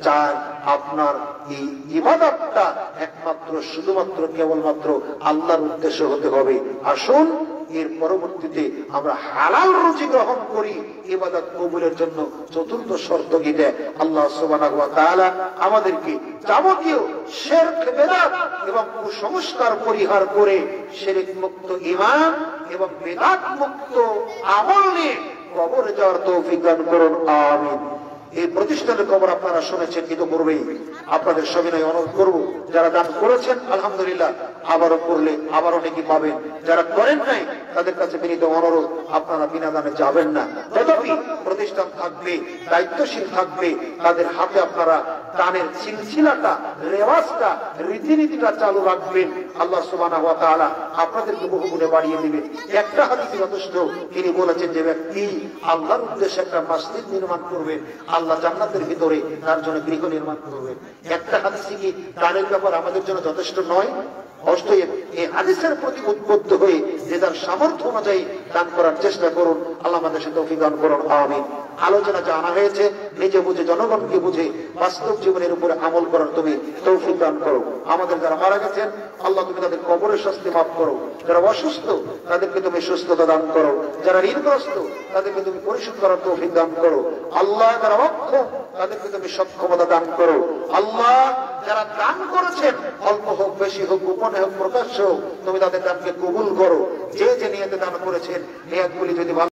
Speaker 2: 4, আপনার এই ইবাদতটা একমাত্র শুধুমাত্র কেবলমাত্র আল্লাহর উদ্দেশ্যে হতে হবে। আসুন এর পরবর্তীতে আমরা হালাল রুজি গ্রহণ করি ইবাদত কবুলের জন্য। 4র্থ শর্ত এটা, আল্লাহ সুবহানাহু ওয়া তাআলা আমাদেরকে যাবতীয় শিরক বিদআত এবং কুসংস্কার পরিহার করে শিরক মুক্ত ঈমান এবং বিদআত মুক্ত আমল নিয়ে কবরে যাওয়ার তৌফিক দান করুন, আমিন। এই প্রতিষ্ঠানের খবর আপনারা শুনেছেন, ইতিপূর্বেই আপনাদের সবিনয় অনুরোধ করব, যারা দান করেছেন আলহামদুলিল্লাহ, আবারও করলে আবারও নেকি পাবেন। যারা করেন নাই তাদের কাছে বিনীত অনুরোধ, আপনারা বিনা দানে যাবেন না। তথাপি প্রতিষ্ঠান থাকবে, দায়িত্বশীল থাকবে, তাদের হাতে আপনারা দানের সিলসিলাটা, রেওয়াজটা, রীতিনীতিটা চালু রাখবেন। আল্লাহ সুবহানাহু ওয়া তাআলা আপনাদেরকে বহুগুণে বাড়িয়ে দিবেন। একটা হাদিস যথেষ্ট, তিনি বলেছেন যে ব্যক্তি আল্লাহর উদ্দেশ্যে একটা মসজিদ নির্মাণ করবে, আল্লাহ জান্নাতের ভিতরে তার জন্য গৃহ নির্মাণ করবেন। একটা হাদিস কি দানের ব্যাপার আমাদের জন্য যথেষ্ট নয়? অতএব এই হাদিসের প্রতি উদ্বুদ্ধ হয়ে যে তার সামর্থ্য অনুযায়ী দান করার চেষ্টা করুন। আল্লাহ আমাদের সাথে তৌফিক দান করুন, আমিন। আলোচনা জানা হয়েছে, নিজে বুঝে জনগণকে বুঝে বাস্তব জীবনের উপরে আমল করার তুমি তৌফিক দান করো। আমাদের যারা মারা গেছেন আল্লাহ তুমি তাদের কবরের শাস্তি মাফ করো। যারা অসুস্থ তাদেরকে তুমি সুস্থতা দান করো। যারা ঋণগ্রস্ত তাদেরকে তুমি পরিশোধ করার তৌফিক দান করো। আল্লাহ যারা অক্ষম তাদেরকে তুমি সক্ষমতা দান করো। আল্লাহ যারা দান করেছেন অল্প হোক বেশি হোক গোপনে হোক প্রকাশ্য হোক তুমি তাদের দানকে কবুল করো। যে যে নিয়তে দান করেছেন নিয়তগুলি যদি